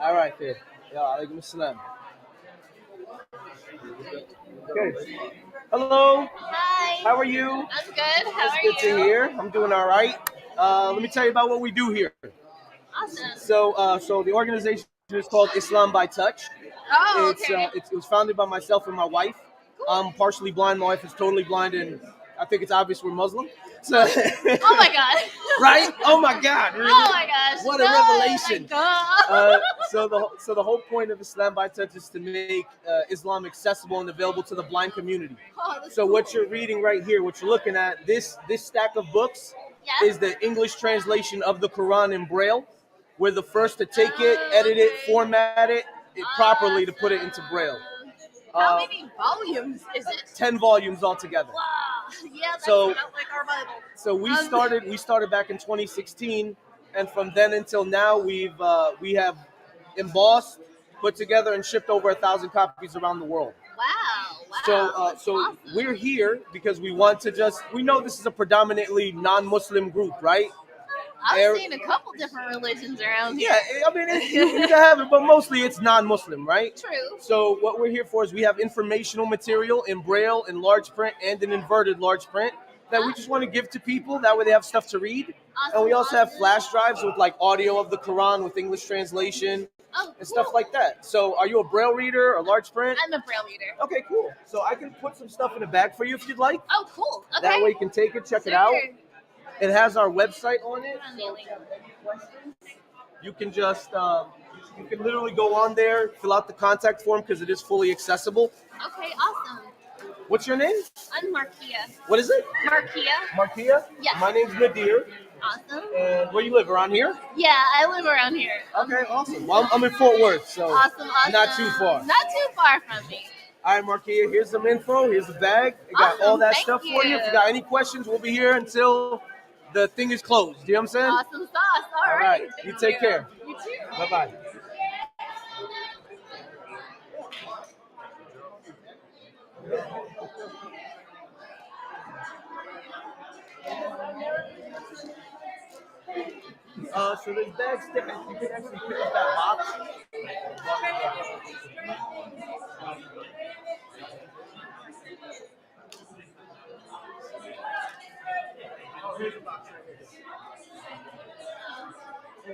All right, then. Yeah, alaikum assalam. Okay. Hello. Hi, How are you? I'm good. How That's are good to you? hear. I'm doing all right. Let me tell you about what we do here. Awesome. So the organization is called Islam by Touch. Oh, okay. It was founded by myself and my wife. Cool. I'm partially blind. My wife is totally blind, and I think it's obvious we're Muslim. So, Oh my god. right? Oh my God! Oh Really? my gosh. What a No, revelation! like duh. So the whole point of Islam by Touch is to make Islam accessible and available to the blind community. Oh, that's So cool. what you're reading right here, what you're looking at, this stack of books Yeah. is the English translation of the Quran in Braille. We're the first to take it, edit it, Okay. format it properly to put it into Braille. Awesome. How many volumes is it? 10 volumes altogether. Wow. Yeah, that's So about like our Bible. so we started back in 2016, and from then until now we have embossed, put together, and shipped over 1,000 copies around the world. Wow. So, Wow. That's awesome. we're here because we know this is a predominantly non-Muslim group, right? I've seen a couple different religions around here. Yeah, I mean, you can have it, but mostly it's non-Muslim, right? True. So what we're here for is we have informational material in Braille, in large print, and in inverted large print that we just want to give to people. That way they have stuff to read. And we also have flash drives with like audio of the Quran with English translation Oh, and stuff like that. So are you a Braille reader or large print? I'm a Braille reader. Okay, cool. So I can put some stuff in a bag for you if you'd like. Oh, cool. Okay. That way you can take it, check it out. It has our website on it. So if you have any questions, you can just you can literally go on there, fill out the contact form because it is fully accessible. Okay, awesome. What's your name? I'm Markia. What is it? Markia. Markia? Yes. My name's Nadir. Awesome. And where you live? Around here? Yeah, I live around here. Okay, awesome. Well, I'm in Fort Worth, so Awesome. not too far. Not too far from me. All right, Markia, here's some info. Here's the bag. I got Awesome, all that thank stuff for you. If you. you got any questions, we'll be here until the thing is closed. You know what I'm saying? Awesome sauce. All All right. right. You Thank take care. You too. Bye-bye. So there's bags different. You can actually pick up that box. Oh, here's a box right here.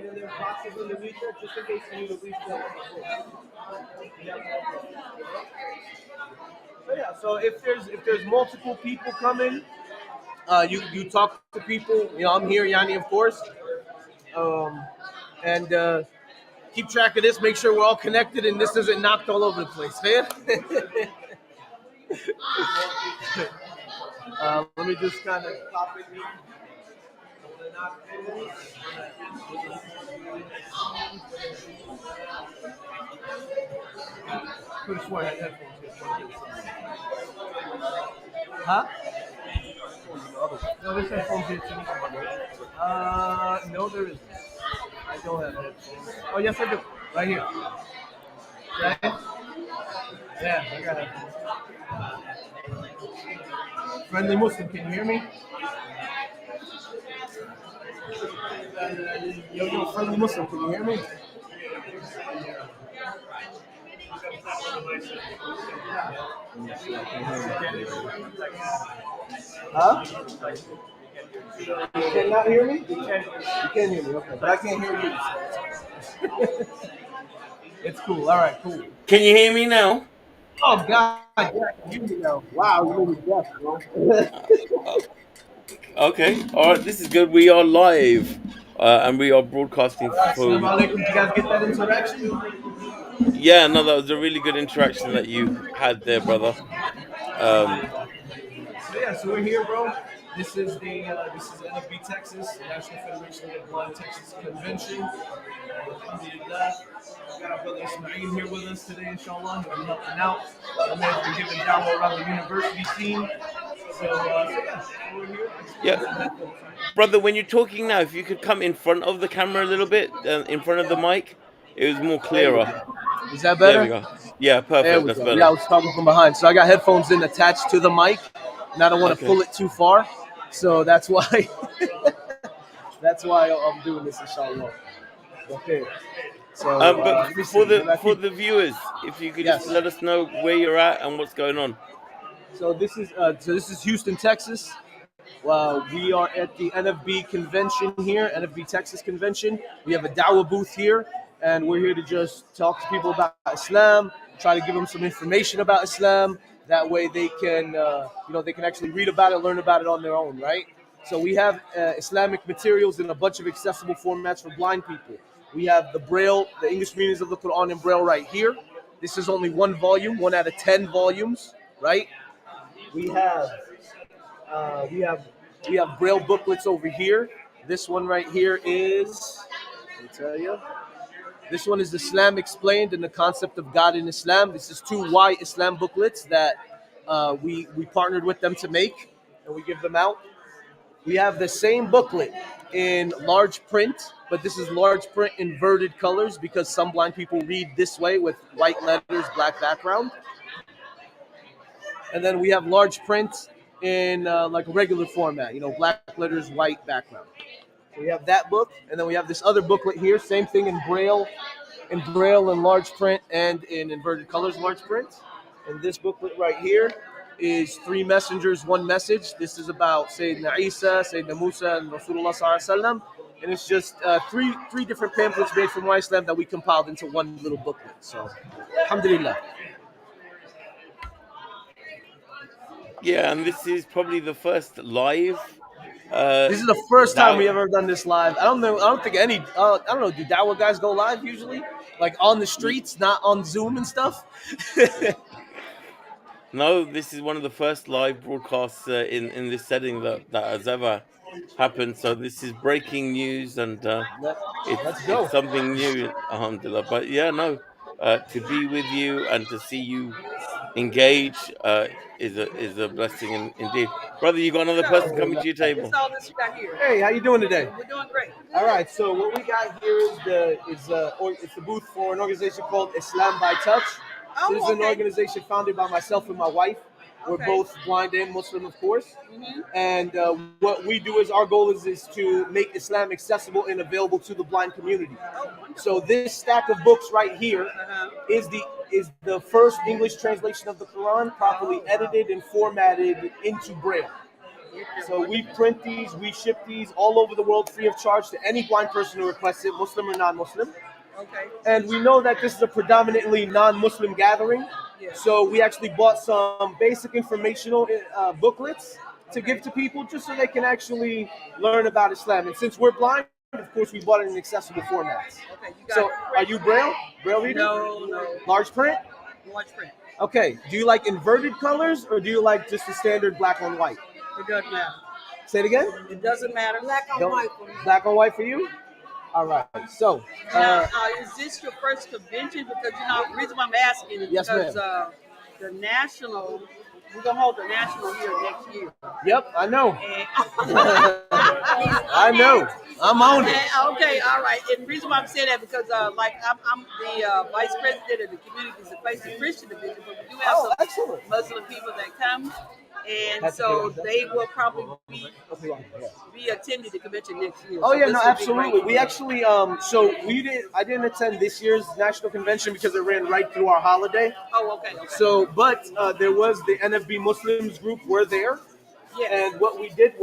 And then there's boxes underneath there just in case you need to refill. So yeah, so if there's multiple people coming, you talk to people. You know, I'm here, Yanni, of course. Um, and keep track of this. Make sure we're all connected and this isn't knocked all over the place, man. Let me just kind of pop it here. Could have sworn I had headphones here. Huh? No, this headphones here too. No, there isn't. I don't have headphones. Oh, yes, I do. Right here. Right? Yeah, I got it. Friendly Muslim, can you hear me? Yo, friendly Muslim, can you hear me? Huh? You cannot hear me? You can hear me, okay. But I can't hear you. It's cool. All right, cool. Can you hear me now? Oh, God. Yeah, I can hear you now. Wow, you made me deaf, bro. Okay. All right. This is good. We are live, and we are broadcasting Assalamu from. alaikum. Did you guys get that interaction? Yeah, no, that was a really good interaction that you had there, brother. So we're here, bro. This is NFB Texas, National Federation of the Blind Texas Convention. Alhamdulillah. We got our brother Ismail here with us today, inshallah. He'll be helping out. My man's been giving Dawah around the university scene. So we're here. Yeah, brother. When you're talking now, if you could come in front of the camera a little bit, in front of the mic, it was more clearer. Is that better? There we go. Yeah, perfect. That's better. Yeah, I was talking from behind. So I got headphones in attached to the mic, and I don't want to pull it too far. So that's why I'm doing this, inshallah. Okay. So But let me see. for the viewers, if you could just Yes. let us know where you're at and what's going on. So this is Houston, Texas. We are at the NFB convention here, NFB Texas convention. We have a Dawah booth here, and we're here to just talk to people about Islam, try to give them some information about Islam. That way, they can, they can actually read about it, learn about it on their own, right? So we have Islamic materials in a bunch of accessible formats for blind people. We have the Braille, the English meanings of the Quran in Braille right here. This is only one volume, one out of 10 volumes, right? We have uh, we have we have Braille booklets over here. This one right here is, let me tell you, this one is Islam Explained and the Concept of God in Islam. This is two Why Islam booklets that we partnered with them to make, and we give them out. We have the same booklet in large print, but this is large print inverted colors because some blind people read this way with white letters, black background. And then we have large print in like a regular format, black letters, white background. So we have that book, and then we have this other booklet here, same thing in Braille and large print, and in inverted colors, large print. And this booklet right here is Three Messengers, One Message. This is about Sayyidina Isa, Sayyidina Musa, and Rasulullah Sallallahu Alaihi Wasallam. And it's just three different pamphlets made from Islam that we compiled into one little booklet. So, alhamdulillah. Yeah, and this is probably the first live. This is the first time we Dawah. ever done this live. I don't know. I don't think any. I don't know. Do Dawah guys go live usually, like on the streets, not on Zoom and stuff? No, this is one of the first live broadcasts in this setting that has ever happened. So this is breaking news, and Let, let's it's go. something new, alhamdulillah. But yeah, no, to be with you and to see you engage is a blessing indeed, brother. You got another person coming to your It's table. all this you got here. Hey, how you doing today? We're doing great. All right. So what we got here is it's the booth for an organization called Islam by Touch. So this is an okay. organization founded by myself and my wife. We're Okay. both blind and Muslim, of course. Mm-hmm. And what we do is our goal is to make Islam accessible and available to the blind community. Oh, wonderful. So this stack of books right here Uh-huh. is the first English translation of the Quran, properly edited and formatted into Braille. So we print these, we ship these all over the world free of charge to any blind person who requests it, Muslim or non-Muslim. Okay. And we know that this is a predominantly non-Muslim gathering, Yes. so we actually bought some basic informational booklets to give to people just so they can actually learn about Islam. And since we're blind, of course, we bought it in accessible formats. Okay. You got So, it. are you Braille reader? No. Large print? Large print. Okay. Do you like inverted colors or do you like just the standard black on white? It doesn't matter. Say it again. It doesn't matter. Black on Don't- white for me. Black on white for you? All right. So, Now, is this your first convention? Because the reason why I'm asking is Yes, because the national, we're gonna hold the national here next year. yep, I know. And I know. I'm on it. Okay, all right. And the reason why I'm saying that because I'm the vice president of the Communities of Faith and Christian Division, but we do have Oh, some excellent. Muslim people that come, and That's so good. they will probably be Okay, yeah. attending the convention next year. Oh So yeah, this no, will be absolutely. great. We actually, I didn't attend this year's national convention because it ran right through our holiday. Oh, okay. So, but there was the NFB Muslims group were there, Yes. and what we did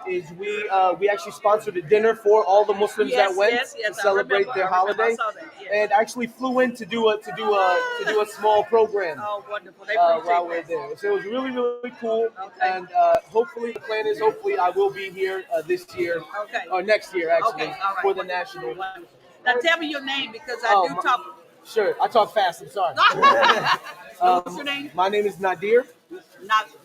is we actually sponsored a dinner for all the Muslims Yes, that went yes, to I celebrate remember, their I remember. I holiday, saw that, yes. and actually flew in to do a small program. Oh, wonderful. They appreciate While we're that. there. So it was really, really cool. Okay. And hopefully, the plan is I will be here this year, Okay. or next year actually, Okay, all right. for the national. Wonderful. Now tell me your name because I Oh, do my- talk. Sure, I talk fast. I'm sorry. What's your name? My name is Nadir.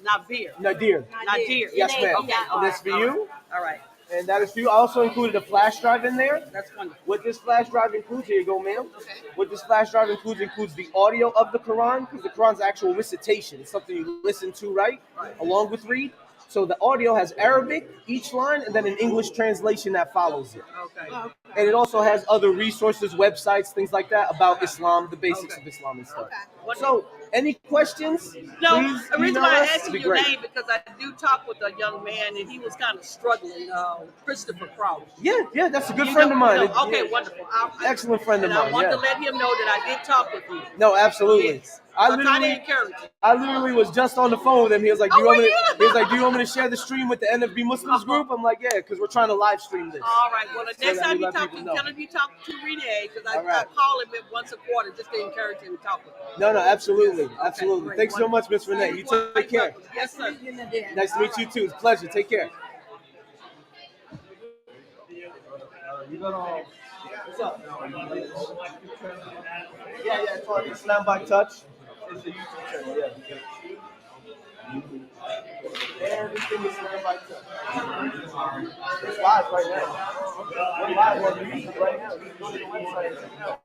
Not beer. Nadir. Nadir. Yes, ma'am. Okay. And that's for you. All right. And that is for you. I also included a flash drive in there. That's wonderful. What this flash drive includes, here you go, ma'am. Okay. What this flash drive includes the audio of the Quran, because the Quran's actual recitation. It's something you listen to, right? Along with read. So the audio has Arabic, each line, and then an English translation that follows it. Okay. And it also has other resources, websites, things like that about Islam, the basics of Islam and stuff. Okay. So Any questions? No, Please the reason email why I us. asked It'd you be your great. name because I do talk with a young man and he was kind of struggling, Christopher Cross. Yeah, that's a good You friend know- of mine. you know, okay, wonderful. Excellent friend of and I mine. want Yeah. to let him know that I did talk with you. No, absolutely. Yes. I So I'm trying to literally, encourage you. I literally was just on the phone with him. He was like, "Do you Oh, want me?" were you? He was like, "Do you want me to share the stream with the NFB Muslims group?" I'm like, "Yeah, because we're trying to live stream this." All right. Well, the So next that we time you let talk people to, know. tell him you talk to Renee because I All right. call him once a quarter just to encourage him to talk with him. No, absolutely, absolutely. great. Thanks so much, Miss Renee. You take care. Yes, sir. Nice to meet you too. It's a pleasure. Take care. What's up? Yeah, it's on Islam by Touch. It's a YouTube channel. Yeah. Everything is Islam by Touch. It's live right now. We're live on YouTube right now. You can go to the website right now.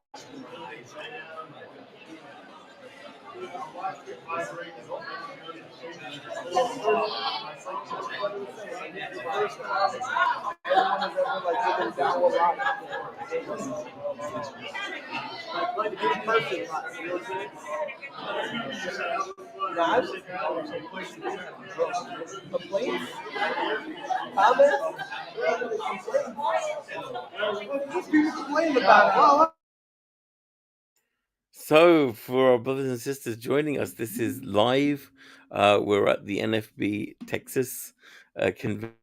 Everyone has ever like given Dawah live. Like in person live. You know what I'm saying? Complaints? Comments? What's people complaining about? Well, So, for our brothers and sisters joining us, this is live. We're at the NFB Texas convention.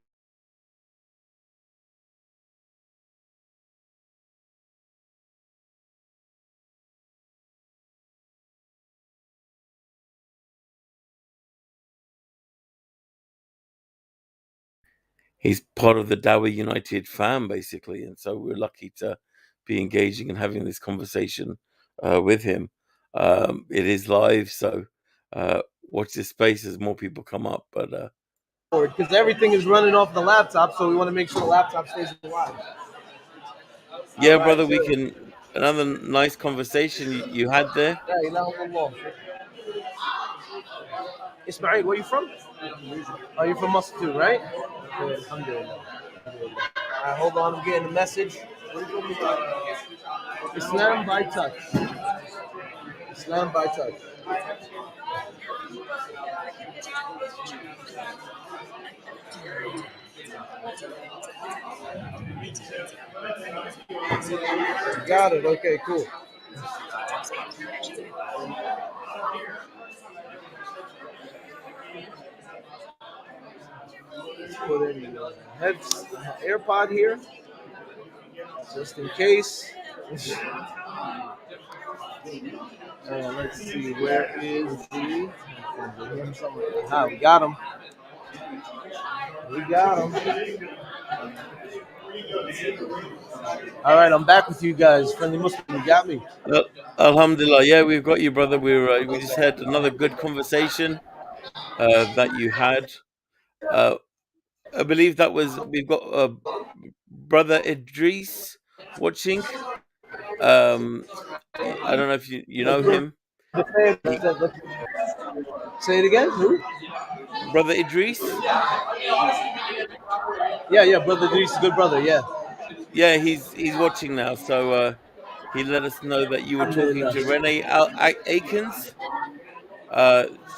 He's part of the Dawah United fam, basically, and so we're lucky to be engaging and having this conversation with him. It is live, so watch this space as more people come up. But because everything is running off the laptop, so we want to make sure the laptop stays alive. yeah, brother, we can another nice conversation you had there. Yeah, Ismail, where you from? Oh, you from Moscow too, right? Okay, alhamdulillah. Alright, hold on, I'm getting a message. Islam by touch. Islam by touch. Got it. Okay, cool. Let's put in AirPod here, just in case. Let's see, where is the? Ah, we got him. We got him. All right, I'm back with you guys. Friendly Muslim, you got me. Alhamdulillah, yeah, we've got you, brother. We just had another good conversation that you had. Uh, I believe that was we've got brother Idris watching. Um, I don't know if you know him. He, Say it again. Who? brother Idris. Yeah, brother Idris, good brother. Yeah. Yeah, he's watching now. So he let us know that you were talking Alhamdulillah. to Renee Akins.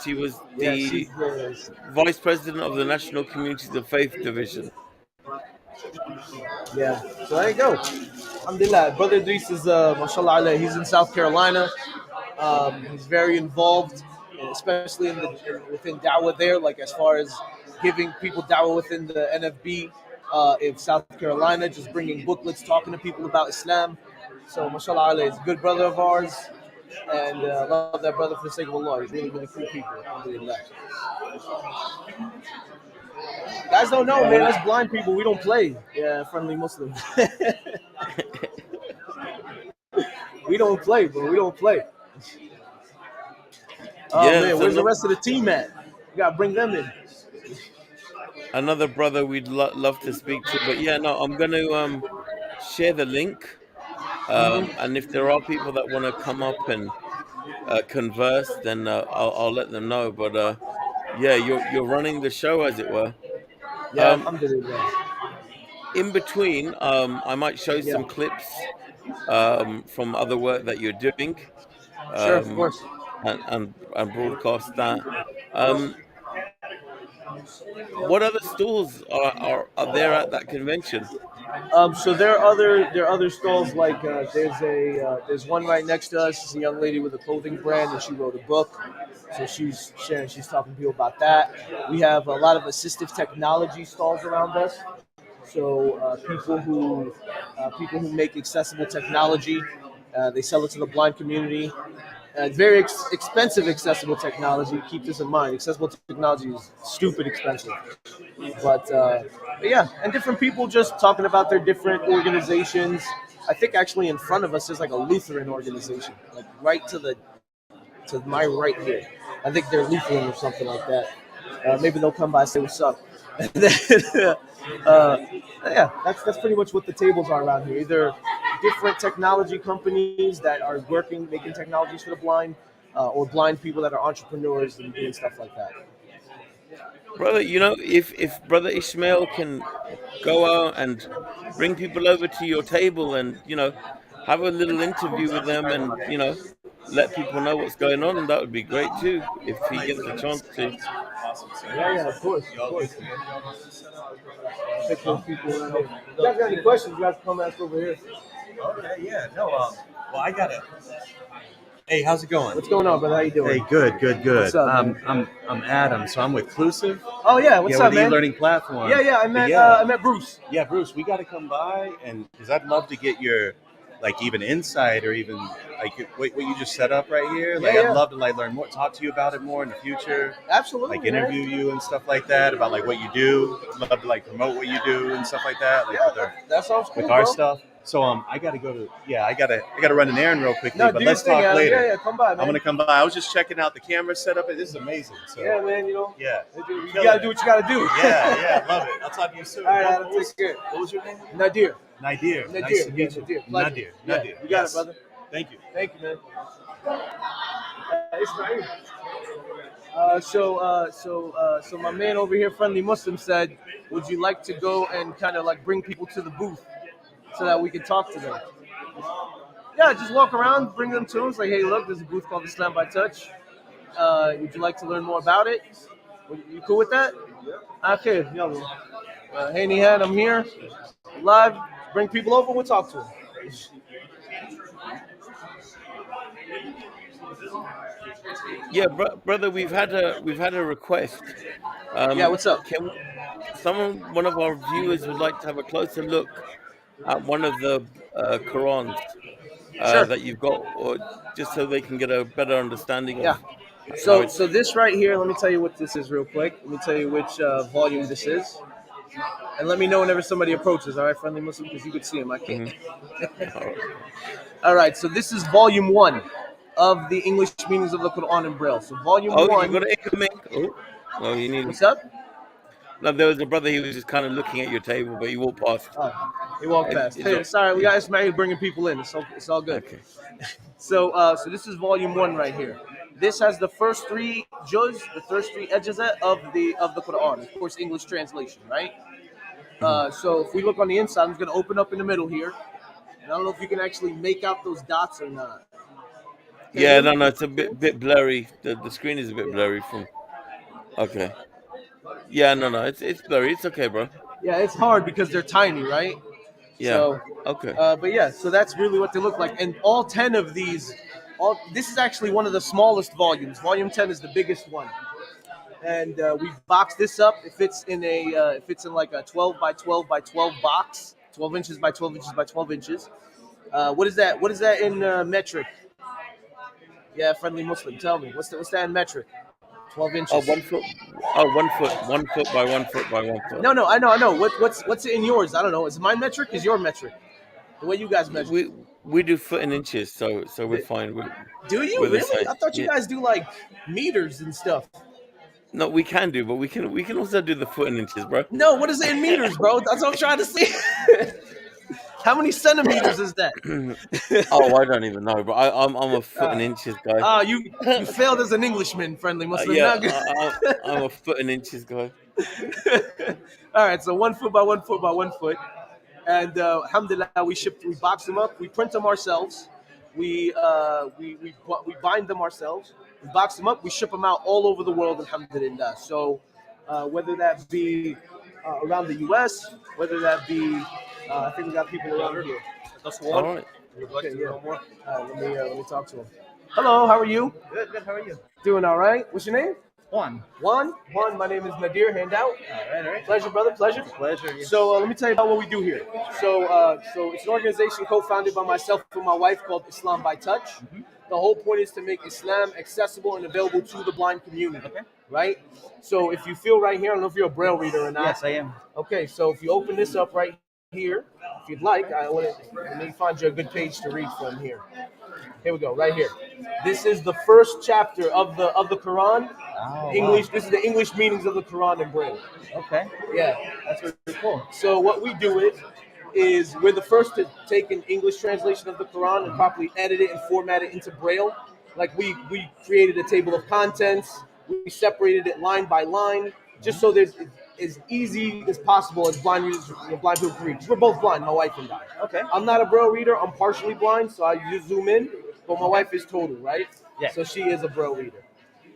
She was Yeah, the vice president of the National Communities of Faith Division. yeah. So there you go. Alhamdulillah. Brother Idris is, mashallah alayh, he's in South Carolina. He's very involved, especially within Dawah there, like as far as giving people Dawah within the NFB in South Carolina, just bringing booklets, talking to people about Islam. So, mashallah alayh, he's a good brother of ours, and I love that brother for the sake of Allah. He's really, really cool people. Alhamdulillah. Guys don't know, man. Us blind people, we don't play. Yeah, friendly Muslims. We don't play, bro. We don't play. Oh Yeah, man, that's where's the rest of the team at? You gotta bring them in. another brother we'd love to speak to. But yeah, no, I'm going to share the link. And if there are people that want to come up and converse, then I'll let them know. But yeah, you're running the show, as it were. Yeah, Um, alhamdulillah. in between, I might show Yeah, some clips from other work that you're doing. sure, of Um, course. and broadcast that. Um, what other stalls are there at that convention? So there are other stalls like there's one right next to us. It's a young lady with a clothing brand, and she wrote a book. So she's talking to people about that. We have a lot of assistive technology stalls around us. So people who make accessible technology, they sell it to the blind community. Very expensive accessible technology. Keep this in mind. Accessible technology is stupid expensive. But yeah, and different people just talking about their different organizations. I think actually in front of us is like a Lutheran organization, like right to my right here. I think they're Lutheran or something like that. Maybe they'll come by and say what's up. And then, yeah, that's pretty much what the tables are around here. Either different technology companies that are working making technologies for the blind, or blind people that are entrepreneurs and doing stuff like that. Brother, if Brother Ishmael can go out and bring people over to your table and, have a little interview with them and, let people know what's going on, that would be great too, if he gets a chance to. Yeah, of course, of course. Take those people around here. If you guys got any questions, you guys come ask over here. Okay, yeah, no, well, I got it. Hey, how's it going? What's going on, brother? How you doing? Hey, good. What's up, man? I'm Adam, so I'm with Clusive. Oh yeah, what's up, with the man? e-learning platform. Yeah, I met Bruce. Yeah, Bruce, we got to come by, and because I'd love to get your even insight or even what you just set up right here. Yeah. I'd love to learn more, talk to you about it more in the future. Absolutely, interview you and stuff like that about what you do. Love to promote what you do and stuff like that. That sounds cool, with our bro. stuff. So I gotta go to I gotta run an errand real quickly. No, but do let's your thing, talk Adam. later. Yeah, come by, man. I'm gonna come by. I was just checking out the camera setup. This is amazing. So Yeah, man. yeah, You gotta do what you gotta do. yeah, love it. I'll talk to you soon. All right, Adam, take care. What was your name? Nadir. Nadir. Nadir. Nice to meet you. Nadir. Nadir. Yeah, Nadir. you got Yes. it, brother. Thank you. Thank you, man. Ismail. So my man over here, Friendly Muslim, said, would you like to go and kind of bring people to the booth so that we can talk to them? Yeah, just walk around, bring them to them. It's like, hey, look, there's a booth called Islam by Touch. Would you like to learn more about it? You cool with that? Okay, yeah. Hey, Nihan, I'm here, live. Bring people over, we'll talk to them. Yeah, brother, we've had a request. Yeah, what's up? Can one of our viewers would like to have a closer look at one of the Qurans Sure. that you've got, or just so they can get a better understanding Yeah. of how So it's. this right here, let me tell you what this is real quick. Let me tell you which volume this is. And let me know whenever somebody approaches, all right, Friendly Muslim, because you can see him. I can't. All right. All right, so this is volume 1 of the English meanings of the Quran in Braille. So volume Oh, 1. you got it incoming. Oh, you need. What's up? No, there was a brother. He was just kind of looking at your table, but he walked past. Oh, he walked past. It's Hey, all- sorry, we got Ismail bringing people in. It's all good. Okay. So this is volume 1 right here. This has the first 3 juz, the first 3 ejazat of the Quran. Of course, English translation, right? So if we look on the inside, I'm just going to open up in the middle here. And I don't know if you can actually make out those dots or not. Yeah, no, it's a bit blurry. The screen is a bit blurry from. Okay. Yeah, no, it's blurry. It's okay, bro. Yeah, it's hard because they're tiny, right? Yeah. So, Okay. but yeah, so that's really what they look like. And all 10 of these, this is actually one of the smallest volumes. Volume 10 is the biggest one. And we boxed this up. It fits in like a 12 by 12 by 12 box, 12 inches by 12 inches by 12 inches. What is that? What is that in metric? Yeah, Friendly Muslim, tell me. What's that in metric? 12 inches. Oh, 1 foot. Oh, 1 foot. 1 foot by 1 foot by 1 foot. No, I know. What's it in yours? I don't know. Is mine metric? Is your metric? The way you guys measure. We do foot and inches, so we're fine. Do you we're the really? same. I thought you Yeah. guys do like meters and stuff. No, we can do, but we can also do the foot and inches, bro. No, what is it in meters, bro? That's what I'm trying to see. How many centimeters is that? Oh, I don't even know, but I'm a foot and inches guy. Oh, you failed as an Englishman, Friendly Muslim. Yeah, Not good. I'm a foot and inches guy. All right, so 1 foot by 1 foot by 1 foot, and alhamdulillah, we box them up, we print them ourselves, we bind them ourselves, We box them up. We ship them out all over the world, alhamdulillah. So whether that be around the U.S., whether that be, I think we got people around here. That's All one. right. Okay, yeah. Let me talk to him. Hello, how are you? Good, good. How are you? Doing all right. What's your name? Juan. Juan. My name is Nadir. Hand out. All right. Pleasure, brother. Pleasure. Pleasure. Yes. So let me tell you about what we do here. So it's an organization co-founded by myself and my wife called Islam by Touch. Mm-hmm. The whole point is to make Islam accessible and available to the blind community. Okay. Right? So if you feel right here, I don't know if you're a Braille reader or not. Yes, I am. Okay, so if you open this up right here, if you'd like, let me find you a good page to read from here. Here we go, right here. This is the first chapter of the Quran. Oh, English. wow. This is the English meanings of the Quran in Braille. Okay. Yeah. That's really cool. So what we do is we're the first to take an English translation of the Quran and properly edit it and format it into Braille. Like we created a table of contents. We separated it line by line, just so there's as easy as possible as blind readers, blind people can read. 'Cause we're both blind, my wife and I. Okay. I'm not a Braille reader. I'm partially blind, so I just zoom in. But my wife is total, right? Yeah. So she is a Braille reader.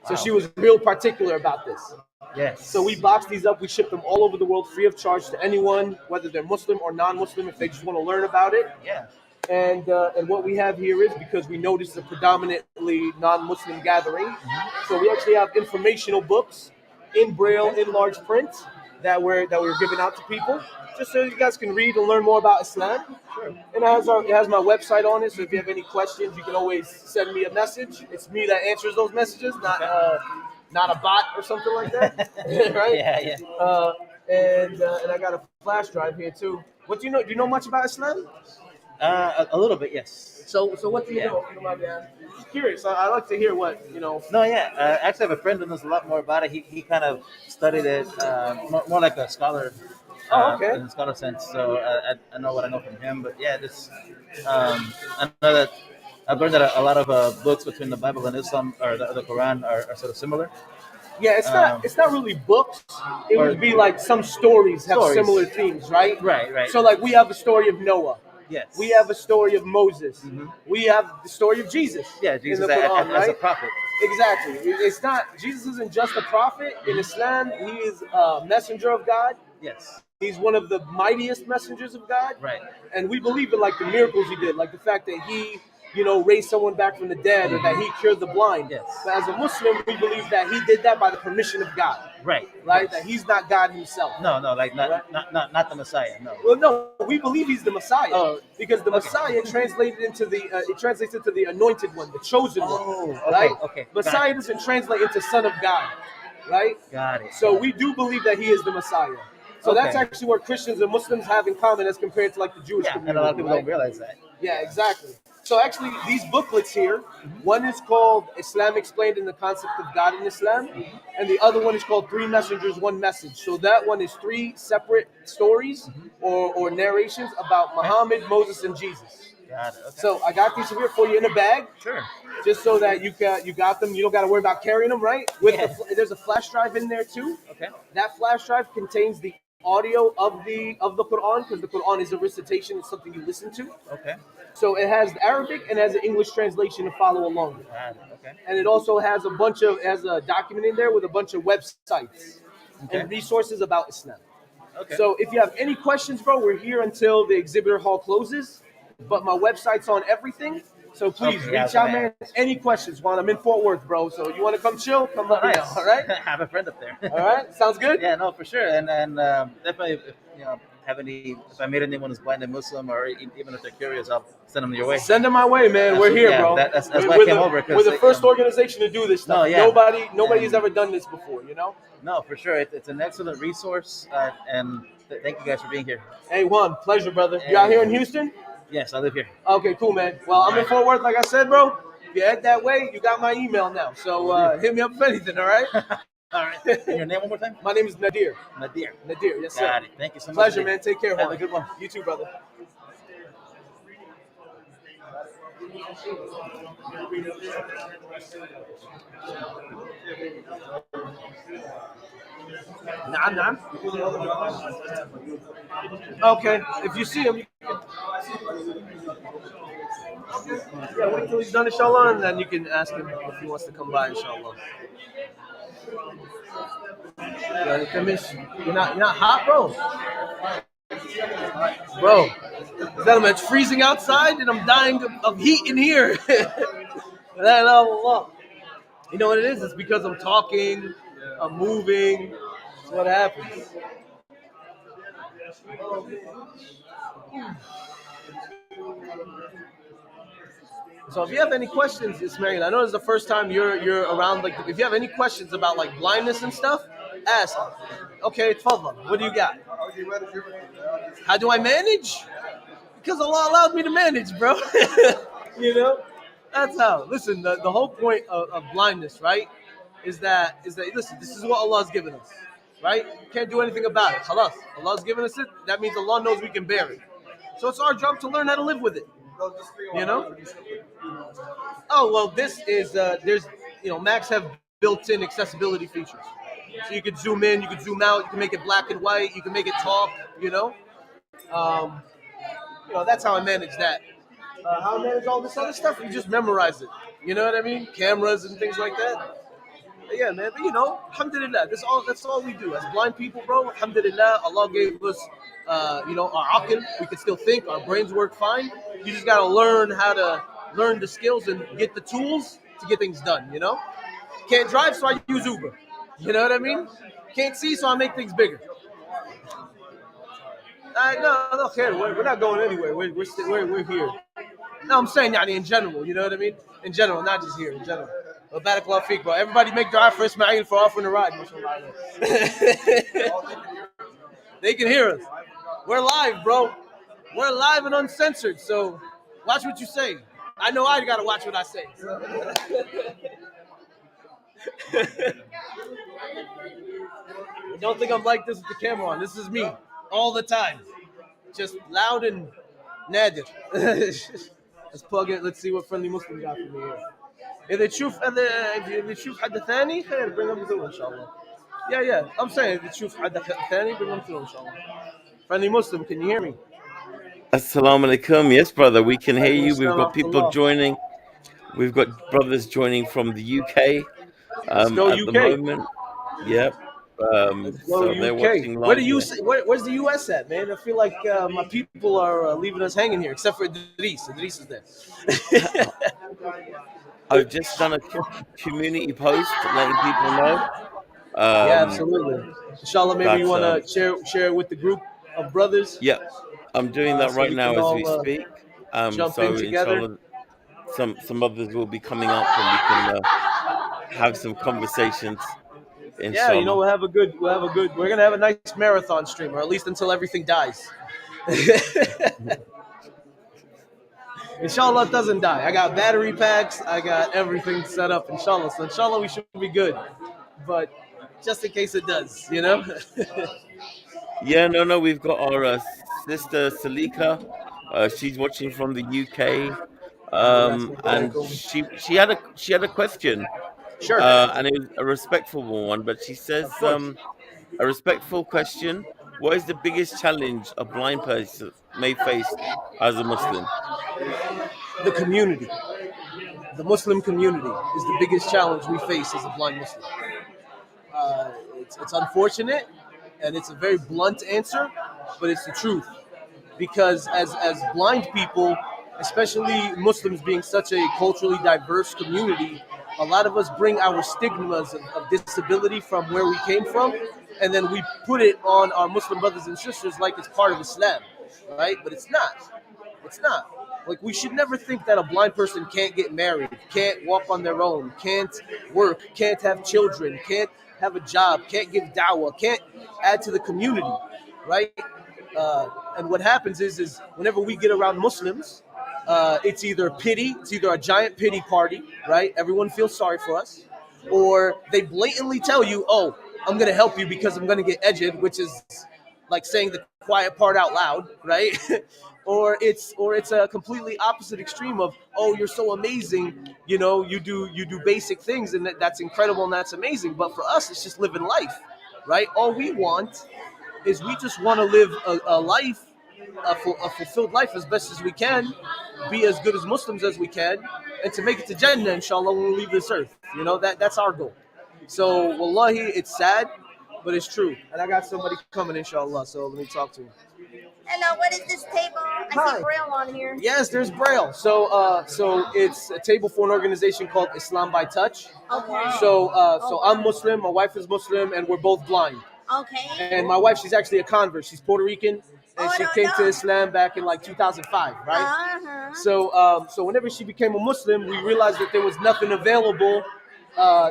So Wow. she was real particular about this. Yes. So we box these up. We ship them all over the world free of charge to anyone, whether they're Muslim or non-Muslim, if they just want to learn about it. Yeah. And what we have here is, because we notice a predominantly non-Muslim gathering, so we actually have informational books in Braille, in large print, that we're giving out to people, just so you guys can read and learn more about Islam. Sure. And it has my website on it, so if you have any questions, you can always send me a message. It's me that answers those messages, not a bot or something like that, right? Yeah. And I got a flash drive here too. What do you know? Do you know much about Islam? A little bit, yes. So what do you know? If you don't mind me asking? Just curious. I like to hear what you know. No, yeah. Actually, I have a friend who knows a lot more about it. He kind of studied it more like a scholar. Oh, okay. In a scholar sense. So I know what I know from him. But yeah, I know that I've learned that a lot of books between the Bible and Islam or the Quran are sort of similar. Yeah, it's not really books. It would be like some stories have similar themes, right? Right. So like we have a story of Noah. Yes. We have a story of Moses. Mm-hmm. We have the story of Jesus. Yeah, Jesus in the Quran, as right? a prophet. Exactly. It's not, Jesus isn't just a prophet. In Islam, he is a messenger of God. Yes. He's one of the mightiest messengers of God. Right. And we believe in like the miracles he did, like the fact that he, raised someone back from the dead, or that he cured the blind. Yes. But as a Muslim, we believe that he did that by the permission of God. Right. Right? That he's not God himself. No, like not the Messiah. No. Well, no, we believe he's the Messiah. Oh, because the Messiah translated into it translates into the anointed one, the chosen one. okay, Right? okay. Messiah doesn't translate into son of God. Right? Got it. So we do believe that he is the Messiah. So that's actually what Christians and Muslims have in common as compared to like the Jewish community. And a lot of people don't realize that. Yeah, exactly. So actually, these booklets here, one is called Islam Explained in the Concept of God in Islam, and the other one is called Three Messengers, One Message. So that one is three separate stories or narrations about Muhammad, Moses, and Jesus. Got it. Okay. So I got these here for you in a bag, Sure. just so that you got them. You don't got to worry about carrying them, right? There's a flash drive in there too. Okay. That flash drive contains the audio of the Quran, because the Quran is a recitation. It's something you listen to. Okay. So it has the Arabic and has an English translation to follow along with. Got it. Okay. And it also has a document in there with a bunch of websites and resources about Islam. Okay. So if you have any questions, bro, we're here until the exhibitor hall closes. But my website's on everything. So please reach out, man. Any questions, Juan? I'm in Fort Worth, bro. So you want to come chill? Come let me know, all right? I have a friend up there. All right? Sounds good? Yeah, no, for sure. And definitely, if I meet anyone who's blind and Muslim, or even if they're curious, I'll send them your way. Send them my way, man. We're here, bro. That's why I came over. We're the first organization to do this stuff. Nobody has ever done this before, No, for sure. It's an excellent resource, and thank you guys for being here. Hey, Juan, pleasure, brother. You out here in Houston? Yes, I live here. Okay, cool, man. Well, I'm in Fort Worth, like I said, bro. If you head that way, you got my email now. So hit me up for anything, all right? All right. And your name one more time? My name is Nadir. Nadir, yes, sir. Got it. Thank you so much. Pleasure, man. Take care, Have Juan. a good one. You too, brother. Nah. Okay, if you see him, you can... Yeah, wait till he's done, inshallah, and then you can ask him if he wants to come by, inshallah. Yeah, you're not hot, bro. Bro, it's freezing outside, and I'm dying of heat in here. La ilaha illallah. You know what it is? It's because I'm talking, I'm moving. That's what happens. So if you have any questions, Ismail, I know it's the first time you're around. Like, if you have any questions about like blindness and stuff, ask. Okay, tfadl. What do you got? How do I manage? Because Allah allowed me to manage, bro. You know, that's how. Listen, the whole point of blindness, right, is that listen, this is what Allah's given us, right? Can't do anything about it. Halas. Allah's given us it. That means Allah knows we can bear it. So it's our job to learn how to live with it. You know? Oh well, this is there's Macs have built-in accessibility features, so you could zoom in, you could zoom out, you can make it black and white, you can make it talk. Um, that's how I manage that. How I manage all this other stuff, you just memorize it. You know what I mean? Cameras and things like that. But yeah, man. But alhamdulillah, that's all we do as blind people, bro. Alhamdulillah, Allah gave us, our aql. We can still think. Our brains work fine. You just gotta learn how to learn the skills and get the tools to get things done. Can't drive, so I use Uber. You know what I mean? Can't see, so I make things bigger. No, we're not going anywhere. We're here. No, I'm saying in general, you know what I mean? In general, not just here, in general. Well, barakallahu feek, bro. Everybody make dua for Ismail for offering a ride. They can hear us. We're live, bro. We're live and uncensored, so watch what you say. I know I gotta watch what I say. Don't think I'm like this with the camera on. This is me all the time. Just loud and nadir. Let's plug it. Let's see what friendly Muslim got for me here. إذا تشوف حد ثاني خير bring them through inshallah. Yeah. I'm saying إذا تشوف حد ثاني bring them through inshallah. Friendly Muslim, can you hear me? Assalamu alaikum. Yes, brother, we can hear you. We've got people joining. We've got brothers joining from the UK Let's go at UK. the moment. Yep. So they're watching live. Where's the US at, man? I feel like my people are leaving us hanging here, except for Idris. Idris is there. I've just done a community post letting people know. Yeah, absolutely. Inshallah, maybe you want to share it with the group of brothers. Yeah, I'm doing that right now as we speak. Jump in together. Inshallah, some others will be coming up and we can have some conversations. Inshallah. Yeah, we're gonna have a nice marathon stream, or at least until everything dies. Inshallah, it doesn't die. I got battery packs. I got everything set up. Inshallah, so inshallah we should be good. But just in case it does, Yeah, no. We've got our sister Salika. She's watching from the UK, and she had a question. Sure. And it was a respectful one, but she says a respectful question. What is the biggest challenge a blind person may face as a Muslim? The community. The Muslim community is the biggest challenge we face as a blind Muslim. It's unfortunate, and it's a very blunt answer, but it's the truth. Because as blind people, especially Muslims being such a culturally diverse community, a lot of us bring our stigmas of disability from where we came from, and then we put it on our Muslim brothers and sisters like it's part of Islam, right? But it's not. It's not. Like, we should never think that a blind person can't get married, can't walk on their own, can't work, can't have children, can't have a job, can't give dawah, can't add to the community, right? And what happens is whenever we get around Muslims, it's either pity, it's either a giant pity party, right? Everyone feels sorry for us, or they blatantly tell you, oh, I'm going to help you because I'm going to get edged, which is like saying the quiet part out loud, right? or it's a completely opposite extreme of, oh, you're so amazing, you do basic things, and that's incredible and that's amazing. But for us, it's just living life, right? All we want is we just want to live a life a fulfilled life as best as we can, be as good as Muslims as we can, and to make it to Jannah, inshallah, when we leave this earth. You know, that's our goal. So, wallahi, it's sad, but it's true. And I got somebody coming, inshallah, so let me talk to him. Hello, what is this table? I Hi. see Braille on here. Yes, there's Braille. So it's a table for an organization called Islam by Touch. Okay. So I'm Muslim, my wife is Muslim, and we're both blind. Okay. And my wife, she's actually a convert. She's Puerto Rican, and she came to Islam back in like 2005, right? Uh-huh. So whenever she became a Muslim, we realized that there was nothing available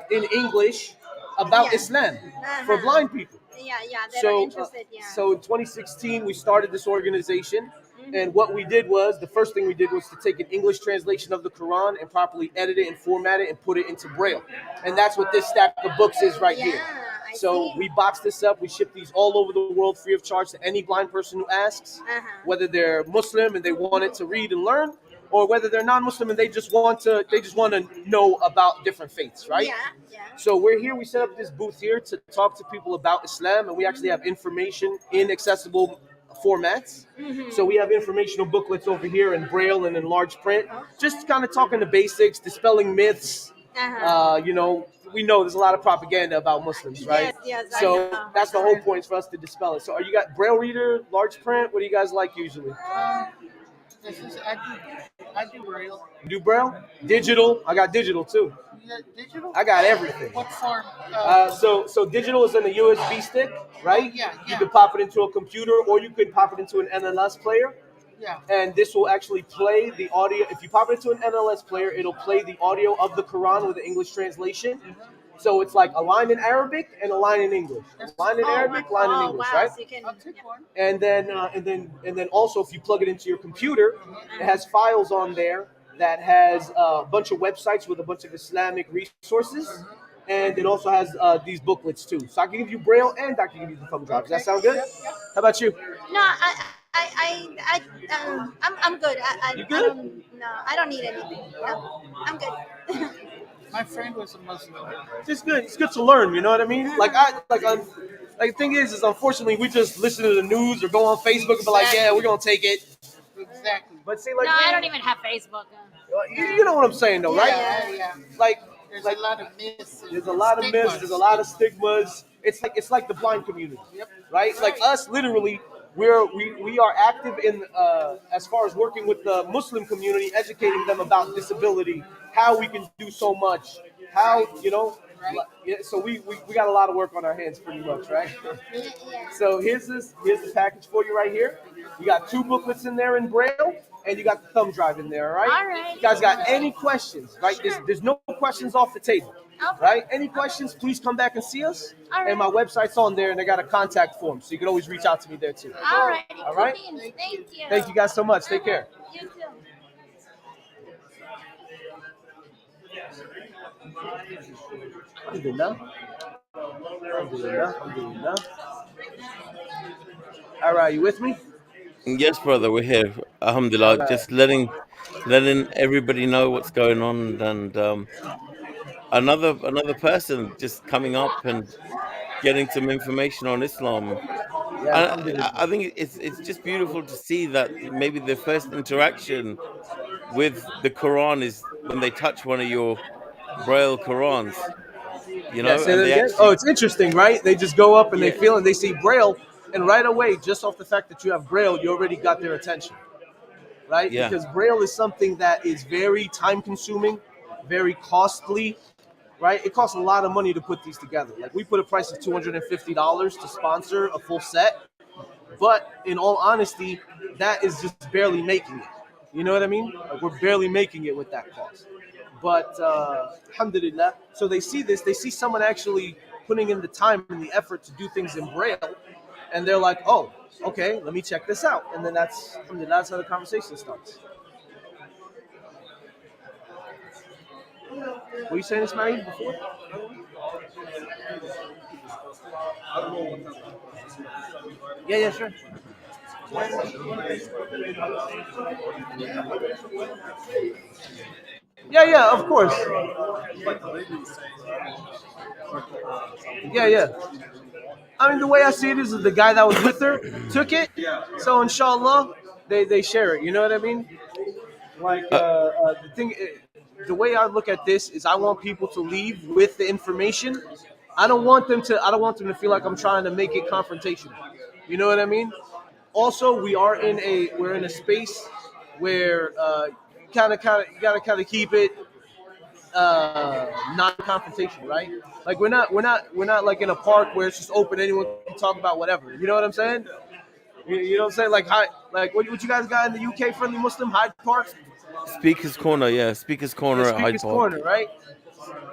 in English about Islam for blind people. Yeah, that are interested, So in 2016, we started this organization. And what we did was, the first thing we did was to take an English translation of the Quran and properly edit it and format it and put it into Braille. And that's what this stack of books is right here. So we box this up. We ship these all over the world free of charge to any blind person who asks, whether they're Muslim and they want it to read and learn, or whether they're non-Muslim and they just want to know about different faiths, right? Yeah. So we're here. We set up this booth here to talk to people about Islam, and we actually have information in accessible formats. So we have informational booklets over here in Braille and in large print, just kind of talking the basics, dispelling myths. You know, we know there's a lot of propaganda about Muslims, right? Yes, so that's the whole point for us to dispel it. So are you got Braille reader, large print? What do you guys like usually? I do Braille. You do Braille? Digital? I got digital too. Digital? I got everything. What form? So digital is in a USB stick, right? Yeah. You could pop it into a computer, or you could pop it into an NLS player. Yeah. And this will actually play the audio. If you pop it into an NLS player, it'll play the audio of the Quran with the English translation. So it's like a line in Arabic and a line in English. Line in Arabic, line in English, right? So you can, I'll take one. And then also, if you plug it into your computer, it has files on there that has a bunch of websites with a bunch of Islamic resources, and it also has these booklets too. So I can give you Braille and I can give you the thumb drive. Does that sound good? How about you? No, I'm good. You good? I don't need anything. No, I'm good. My friend was a Muslim. It's good. It's good to learn. You know what I mean? Like the thing is unfortunately we just listen to the news or go on Facebook and be like, yeah, we're gonna take it. Exactly. But see, like, No, I don't even have Facebook. You know what I'm saying, though, right? Yeah. Like, There's a lot of myths. there's a lot of myths. There's a lot of stigmas. It's like the blind community, right? Like us, literally, we are active in as far as working with the Muslim community, educating them about disability, how we can do so much, how So we got a lot of work on our hands, pretty much, right? So here's the package for you right here. You got 2 booklets in there in Braille, and you got the thumb drive in there, all right? All right. You guys got any questions, right? There's no questions off the table, right? Any questions, please come back and see us. All right. And my website's on there, and I got a contact form, so you can always reach out to me there, too. All right. All right? Thank you. Thank you guys so much. Take care. You too. Alhamdulillah. Alhamdulillah. All right, you with me? Yes, brother, we're here. Alhamdulillah, Alright. just letting everybody know what's going on, and another person just coming up and getting some information on Islam. I think it's just beautiful to see that maybe the first interaction with the Quran is when they touch one of your Braille Qurans, you know. Say and that they again? actually, Oh, it's interesting, right? They just go up and they Yeah. feel and they see Braille, and right away, just off the fact that you have Braille, you already got their attention, right? Yeah. Because Braille is something that is very time-consuming, very costly, right? It costs a lot of money to put these together. Like, we put a price of $250 to sponsor a full set, but in all honesty, that is just barely making it. You know what I mean? Like, we're barely making it with that cost. But alhamdulillah, so they see this, they see someone actually putting in the time and the effort to do things in Braille, and they're like, oh, okay, let me check this out. And then that's how the conversation starts. What were you saying, Ismail, before? Yeah, sure. Yeah, of course. Yeah. I mean, the way I see it is the guy that was with her took it. So inshallah, they share it. You know what I mean? Like the thing, the way I look at this is, I want people to leave with the information. I don't want them to. I don't want them to feel like I'm trying to make it confrontational. You know what I mean? Also, we're in a space where you gotta kind of keep it non-confrontational, right? Like we're not like in a park where it's just open. Anyone can talk about whatever. You know what I'm saying? You know what I'm saying? Like what you guys got in the UK, friendly Muslim Hyde Park, Speaker's Corner, yeah, Speaker's yeah, Corner at Hyde Speaker's Park. Corner, right?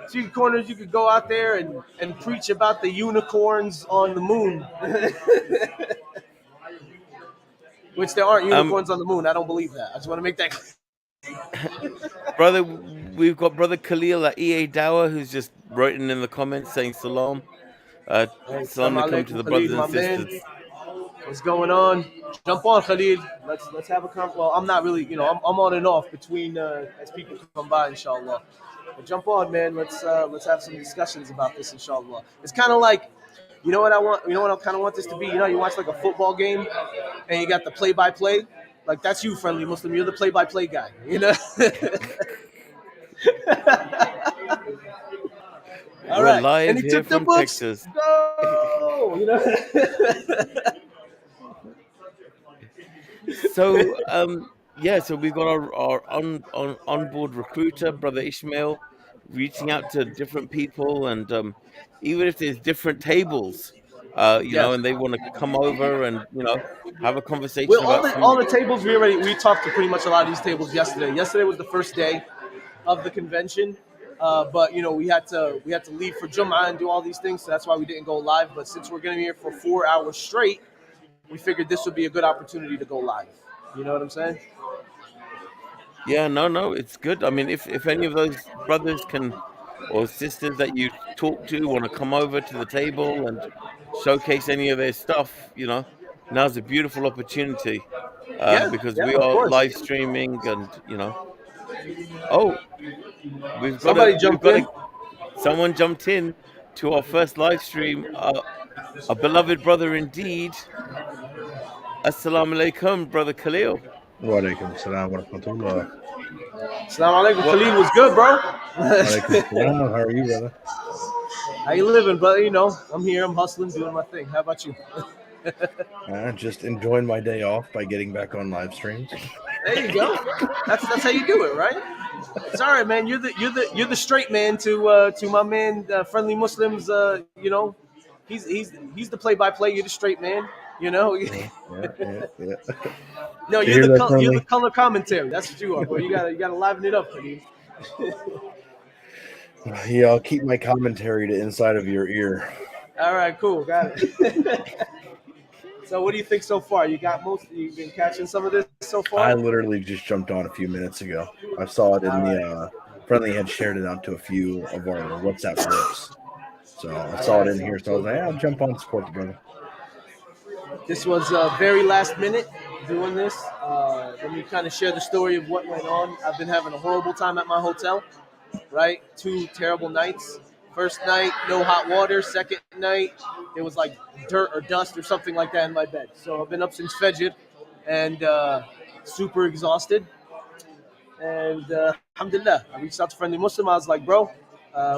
Speaker Corners, you could go out there and preach about the unicorns on the moon, which there aren't unicorns on the moon. I don't believe that. I just want to make that clear. Brother, we've got Brother Khalil at EA Dawah, who's just writing in the comments saying salam. Salam Assalamu alaikum to alaikum, the Khalid, brothers and my man. sisters. What's going on? Jump on, Khalid. Let's have a Well, I'm not really, I'm on and off between as people come by, inshallah. But jump on, man. Let's have some discussions about this, inshallah. It's kind of like, you know what I want. You know what I kind of want this to be. You watch like a football game, and you got the play-by-play. Like, that's you, friendly Muslim. You're the play-by-play guy. You know. All We're right. live And he here took the from books. Texas. Go. You know. So so we've got our onboard recruiter, Brother Ishmael, reaching out to different people, and even if there's different tables, Yeah. and they want to come over and have a conversation Well, about all some. the tables we talked to pretty much a lot of these tables yesterday. Yesterday was the first day of the convention, but we had to leave for Jum'ah and do all these things, so that's why we didn't go live. But since we're going to be here for 4 hours straight, we figured this would be a good opportunity to go live. You know what I'm saying? Yeah, no, it's good. I mean, if any of those brothers can or sisters that you talk to want to come over to the table and showcase any of their stuff, now's a beautiful opportunity, Yeah, because yeah, we of are course. live streaming, and oh, Somebody jumped in. someone jumped in to our first live stream, a beloved brother indeed. Assalamu alaikum, Brother Khalil. Wa alaikum salam wa rahmatullah. Assalamu alaikum. What? Khalid was good, bro. Wa alaikum salam. How are you, brother? How you living, brother? I'm here. I'm hustling, doing my thing. How about you? Just enjoying my day off by getting back on live streams. There you go. That's how you do it, right? It's all right, man. You're the straight man to my man, friendly Muslims. He's the play-by-play. You're the straight man. Yeah. No, You hear that, you're friendly? the color commentary. That's what you are, bro. You gotta liven it up, Khalid. Yeah, I'll keep my commentary to inside of your ear. All right, cool, got it. So, what do you think so far? You've been catching some of this so far? I literally just jumped on a few minutes ago. I saw it in the friendly had shared it out to a few of our WhatsApp groups. So I saw it in here, so I was like, I'll jump on and support the brother. This was very last minute doing this. Let me kind of share the story of what went on. I've been having a horrible time at my hotel, right? 2 terrible nights. First night, no hot water. Second night, it was like dirt or dust or something like that in my bed. So I've been up since Fajr and super exhausted. And alhamdulillah, I reached out to Friendly Muslim. I was like, bro,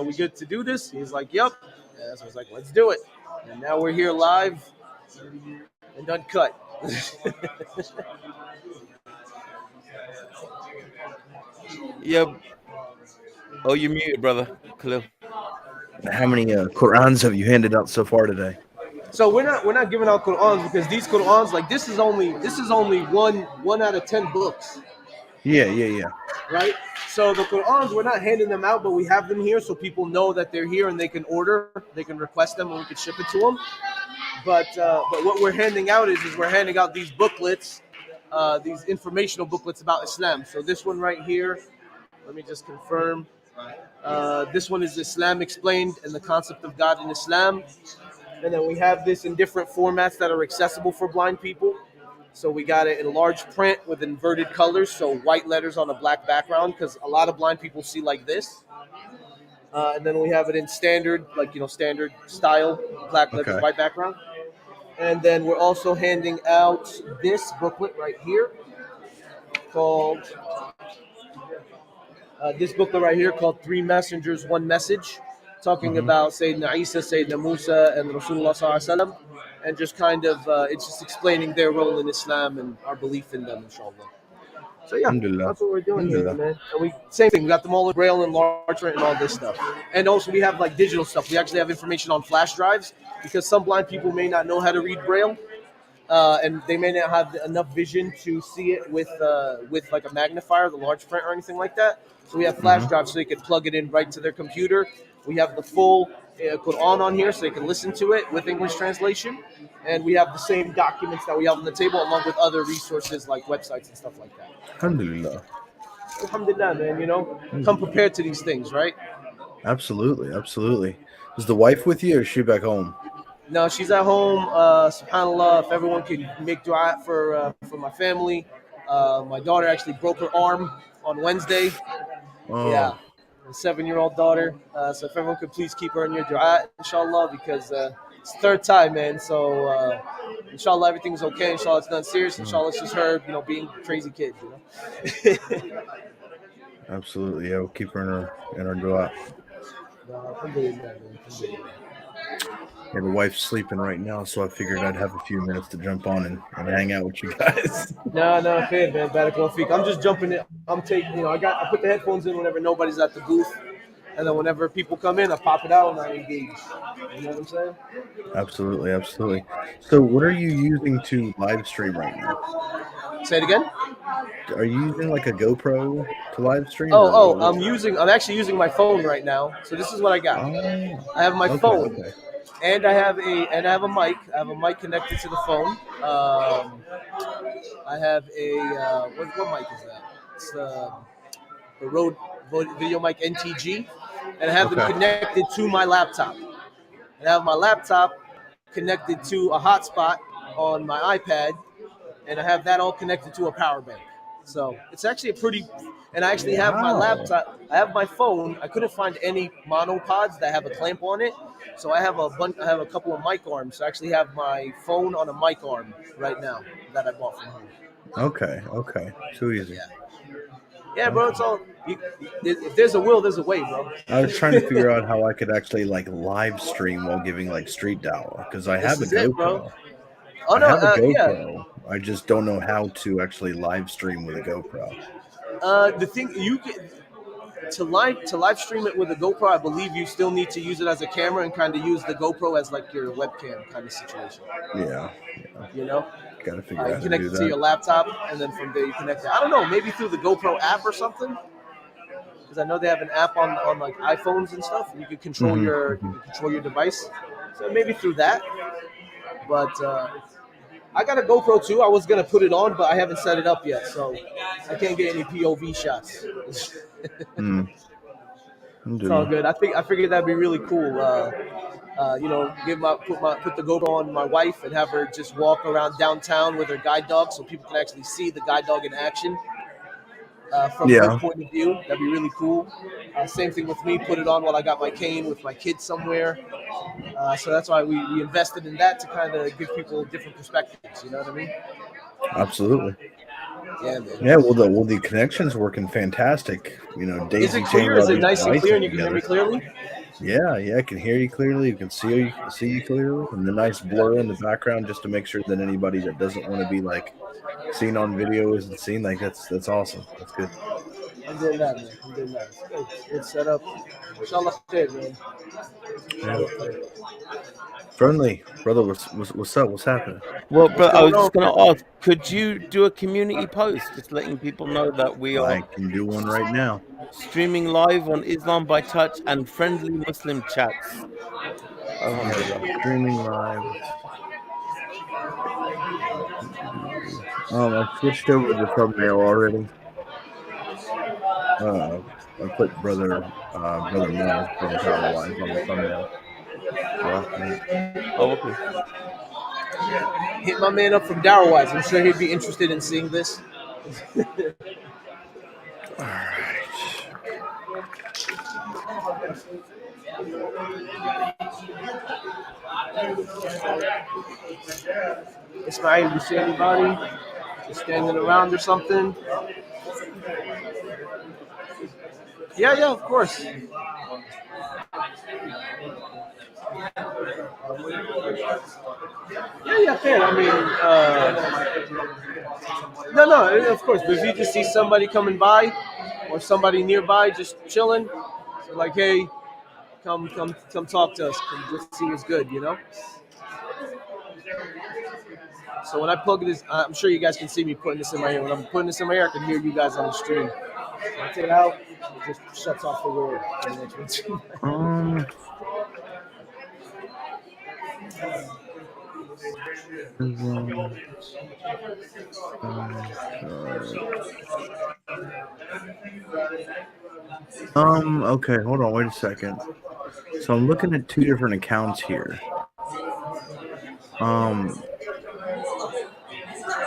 we good to do this? He's like, yep. And so I was like, let's do it. And now we're here live and uncut. Yeah. Oh, you're muted, brother Khalil. How many Qur'ans have you handed out so far today? So we're not giving out Qur'ans because these Qur'ans, like this is only one out of 10 books. Yeah. Right? So the Qur'ans, we're not handing them out, but we have them here so people know that they're here and they can request them and we can ship it to them. But what we're handing out is we're handing out these booklets, these informational booklets about Islam. So this one right here, let me just confirm. This one is Islam Explained and the Concept of God in Islam. And then we have this in different formats that are accessible for blind people. So we got it in large print with inverted colors, so white letters on a black background, because a lot of blind people see like this. and then we have it in standard, like standard style, black leather, Okay. white background. And then we're also handing out this booklet right here called Three Messengers, One Message, talking about Sayyidina Isa, Sayyidina Musa, and Rasulullah Sallallahu Alaihi Wasallam, and just kind of it's just explaining their role in Islam and our belief in them, inshallah. So yeah, Alhamdulillah. that's what we're doing here, Alhamdulillah. man. And we same thing. We got them all in braille and large print and all this stuff. And also we have like digital stuff. We actually have information on flash drives because some blind people may not know how to read braille. And they may not have enough vision to see it with like a magnifier, the large print or anything like that. So we have flash drives so they can plug it in right to their computer. We have the full Quran on here so they can listen to it with English translation. And we have the same documents that we have on the table along with other resources like websites and stuff like that. Alhamdulillah. Alhamdulillah, man, come prepared to these things, right? Absolutely, absolutely. Is the wife with you or is she back home? No, she's at home. SubhanAllah, if everyone can make dua for my family. My daughter actually broke her arm on Wednesday. Oh. Yeah, a 7-year-old daughter. So if everyone could please keep her in your dua, inshallah, because it's the third time, man. So inshallah, everything's okay. Inshallah, it's not serious. Inshallah, it's just her, being a crazy kid, Absolutely, yeah. We'll keep her in our dua. Yeah, the wife's sleeping right now, so I figured I'd have a few minutes to jump on and hang out with you guys. No, fair, man. Barakallahu feek. I'm just jumping in. I'm taking, I put the headphones in whenever nobody's at the booth, and then whenever people come in, I pop it out and I engage. You know what I'm saying? Absolutely, absolutely. So, what are you using to live stream right now? Say it again. Are you using like a GoPro to live stream? I'm actually using my phone right now. So this is what I got. I have my phone. Okay. And I have a mic. I have a mic connected to the phone. I have a what mic is that? It's the Rode Video Mic NTG, and I have them connected to my laptop. And I have my laptop connected to a hotspot on my iPad, and I have that all connected to a power bank. So it's actually and I actually have my laptop. I have my phone. I couldn't find any monopods that have a clamp on it. So I have a couple of mic arms. So I actually have my phone on a mic arm right now that I bought from home. Okay. Too easy. Yeah, bro. It's all. If there's a will, there's a way, bro. I was trying to figure out how I could actually like live stream while giving like street dawah because I have a GoPro. Bro. I have a GoPro. Yeah. I just don't know how to actually live stream with a GoPro. The thing you can to live stream it with a GoPro, I believe you still need to use it as a camera and kind of use the GoPro as like your webcam kind of situation. Yeah. Gotta figure out how to connect do it that. to your laptop, and then from there you connect it. I don't know, maybe through the GoPro app or something. Because I know they have an app on like iPhones and stuff. And you can control your device. So maybe through that. But I got a GoPro too. I was gonna put it on, but I haven't set it up yet, so I can't get any POV shots. It's all good. I figured that'd be really cool. Put the GoPro on my wife and have her just walk around downtown with her guide dog, so people can actually see the guide dog in action from her point of view. That'd be really cool. Same thing with me. Put it on while I got my cane with my kids somewhere. So that's why we invested in that to kind of give people different perspectives. You know what I mean? Absolutely. Yeah, man. Yeah. Well, the connection's working fantastic. Daisy is it clear? Is it nice and clear, and you can hear me clearly? Yeah, I can hear you clearly. You can see you clearly, and the nice blur in the background just to make sure that anybody that doesn't want to be like seen on video isn't seen. Like that's awesome. That's good. I'm doing that, man. It's good. It's set up. Inshallah, man. Yeah. Friendly brother, what's up? What's happening? Well, but I was just going to ask, could you do a community post just letting people know that we are? I can do one right now. Streaming live on Islam by Touch and friendly Muslim chats. Streaming live. I switched over to the thumbnail already. I put brother Mel from Dawah on the thumbnail. Okay. Hit my man up from Dawah. I'm sure he'd be interested in seeing this. All right. Ismail, you see anybody? Just standing around or something? Yeah, of course. Yeah, I can. I mean, no, of course. But if you just see somebody coming by or somebody nearby just chilling, so like, hey, come talk to us. Come just see what's good, you know? So when I plug this, I'm sure you guys can see me putting this in my ear. When I'm putting this in my ear, I can hear you guys on the stream. When I take it out, it just shuts off the world. Um, okay, hold on, wait a second. So I'm looking at two different accounts here.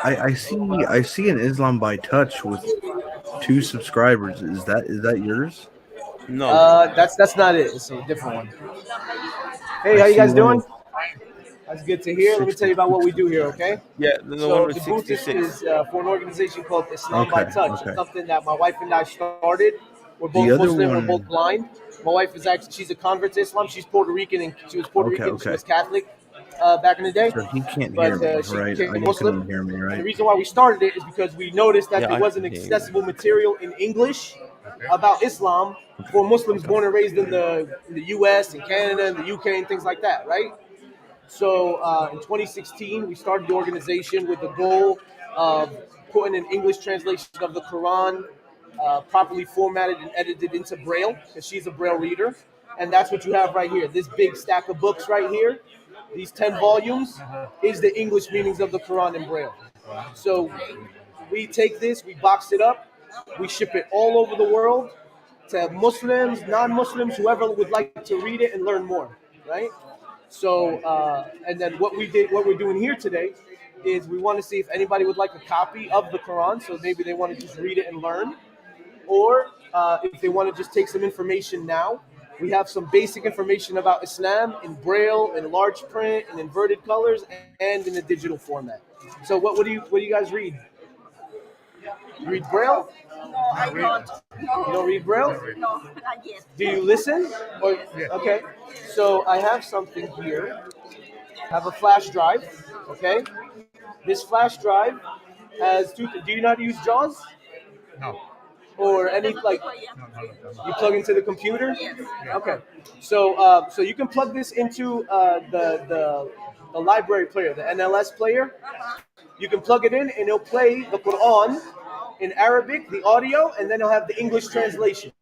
I see an Islam by Touch with 2 subscribers. Is that yours? No, That's not it. It's a different one. Hey, I how you see guys one doing? with That's good to hear. Let me tell you about what we do here, okay? yeah, the one So with the booth is 66. for an organization called Islam by Okay, Touch. okay. It's something that my wife and I started. We're The both other Muslim. We're one. both blind. My wife is actually she's a convert to Islam. She's Puerto Rican and she was Puerto Okay, Rican. She okay. was Catholic back in the day, So he can't but hear me, she right? became You can Muslim. only hear me, And the right? reason why we started it is because we noticed that Yeah, there I wasn't can hear you. accessible material in English about Islam for Muslims Okay. born and raised in the U.S. and Canada and the U.K. and things like that, right? So in 2016, we started the organization with the goal of putting an English translation of the Quran properly formatted and edited into Braille, because she's a Braille reader. And that's what you have right here. This big stack of books right here, these 10 volumes, is the English meanings of the Quran in Braille. So we take this, we box it up, we ship it all over the world to Muslims, non-Muslims, whoever would like to read it and learn more, right? So, and then what we're doing here today is we want to see if anybody would like a copy of the Quran. So maybe they want to just read it and learn, or if they want to just take some information now. We have some basic information about Islam in Braille, in large print, in inverted colors, and in a digital format. So, what do you guys read? You read Braille? No, I don't. No. You don't read Braille? No, not yet. Do you listen? Or, okay. So I have something here. I have a flash drive. Okay. This flash drive has two. Do you not use JAWS? No. Or any like you plug into the computer? Yes. Okay. So so you can plug this into the library player, the NLS player. You can plug it in and it'll play the Quran in Arabic, the audio, and then it'll have the English translation,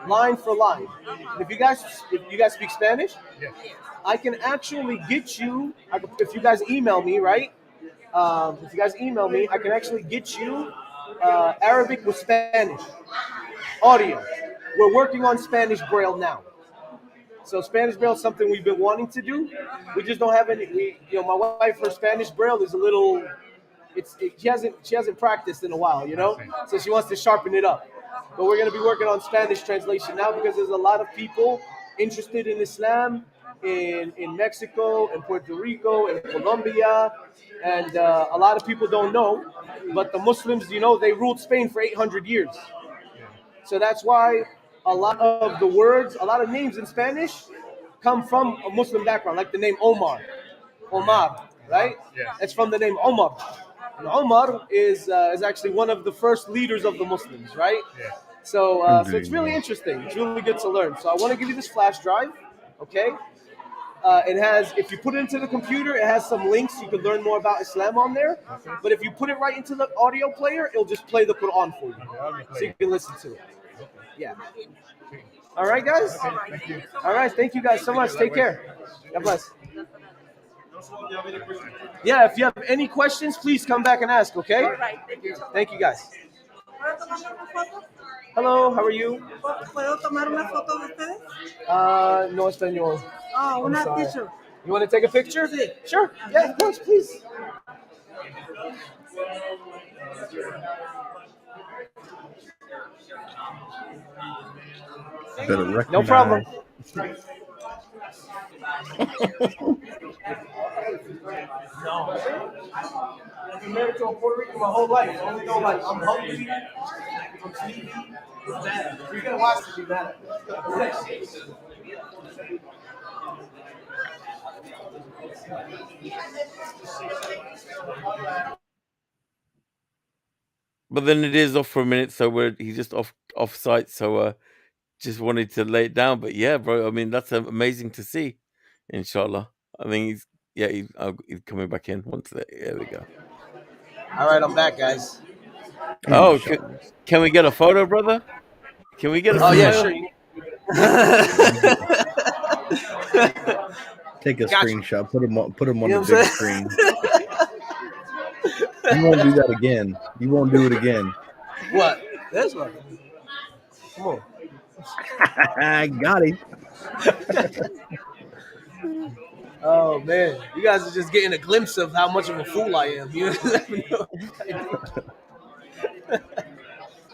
line for line. And if you guys speak Spanish, I can actually get you. If you guys email me, right? If you guys email me, I can actually get you Arabic with Spanish audio. We're working on Spanish Braille now. So Spanish Braille is something we've been wanting to do. We just don't have any. My wife, her Spanish Braille is a little. She hasn't practiced in a while, so she wants to sharpen it up. But we're going to be working on Spanish translation now because there's a lot of people interested in Islam in Mexico and Puerto Rico and Colombia, and a lot of people don't know. But the Muslims, they ruled Spain for 800 years. So that's why a lot of the words, a lot of names in Spanish come from a Muslim background, like the name Omar, right? It's from the name Omar. And Omar is actually one of the first leaders of the Muslims, right? So it's really interesting. It's really good to learn. So I want to give you this flash drive, okay? It has, if you put it into the computer, it has some links. You can learn more about Islam on there. But if you put it right into the audio player, it'll just play the Quran for you, so you can listen to it. Yeah. All right, guys. All right. Thank you guys so much. Take care. God bless. Yeah. If you have any questions, please come back and ask. Okay. All right, thank you. Thank you, guys. ¿Puedo tomar una foto? Hello. How are you? ¿Puedo tomar una foto de ustedes? No español. Oh, I'm una sorry. picture. You want to take a picture? Sí. Sure. Yeah, of course, please. Better recognize. No problem. No. I've been married to a Puerto Rican my whole life. I only know like I'm hungry, I'm sleepy, it's bad. If you're gonna watch it, be bad. But then it is off for a minute, so he's just off site. So just wanted to lay it down. But yeah, bro, I mean that's amazing to see. Inshallah, I mean he's coming back in once. There we go. All right, I'm back, guys. Oh, can we get a photo, brother? Can we get a Oh photo? yeah, sure. Take a Gotcha. screenshot. Put him on You know the what I'm big screen. You won't do that again. You won't do it again. What? This one. Come on. I got him. Oh man, you guys are just getting a glimpse of how much of a fool I am. You know?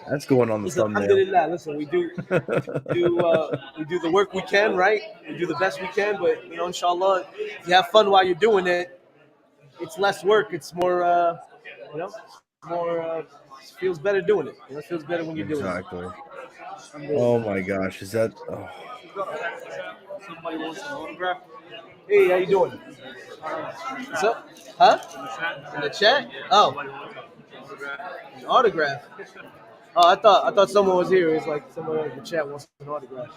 That's going on the Listen, thumbnail. alhamdulillah, listen, we do the work we can, right? We do the best we can, but you know, inshallah, if you have fun while you're doing it, it's less work. It's more, more feels better doing it. You know, it feels better when you're doing it. Exactly. Oh my gosh, is that? Oh. Somebody wants an autograph. Hey, how you doing? What's up? Huh? In the chat? Oh, an autograph. Oh, I thought someone was here. It's like someone in the chat wants an autograph.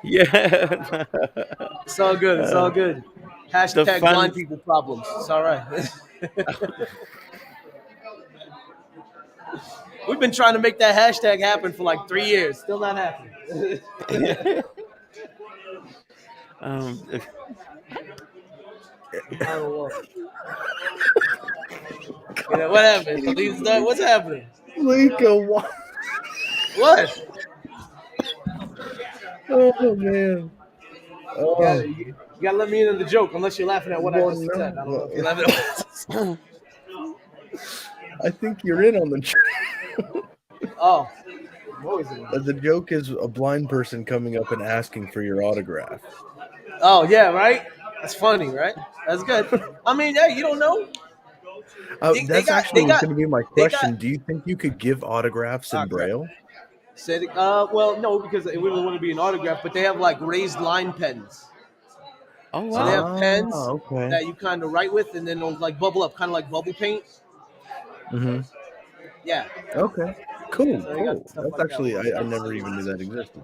Yeah. It's all good. It's all good. Hashtag fans- blind people problems. It's all right. We've been trying to make that hashtag happen for like 3 years. Still not happening. I don't know. You know, what happened? Khalid's done? What's happening? Lika, what? What? Oh man. Oh. You gotta let me in on the joke, unless you're laughing at what I just said. I don't know if you're laughing at what I think you're in on the joke. Oh. I'm always in. The joke is a blind person coming up and asking for your autograph. Oh, yeah, right? That's funny, right? That's good. I mean, yeah, you don't know. That's actually going to be my question. Do you think you could give autographs in Braille? Well, no, because it wouldn't want to be an autograph, but they have like raised line pens. Oh, wow. So they have pens that you kind of write with, and then they'll like bubble up, kind of like bubble paint. Mm-hmm. Yeah. Okay. Cool. So Cool. That's like actually I never even knew that existed.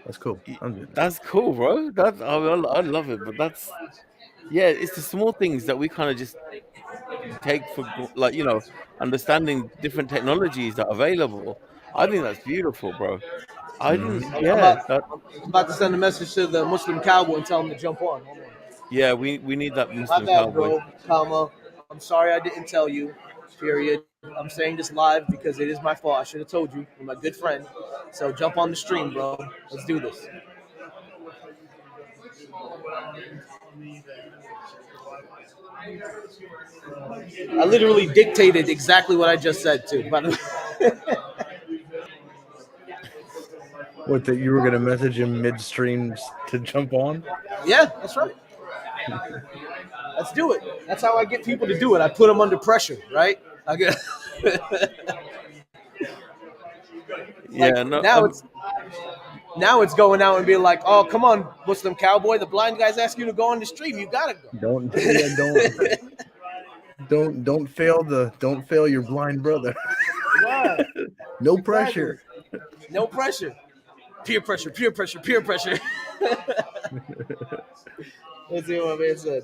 That's cool. That's cool, bro. I love it, but it's the small things that we kind of just take for, like, you know, understanding different technologies that are available. I think that's beautiful, bro. I'm about to send a message to the Muslim cowboy and tell him to jump on. Hold on. Yeah, we need that Muslim My bad, cowboy. bro. Comma. I'm sorry I didn't tell you. Period. I'm saying this live because it is my fault. I should have told you. You're my good friend. So jump on the stream, bro. Let's do this. I literally dictated exactly what I just said, too, by the way. What, that you were going to message him midstream to jump on? Yeah, that's right. Let's do it. That's how I get people to do it. I put them under pressure, right? I get. Now it's going out and being like, oh, come on, Muslim cowboy. The blind guys ask you to go on the stream. You gotta go. Don't fail your blind brother. What? No pressure. No pressure. Peer pressure. Peer pressure. Peer pressure. Let's see what my man said.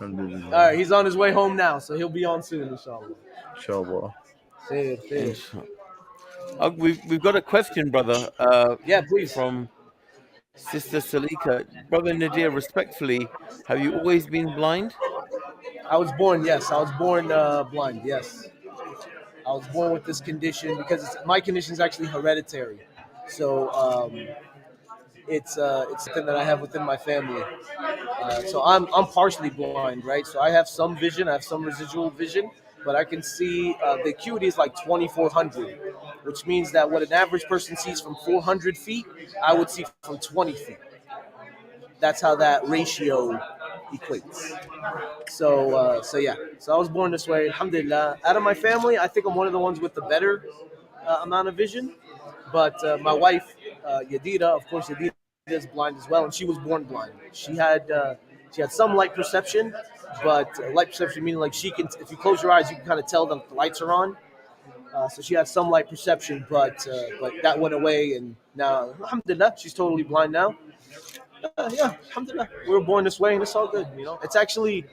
All right, he's on his way home now, so he'll be on soon, inshallah. Inshallah. We've got a question, brother. Yeah, please. From Sister Salika. Brother Nadir, respectfully, have you always been blind? I was born, yes. I was born blind, yes. I was born with this condition because my condition is actually hereditary. So it's something that I have within my family. So I'm partially blind, right? So I have some vision. I have some residual vision. but I can see the acuity is like 2400, which means that what an average person sees from 400 feet, I would see from 20 feet. That's how that ratio equates. So yeah. So I was born this way. Alhamdulillah. Out of my family, I think I'm one of the ones with the better amount of vision. But my wife, Yadira, of course, Yadira is blind as well, and she was born blind. She had some light perception, but light perception meaning like she can, if you close your eyes, you can kind of tell that the lights are on. So she had some light perception, but that went away, and now, alhamdulillah, she's totally blind now. Yeah, alhamdulillah, we were born this way, and it's all good. It's actually,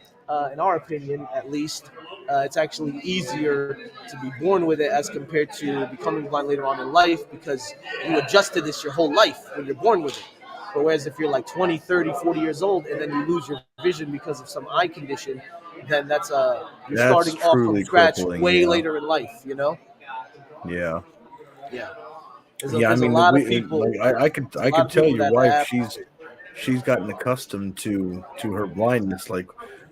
in our opinion, at least, it's actually easier to be born with it as compared to becoming blind later on in life because you adjust to this your whole life when you're born with it. But whereas if you're like 20, 30, 40 years old and then you lose your vision because of some eye condition, then you're starting off from scratch way later in life. Yeah. Yeah. Yeah, I There's mean, a lot of people. I could tell your wife she's gotten accustomed to her blindness. Like,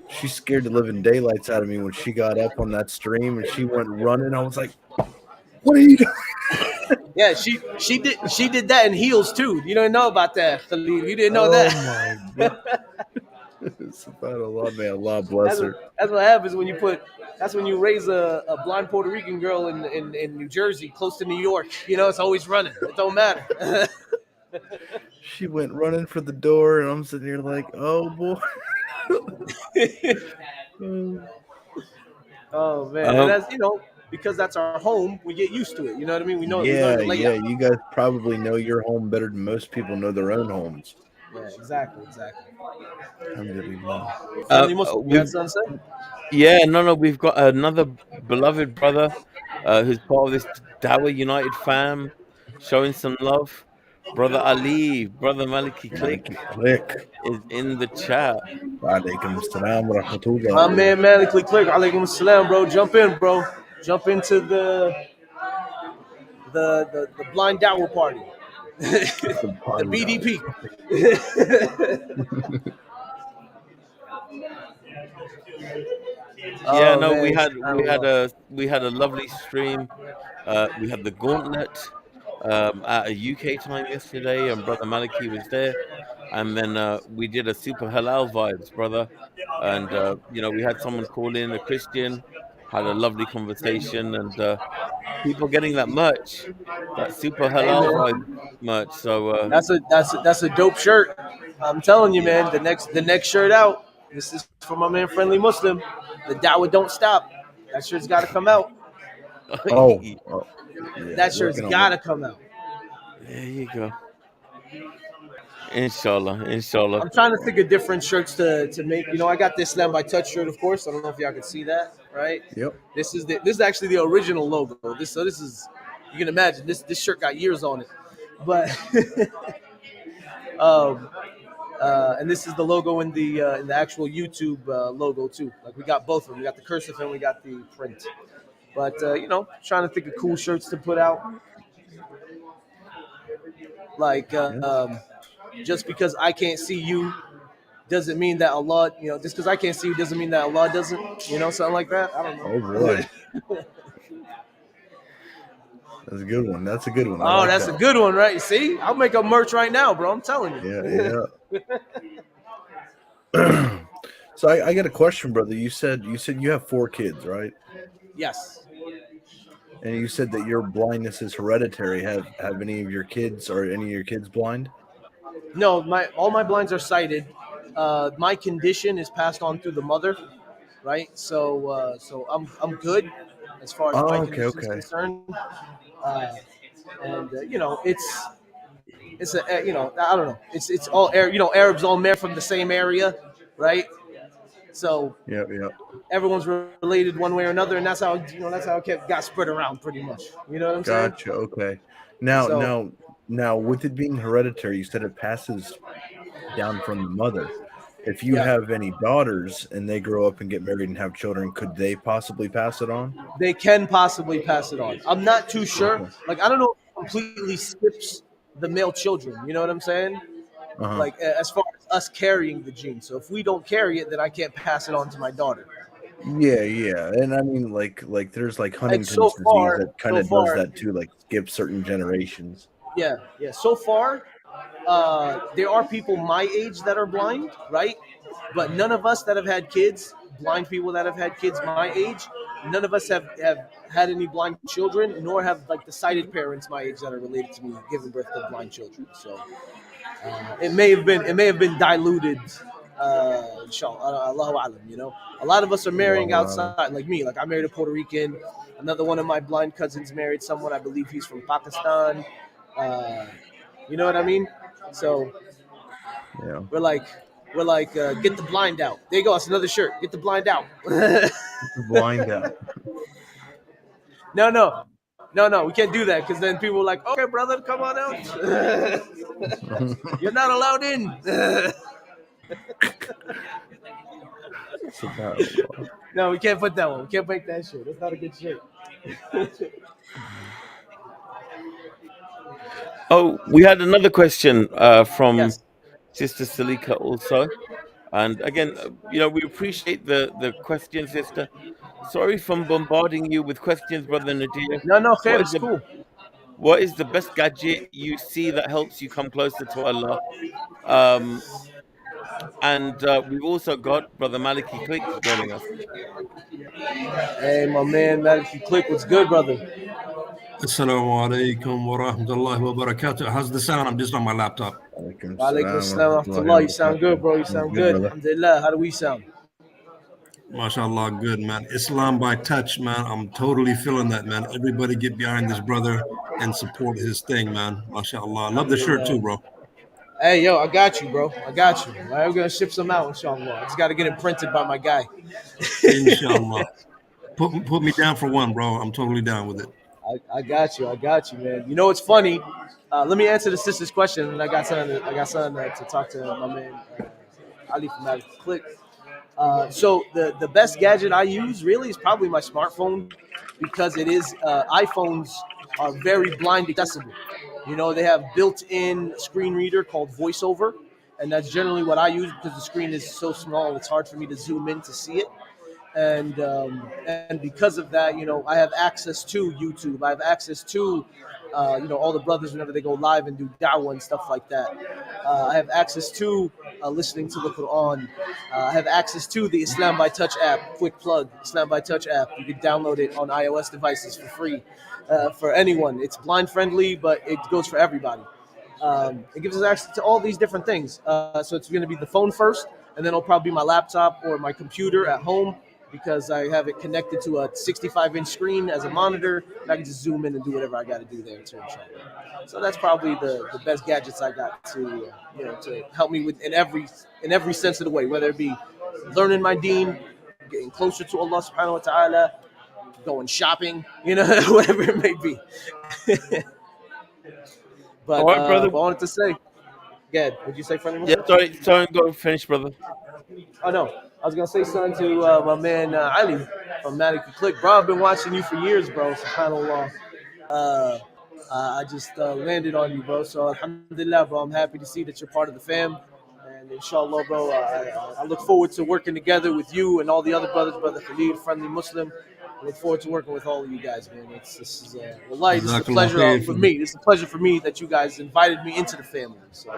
she scared the living daylights out of me when she got up on that stream and she went running. I was like, "What are you doing?" Yeah, she did that in heels too. You don't know about that, Khalid. You didn't know that. My God. SubhanAllah, may Allah bless her. That's what happens when you raise a blind Puerto Rican girl in New Jersey, close to New York. It's always running. It don't matter. She went running for the door, and I'm sitting here like, "Oh boy." Oh man, and that's because that's our home. We get used to it. You know what I mean? We know. Yeah, we yeah. You guys probably know your home better than most people know their own homes. Yeah, exactly. Alhamdulillah. You had something to say? Yeah, no, we've got another beloved brother who's part of this Dawah United fam, showing some love. Brother Ali, Brother Maliki Click is in the chat. Alaikum salam wa rahmatullah. My man Maliki Click, alaikum salam, bro. Jump in, bro. Jump into the blind Dawah party. The BDP. Yeah, no, we had a lovely stream. We had the gauntlet at a UK time yesterday, and Brother Maliki was there. And then we did a super halal vibes, brother. And we had someone call in, a Christian, had a lovely conversation, and people getting that merch, that super halal vibe merch. So that's a dope shirt. I'm telling you, man. The next shirt out. This is for my man Friendly Muslim. The Dawah don't stop. That shirt's got to come out. Yeah, that shirt's got to come out. There you go. Inshallah. I'm trying to think of different shirts to make. I got this Slam by Touch shirt, of course. I don't know if y'all can see that, right? Yep. This is actually the original logo. This is, you can imagine this shirt got years on it, but and this is the logo in the actual YouTube logo too. Like, we got both of them. We got the cursive and we got the print. But trying to think of cool shirts to put out. Like just because I can't see you doesn't mean that Allah, just because I can't see you doesn't mean that Allah doesn't, something like that. I don't know. Oh boy. That's a good one. That's a good one. Oh, that's a good one, right? See, I'll make a merch right now, bro. I'm telling you. Yeah. So I got a question, brother. You said you have 4 kids, right? Yes. And you said that your blindness is hereditary. Have any of your kids blind? No, all my blinds are sighted. My condition is passed on through the mother, right? So I'm good as far as my condition is concerned. And it's a I don't know. It's all Arabs all married from the same area, right? So yeah. Everyone's related one way or another, and that's how it got spread around pretty much. You know what I'm saying? Gotcha. Okay. Now, with it being hereditary, you said it passes down from the mother. If you have any daughters and they grow up and get married and have children, could they possibly pass it on? They can possibly pass it on. I'm not too sure. Okay. Like, I don't know if it completely skips the male children. You know what I'm saying? Uh-huh. Like, as far as us carrying the gene. So if we don't carry it, then I can't pass it on to my daughter. Yeah, and I mean, like there's like And so Huntington's disease far, that kind of does that too, like skip certain generations. yeah. So far, there are people my age that are blind, right? But none of us that have had kids, blind people that have had kids my age, none of us have had any blind children, nor have like the sighted parents my age that are related to me giving birth to blind children. So it may have been diluted. Inshallah, Allahu alam, you know. A lot of us are marrying Allahu alam. outside, like me. Like I married a Puerto Rican. Another one of my blind cousins married someone. I believe he's from Pakistan. Uh, you know what I mean? So Yeah. we're like, get the blind out. There you go. It's another shirt. Get the blind out. Blind out. No. We can't do that because then people are like, okay, brother, come on out. You're not allowed in. No, we can't put that one. We can't make that shirt. That's not a good shirt. Oh, we had another question from Yes. Sister Salika also. And again, we appreciate the question, sister. Sorry for bombarding you with questions, brother Nadir. No, What khair, is it's the cool. what is the best gadget you see that helps you come closer to Allah? Um, and we've also got brother Maliki Click joining us. Hey, my man, Maliki Click, what's good, brother? Assalamu alaikum wa rahmatullahi wa barakatuh. How's the sound? I'm just on my laptop. Alaikum Walaikum salam wa assalam wa rahmatullah. You rahmatullahi wa sound good, bro. You barakatuh. sound Good, good. brother. Alhamdulillah. How do we sound? MashaAllah, good, man. Islam by touch, man. I'm totally feeling that, man. Everybody get behind this brother and support his thing, man. MashaAllah. I love the shirt too, bro. Hey, yo, I got you, bro. I got you. All right, we're gonna ship some out, inshallah. I just gotta get it printed by my guy. Inshallah. Put me down for one, bro. I'm totally down with it. I got you, man. You know what's funny? Let me answer the sister's question, and I got something to talk to my man Ali from that Click. So the best gadget I use really is probably my smartphone because it is iPhones are very blind accessible. You know, they have built-in screen reader called VoiceOver, and that's generally what I use because the screen is so small. It's hard for me to zoom in to see it. And because of that, you know, I have access to YouTube. I have access to, all the brothers whenever they go live and do da'wah and stuff like that. I have access to listening to the Quran. I have access to the Islam by Touch app. Quick plug: Islam by Touch app. You can download it on iOS devices for free for anyone. It's blind friendly, but it goes for everybody. It gives us access to all these different things. So it's going to be the phone first, and then it'll probably be my laptop or my computer at home because I have it connected to a 65-inch screen as a monitor, and I can just zoom in and do whatever I got to do there too. So that's probably the best gadgets I got to to help me with in every sense of the way, whether it be learning my deen, getting closer to Allah Subhanahu wa Taala, going shopping, whatever it may be. But All right, brother. I wanted to say, good. Would you say friendly? Yeah, sorry, go finish, brother. Oh no, I was gonna say something to my man Ali from Maliki Click, bro. I've been watching you for years, bro. Subhanallah. I just landed on you, bro. So alhamdulillah, bro. I'm happy to see that you're part of the fam, and inshallah, bro. I look forward to working together with you and all the other brothers, brother Khalid, friendly Muslim. I look forward to working with all of you guys, man. This is a pleasure for me. It's a pleasure for me that you guys invited me into the family. So,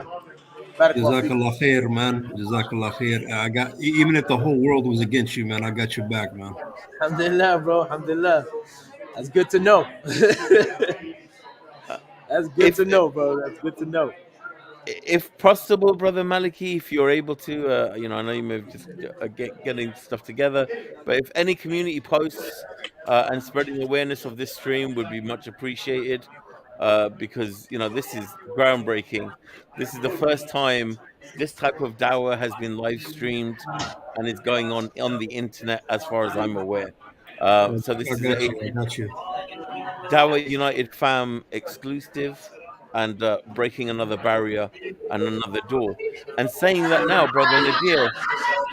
Jazakallah khair, man. Jazakallah khair. I got, even if the whole world was against you, man, I got your back, man. Alhamdulillah, bro. Alhamdulillah. That's good to know. That's good to know, bro. That's good to know. If possible, brother Maliki, if you're able to, I know you may be just getting stuff together, but if any community posts and spreading awareness of this stream would be much appreciated, because this is groundbreaking. This is the first time this type of dawah has been live streamed and is going on the internet, as far as I'm aware. So this is a Dawah United fam exclusive, and breaking another barrier and another door. And saying that now, brother Nadir,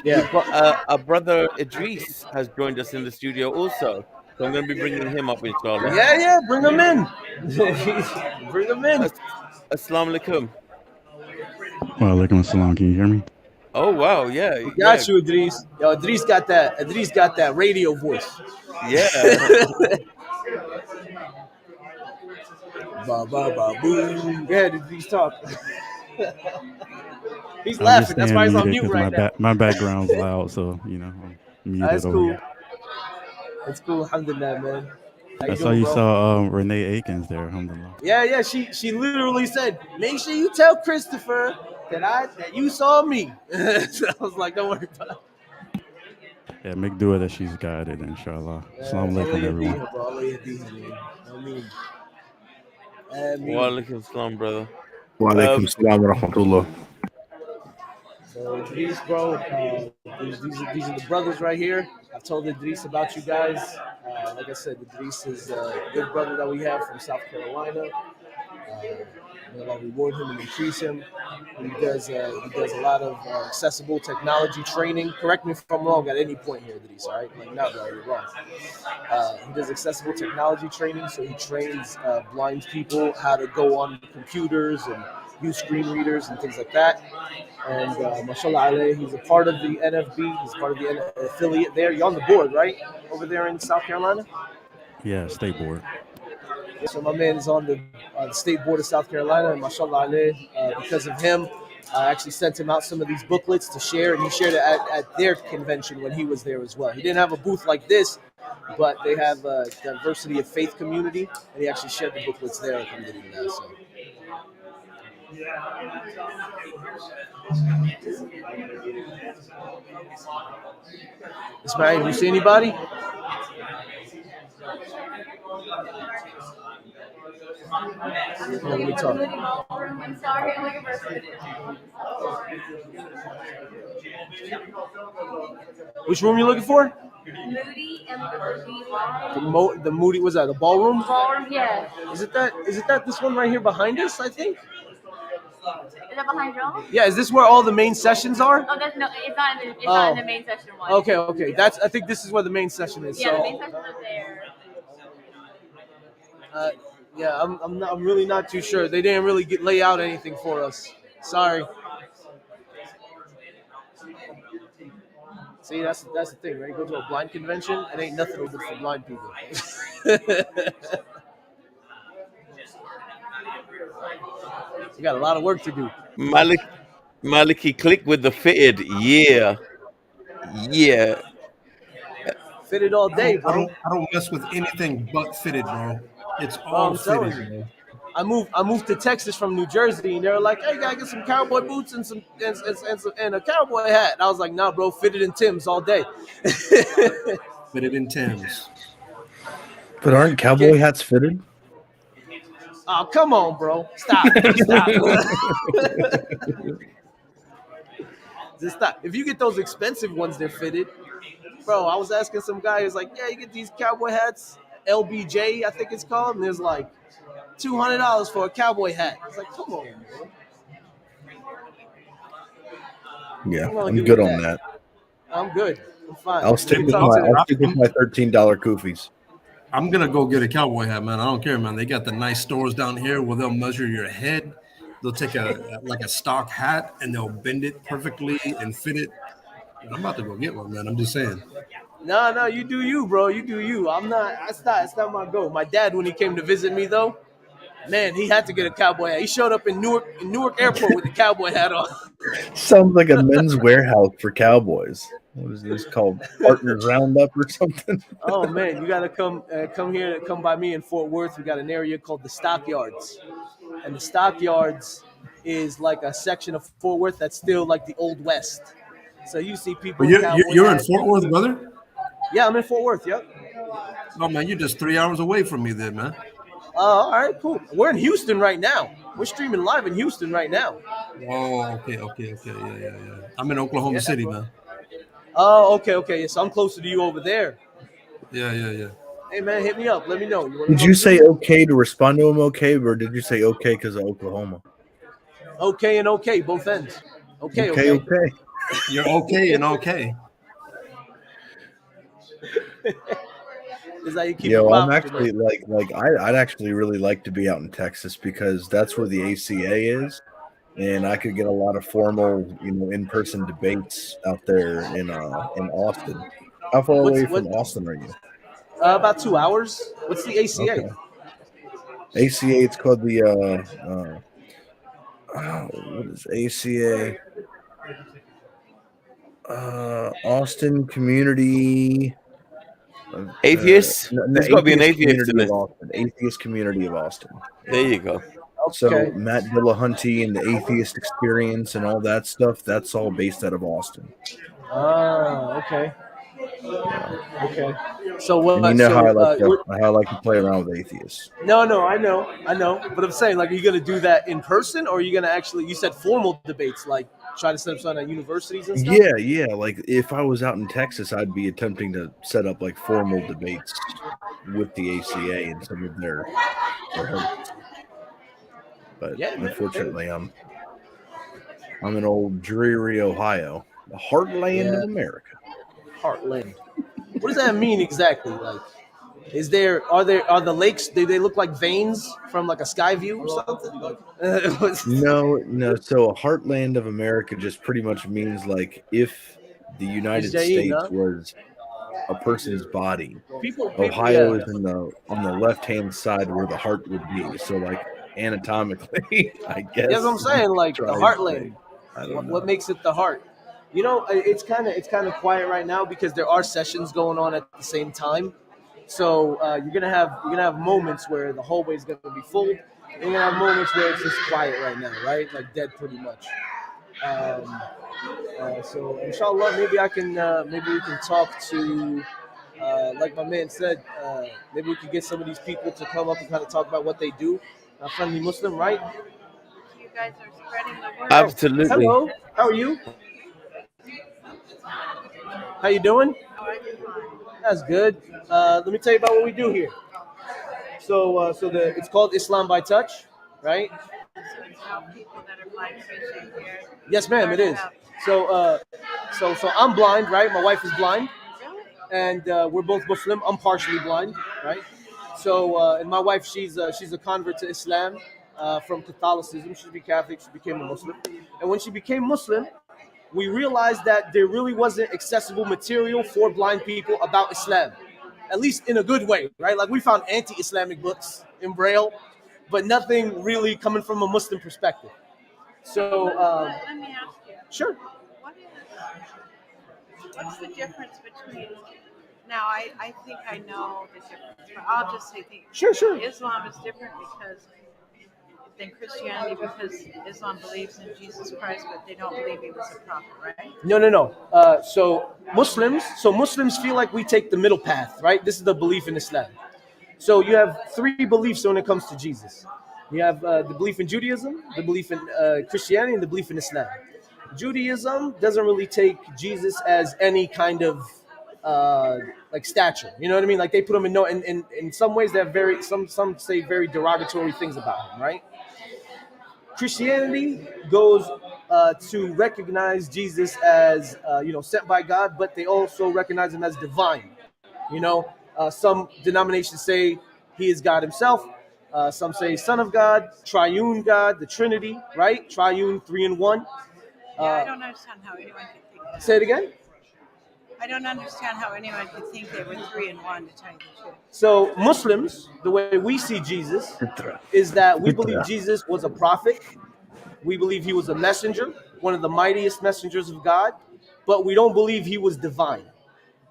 we've got our brother Idris has joined us in the studio also. So I'm going to be bringing him up, inshallah. Yeah, bring him in. Bring him in. Assalamu alaikum. Wa alaikum assalam. Can you hear me? Oh wow, yeah, We yeah, got you, Idris. Yo, Idris got that. Idris got that radio voice. yeah. Ba ba ba boom. Go ahead, Idris, talk. He's I'm just laughing. That's why staying he's on muted mute because right now. my background's loud, so I'm muted That's over cool. here. That's cool. Alhamdulillah, man. How I you saw doing, you bro? saw Renee Aikens there. Alhamdulillah. Yeah. She literally said, "Make sure you tell Christopher that you saw me." So I was like, "Don't worry about it." Yeah, make dua that she's guided, inshallah. Assalamu Allah alaikum, everyone. yahdiha, bro. Allah yahdiha, man. Ameen. Ameen. Walaikum salam, brother. Wa alaikum salam wa rahmatullah. So Idris, bro, these are the brothers right here. I've told Idris about you guys. Like I said, Idris is a good brother that we have from South Carolina. May Allah reward him and increase him. He does a lot of accessible technology training. Correct me if I'm wrong at any point here, Idris. All right, like no, bro, you're wrong. He does accessible technology training, so he trains blind people how to go on computers and use screen readers and things like that. And mashallah alayhi, he's a part of the NFB. He's part of the affiliate there. You're on the board, right? Over there in South Carolina? Yeah, state board. Yeah, so my man is on the state board of South Carolina. And mashallah alayhi, because of him, I actually sent him out some of these booklets to share. And he shared it at their convention when he was there as well. He didn't have a booth like this, but they have a diversity of faith community. And he actually shared the booklets there. Alhamdulillah, so. Ismail, you see anybody? Let me talk. Which room you looking for? Moody and The Moody, was that the ballroom? Ballroom, yeah. Is it that this one right here behind us, I think? Is that behind y'all? Yeah, is this where all the main sessions are? Oh, that's no. It's not in not in the main session one. Okay. I think this is where the main session is. Yeah, so, the main session is there. Yeah, I'm really not too sure. They didn't really lay out anything for us. Sorry. See, that's the thing, right? You go to a blind convention, it ain't nothing open for blind people. You got a lot of work to do. Maliki, click with the fitted. Yeah. Fitted all day, bro. I don't mess with anything but fitted, bro. It's Bro, all I'm telling fitted, you. bro. I moved to Texas from New Jersey, and they were like, "Hey, you gotta get some cowboy boots and and a cowboy hat." And I was like, "Nah, bro, fitted in Tim's all day." Fitted in Tim's. But aren't cowboy hats fitted? Oh, come on, bro. Stop. Just stop. If you get those expensive ones, they're fitted. Bro, I was asking some guy who's like, "Yeah, you get these cowboy hats, LBJ, I think it's called," and there's like $200 for a cowboy hat. It's like, come on, bro. Yeah, I'm good on that. I'm good. I'm fine. I'll stick with my $13 kufis. I'm gonna go get a cowboy hat, man. I don't care, man. They got the nice stores down here where they'll measure your head. They'll take a stock hat and they'll bend it perfectly and fit it. I'm about to go get one, man. I'm just saying. No, you do you, bro. You do you. I'm not. It's not my goal. My dad, when he came to visit me, though, man, he had to get a cowboy hat. He showed up in Newark Airport with the cowboy hat on. Sounds like a men's warehouse for cowboys. What is this called? Partners Roundup or something? Oh man, you gotta come here. Come by me in Fort Worth. We got an area called the Stockyards, and the Stockyards is like a section of Fort Worth that's still like the Old West. So you see people. You're in Fort Worth, brother? Yeah, I'm in Fort Worth. Yep. Oh man, you're just 3 hours away from me, then, man. All right, cool. We're in Houston right now. We're streaming live in Houston right now. Oh, okay. Yeah. I'm in Oklahoma City, man. Oh, okay. So I'm closer to you over there. Yeah. Hey man, hit me up. Let me know. Did you say okay to respond to him okay, or did you say okay because of Oklahoma? Okay and okay, both ends. Okay. You're okay and okay. Is that you keep I'm actually like I'd actually really like to be out in Texas because that's where the ACA is, and I could get a lot of formal, in-person debates out there in Austin. How far away from Austin are you? About 2 hours. What's the ACA? Okay. ACA, it's called the what is ACA? Austin Community. Atheist? There's got to be an Atheist atheist Community in of it. Austin. Atheist Community of Austin. There you go. So Matt Dillahunty and the Atheist Experience and all that stuff, that's all based out of Austin. Okay. Okay. So what? And you know how I like to play around with atheists. No, I know. But I'm saying, like, are you gonna do that in person, or are you gonna actually? You said formal debates, like try to set up something at universities and stuff. Yeah. Like if I was out in Texas, I'd be attempting to set up like formal debates with the ACA and some of their hosts. But unfortunately, I'm in old dreary Ohio, the heartland of America. Heartland. What does that mean exactly? Like, are the lakes? Do they look like veins from like a sky view or something? No. So a heartland of America just pretty much means like if the United States was a person's body, Ohio is on the left-hand side where the heart would be. So like anatomically, I guess. That's what I'm saying. Like the heartland. What makes it the heart? It's kind of quiet right now because there are sessions going on at the same time. So you're gonna have moments where the hallway is gonna be full. You're gonna have moments where it's just quiet right now, right? Like dead, pretty much. So inshallah, maybe we can talk to, like my man said, maybe we can get some of these people to come up and kind of talk about what they do. Friendly Muslim, right? You guys are spreading the word. Absolutely. Hello, how are you? How you doing? That's good. Let me tell you about what we do here. So it's called Islam by Touch, right? Yes, ma'am, it is. So I'm blind, right? My wife is blind, and we're both Muslim. I'm partially blind, right? So and my wife, she's a convert to Islam from Catholicism. She became Catholic. She became a Muslim, and when she became Muslim, we realized that there really wasn't accessible material for blind people about Islam, at least in a good way, right? Like we found anti-Islamic books in Braille, but nothing really coming from a Muslim perspective. So, let me ask you. Sure. What's the difference between? Now, I think I know the difference, but I'll just say Sure. Islam is different than Christianity because Islam believes in Jesus Christ, but they don't believe he was a prophet, right? No. So Muslims feel like we take the middle path, right? This is the belief in Islam. So you have three beliefs when it comes to Jesus. You have the belief in Judaism, the belief in Christianity, and the belief in Islam. Judaism doesn't really take Jesus as any kind of like stature. You know what I mean? Like they put him in some ways they have some say very derogatory things about him, right? Christianity goes to recognize Jesus as sent by God, but they also recognize him as divine. Some denominations say he is God himself. Some say Son of God, Triune God, the Trinity, right? Triune, 3 in 1. I don't understand how anyone could think that. Say it again. I don't understand how anyone could think they were 3 in 1, to tell you the truth. So Muslims, the way we see Jesus is that we believe Jesus was a prophet. We believe he was a messenger, one of the mightiest messengers of God, but we don't believe he was divine.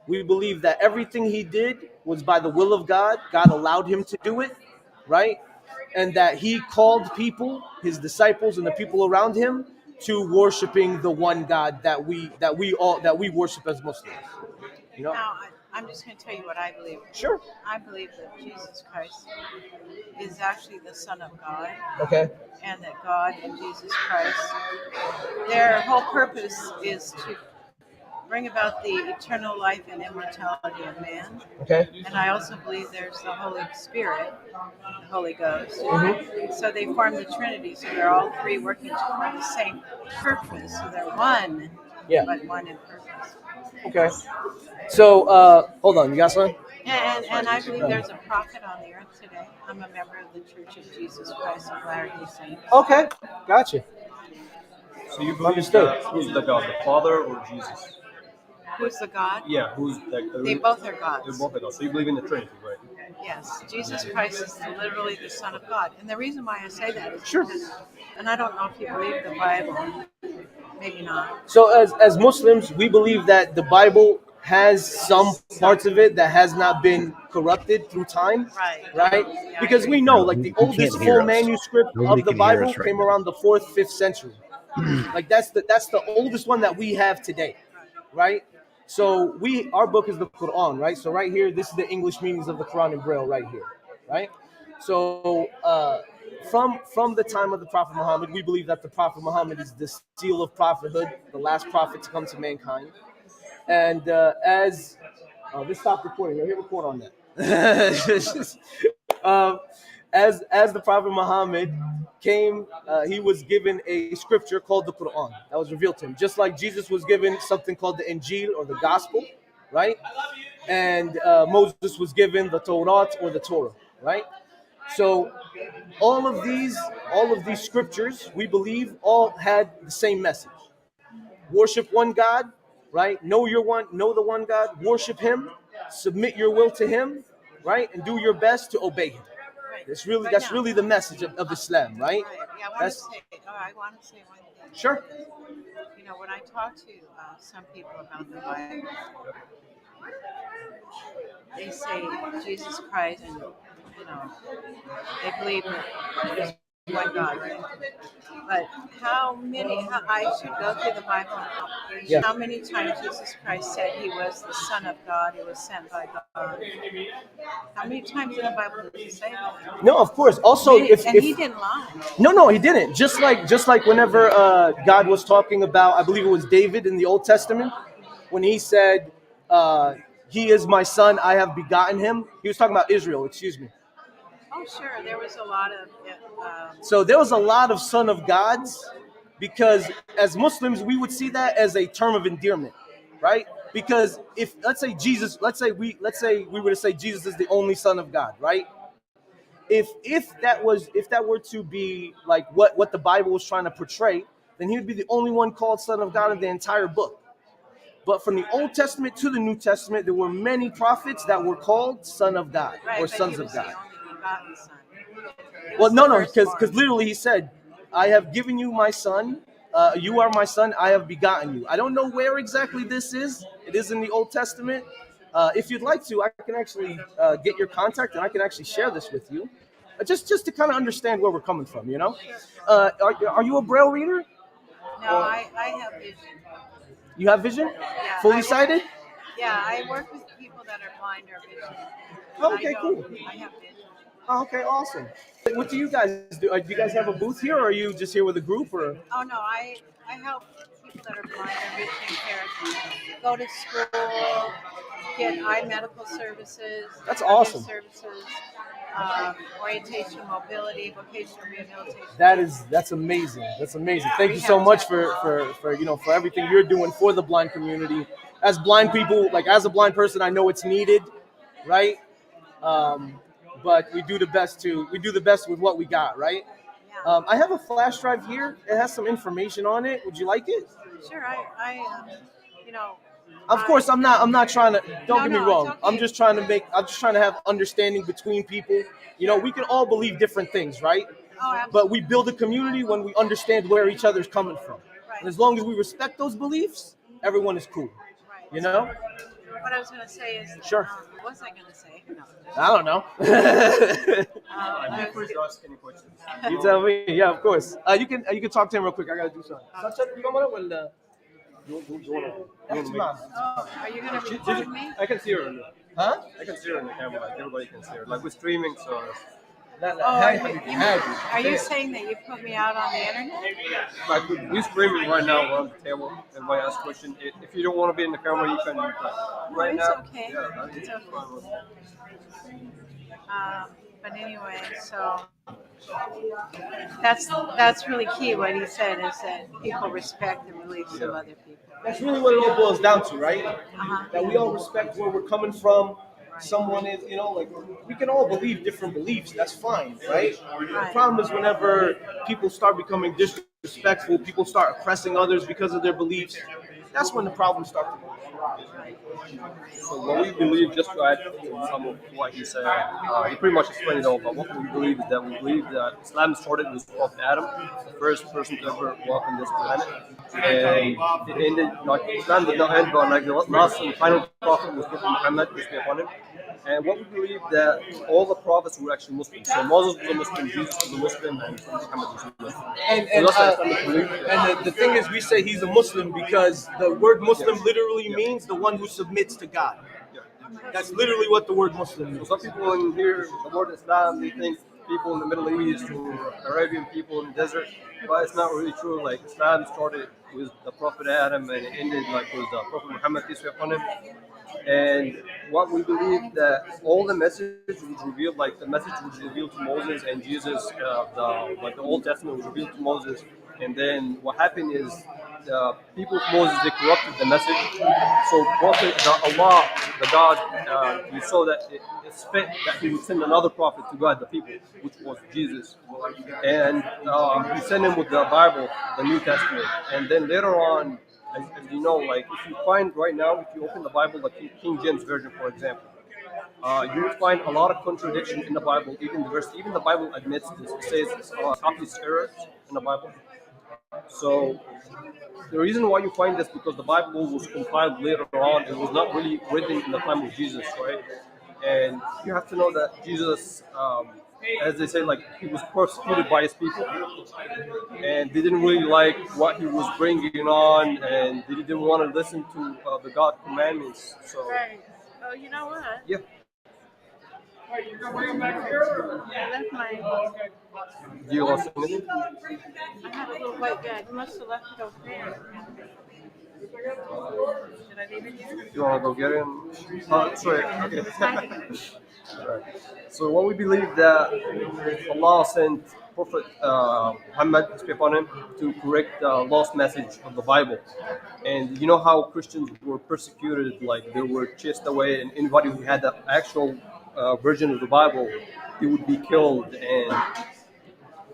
We believe that everything he did was by the will of God. God allowed him to do it, right? And that he called people, his disciples and the people around him, to worshiping the one God that we worship as Muslims. Now, I'm just going to tell you what I believe. Sure. I believe that Jesus Christ is actually the Son of God. Okay. And that God and Jesus Christ, their whole purpose is to bring about the eternal life and immortality of man. Okay. And I also believe there's the Holy Spirit, the Holy Ghost. Mm-hmm. So they form the Trinity. So they're all three working toward the same purpose. So they're one, but one in purpose. Okay. So hold on, you got something? And I believe there's a prophet on the earth today. I'm a member of the Church of Jesus Christ of Latter-day Saints. Okay, gotcha. So you believe Understood. who's the God, the Father or Jesus? Who's the God? Yeah, who's They both are They're gods. both the God. So you believe in the Trinity, right? Yes, Jesus Christ is literally the Son of God. And the reason why I say that is Sure. because, and I don't know if you believe the Bible, maybe not. So as Muslims, we believe that the Bible has some parts of it that has not been corrupted through time, right? Because we know, No, like, he the can't oldest hear full us. manuscript Nobody of the can hear Bible us right came around the 4th, 5th century. Like that's the oldest one that we have today, right? So our book is the Quran, right? So right here, this is the English meanings of the Quran in Braille, right here, right? So from the time of the Prophet Muhammad, we believe that the Prophet Muhammad is the seal of prophethood, the last prophet to come to mankind. And this stopped recording. Hit record on that. um, as the Prophet Muhammad came, he was given a scripture called the Quran that was revealed to him, just like Jesus was given something called the Injil or the Gospel, right? And Moses was given the Torah or the Torah, right? So all of these scriptures, we believe, all had the same message: worship one God, right? Know the one God, worship Him, submit your will to Him, right, and do your best to obey Him. That's really the message of Islam, right? Yeah, I That's want to say one thing. sure. You know, when I talk to some people about the Bible, they say Jesus Christ, and they believe that there's one God, right? But how I should go through the Bible and Yeah. how many times Jesus Christ said he was the Son of God, he was sent by God. How many times in the Bible does he say that? No, of course. Also, he didn't lie. No, he didn't. Just like whenever God was talking about, I believe it was David in the Old Testament, when he said, "He is my son; I have begotten him." He was talking about Israel. Excuse me. Oh, sure. There was a lot of. So there was a lot of son of gods, because as Muslims we would see that as a term of endearment, right? Because if let's say we were to say Jesus is the only son of God, right? If that were to be like what the Bible was trying to portray, then he would be the only one called son of God in the entire book. But from the Old Testament to the New Testament, there were many prophets that were called son of God or sons of God. Well, no, because literally he said, "I have given you my son. You are my son. I have begotten you." I don't know where exactly this is. It is in the Old Testament. If you'd like to, I can actually get your contact and I can actually share this with you, just to kind of understand where we're coming from. You know, are you a Braille reader? No, I have vision. You have vision? Yeah, Fully sighted? Yeah, I work with people that are blind or vision. Oh, okay, cool. I have vision. Oh, okay, awesome. What do you guys do? Do you guys have a booth here, or are you just here with a group, or? Oh no, I help people that are blind or vision impaired go to school, get eye medical services. That's other awesome. Services, orientation, mobility, vocational rehabilitation. That's amazing. That's amazing. Thank you so much for for everything you're doing for the blind community. As blind people, like as a blind person, I know it's needed, right? But we do the best with what we got, right? I have a flash drive here. It has some information on it. Would you like it? Sure, I you know. Of course, I'm not trying to. Don't get me wrong. Okay. I'm just trying to have understanding between people. You know, we can all believe different things, right? But we build a community when we understand where each other's coming from. And as long as we respect those beliefs, everyone is cool. You know? What I was going to say is, sure. What was I going to say? No. I don't know. You tell me. Yeah, of course. You can talk to him real quick. I gotta do something. Oh, are you going to record me? I can see her. Huh? I can see her in the camera. Like everybody can see her. Like we're streaming, so. Are you saying that you put me out on the internet? Like we're streaming right now. We're on the table. Everybody asks questions. If you don't want to be in the camera, you can. Right it's now. Okay. Yeah, It's okay. But anyway, so that's really key. What he said is that people respect the beliefs of other people. That's really what it all boils down to, right? That we all respect where we're coming from. Someone is, like we can all believe different beliefs. That's fine, right? The problem is whenever people start becoming disrespectful disrespectful, people start oppressing others because of their beliefs, that's when the problems start to go. So what we believe, just to add to some of what he said, he pretty much explained it all. But what we believe is that we believe that Islam started with Prophet Adam, the first person to ever walk on this planet, and it ended like Islam did not end, but like the last and final prophet was Prophet Muhammad, peace be upon him. And what we believe that all the prophets were actually Muslims. So Moses was a Muslim, Jesus was a Muslim, and Muhammad was a Muslim. And So that's the Islamic belief. and the thing is, we say he's a Muslim because the word Muslim literally means the one who submits to God. That's literally what the word Muslim means. So some people in here, the word Islam, they think people in the Middle East or Arabian people in the desert, but it's not really true. Like Islam started with the Prophet Adam and it ended like with the Prophet Muhammad, peace be upon him. And what we believe that all the message was revealed, like the message was revealed to Moses and Jesus, the Old Testament was revealed to Moses. And then what happened is the people of Moses, they corrupted the message. So Allah, the God, he saw that it's fit that he would send another prophet to guide the people, which was Jesus. And he sent him with the Bible, the New Testament. And then later on, as you know, like if you find right now, if you open the Bible, the King James Version, for example, you will find a lot of contradiction in the Bible. Even the Bible admits this. It says copies errors in the Bible. So the reason why you find this because the Bible was compiled later on. It was not really written in the time of Jesus, right? And you have to know that Jesus, as they say, like he was persecuted by his people, and they didn't really like what he was bringing on, and they didn't want to listen to the God commandments. So Right. Oh, you know what? yeah. I left my. Do you lost anything? I had a little white bag. I must have left it over there. Did I leave it here? You want to go get it? Sorry. Okay. Alright. So what we believe that Allah sent Prophet Muhammad, peace be upon him, to correct the lost message of the Bible. And you know how Christians were persecuted, like they were chased away, and anybody who had the actual version of the Bible, they would be killed, and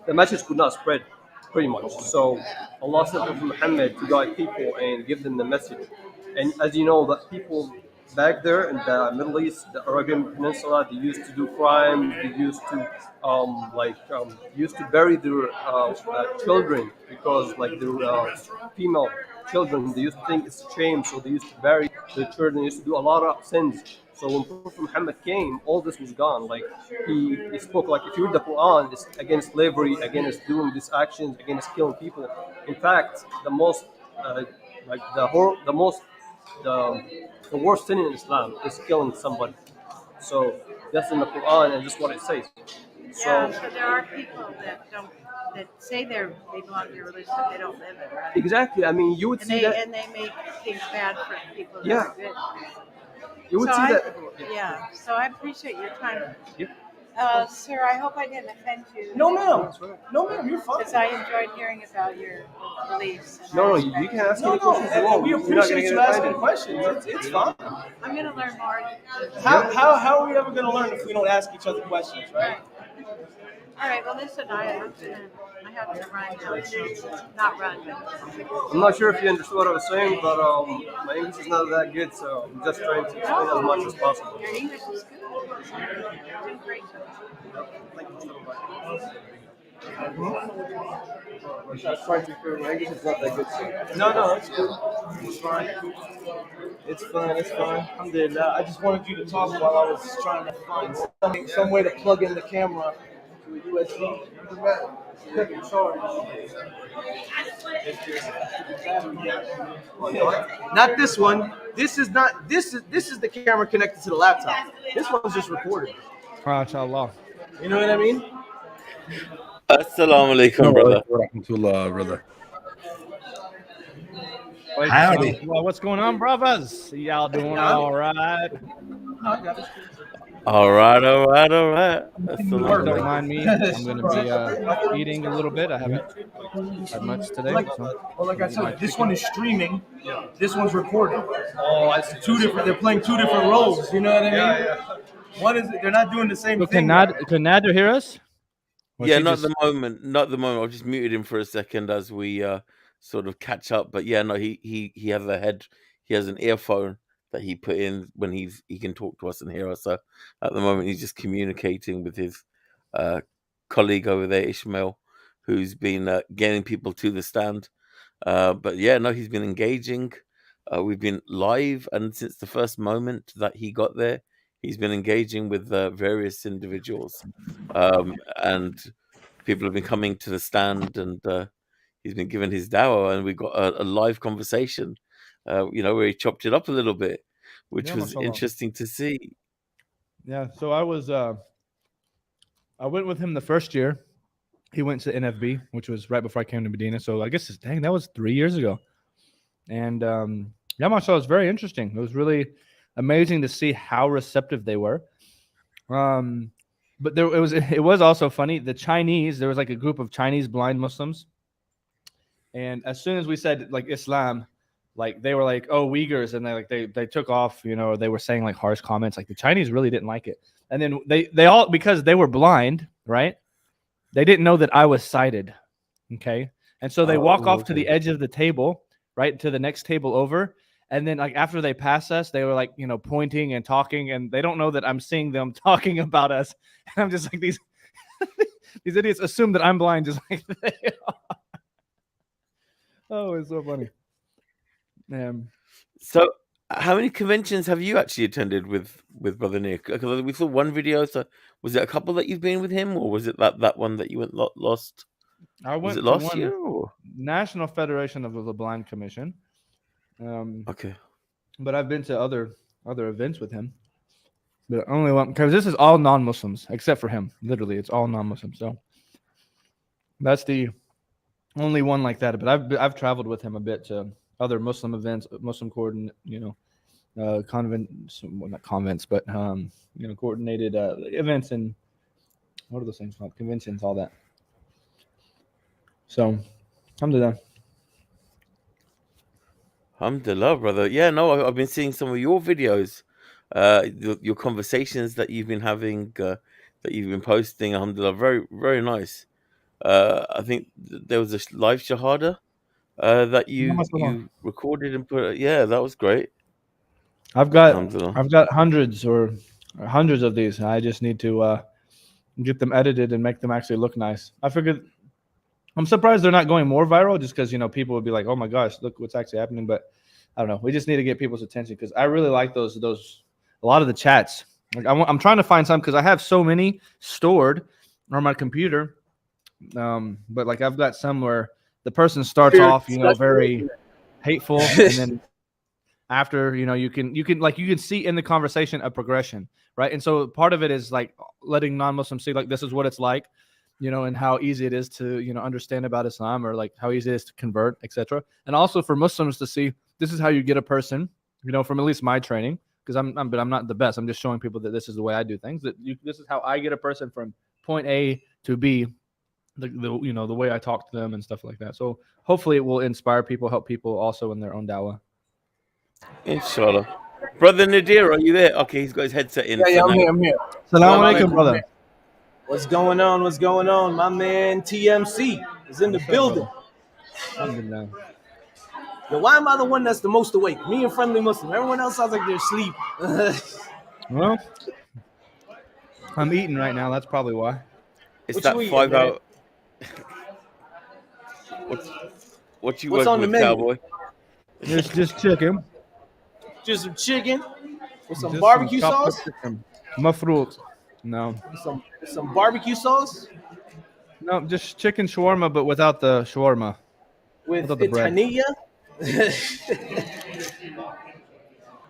the message could not spread, pretty much. So Allah sent Prophet Muhammad to guide people and give them the message. And as you know, that people back there in the Middle East, the Arabian Peninsula, they used to do crime. They used to used to bury their children because like their female children, they used to think it's a shame, so they used to bury their children. They used to do a lot of sins. So when Prophet Muhammad came, all this was gone. Like he spoke like if you read the Quran, it's against slavery, against doing these actions, against killing people. In fact, the most like the most the worst sin in Islam is killing somebody. So that's in the Quran, and that's what it says. Yeah. So So there are people that say they belong to your religion, but they don't live it, right? exactly, I mean, you would And see they that. and they make things bad for people that Yeah. are good. You would So see I, that. yeah. So I appreciate your time. Yep. Sir, I hope I didn't offend you. No, ma'am. No, ma'am, you're fine. Because I enjoyed hearing about your beliefs. And No, I you can ask No, any questions you no, want. we You're not gonna appreciate get you asking offended. questions. It's fine. I'm going to learn more. How are we ever going to learn if we don't ask each other questions, right? All right. Well, listen, I have to run now. So not run, but I'm not sure if you understood what I was saying, but my English is not that good, so I'm just trying to explain as much as possible. your English is good. You're doing great. I'm just trying to be clear, my English is not that good, so. No, it's good. It's fine. It's fine. It's fine. Alhamdulillah. I just wanted you to talk while I was trying to find some way to plug in the camera to a USB. Not this one. This is not. This is the camera connected to the laptop. This one's just recording. MashaAllah. You know what I mean? Assalamu alaikum, brother. Brother. Howdy. Well, what's going on, brothers? Y'all doing all right? All right. Don't mind me. I'm going to be eating a little bit. I haven't had much today. Like I said, this one is streaming. This one's recording. Oh, it's two different. They're playing two different roles. You know what I mean? One is they're not doing the same So thing. can Nader hear us? Was Yeah, he not at just? the moment. Not at the moment. I just muted him for a second as we sort of catch up. But yeah, no, he has a head. He has an earphone that he put in when he can talk to us and hear us. So at the moment, he's just communicating with his uh, colleague over there, Ishmael, who's been getting people to the stand. But yeah, no, he's been engaging. We've been live, and since the first moment that he got there, he's been engaging with various individuals, and people have been coming to the stand, and he's been given his dawah, and we got a live conversation, where he chopped it up a little bit, which Yeah, was mashallah. interesting to see. Yeah. So I went with him the first year. He went to NFB, which was right before I came to Medina. So I guess dang, that was 3 years ago. And yeah, mashallah, it's very interesting. It was really amazing to see how receptive they were. But it was also funny. The Chinese, there was like a group of Chinese blind Muslims, and as soon as we said like Islam, like they were like, oh, Uyghurs, and they took off, they were saying like harsh comments. Like the Chinese really didn't like it, and then they all, because they were blind, right? They didn't know that I was sighted, okay, and so they walk off to the edge of the table, right, to the next table over. And then, like, after they pass us, they were like, pointing and talking, and they don't know that I'm seeing them talking about us. And I'm just like, these idiots assume that I'm blind, just like they are. Oh, it's so funny. So, how many conventions have you actually attended with Brother Nick? Because we saw one video. So, was it a couple that you've been with him, or was it that one that you went lost? I Was went it to last one year? Or? National Federation of the Blind Commission. Okay. But I've been to other events with him. But only one, because this is all non-Muslims except for him. Literally, it's all non-Muslims. So that's the only one like that. But I've traveled with him a bit to other Muslim events, Muslim coordinate, convents, well, not convents, but coordinated events, and what are those things called? Conventions, all that. So, alhamdulillah. Alhamdulillah, brother. Yeah, no, I've been seeing some of your videos, your conversations that you've been having, that you've been posting. Alhamdulillah, very, very nice. I think there was a live shahada that you recorded and put. Yeah, that was great. I've got Alhamdulillah. hundreds of these. I just need to get them edited and make them actually look nice. I figured, I'm surprised they're not going more viral, just because people would be like, "Oh my gosh, look what's actually happening." But I don't know. We just need to get people's attention, because I really like those a lot of the chats. Like I'm trying to find some, because I have so many stored on my computer. But like I've got some where the person starts off, very hateful, and then after, you can see in the conversation a progression, right? And so part of it is like letting non-Muslims see like this is what it's like, and how easy it is to understand about Islam, or like how easy it is to convert, etc. And also for Muslims to see this is how you get a person, from at least my training, because I'm not the best. I'm just showing people that this is the way I do things. This is how I get a person from point A to B. The way I talk to them and stuff like that. So hopefully it will inspire people, help people also in their own dawah. Inshallah. Brother Nadir, are you there? Okay, he's got his headset in. Yeah, I'm here. Assalamu alaikum, brother. What's going on? What's going on? My man TMC is in the building. Alhamdulillah. Yo, why am I the one that's the most awake? Me and Friendly Muslim. Everyone else sounds like they're asleep. Well, I'm eating right now. That's probably why. It's that 5 hour. What you What's working on the with, menu? cowboy? Just chicken. Just some chicken with some Just barbecue some chopped up sauce. chicken. Mafroot. No. Some barbecue sauce. No, just chicken shawarma, but without the shawarma. With without the bread. Itania.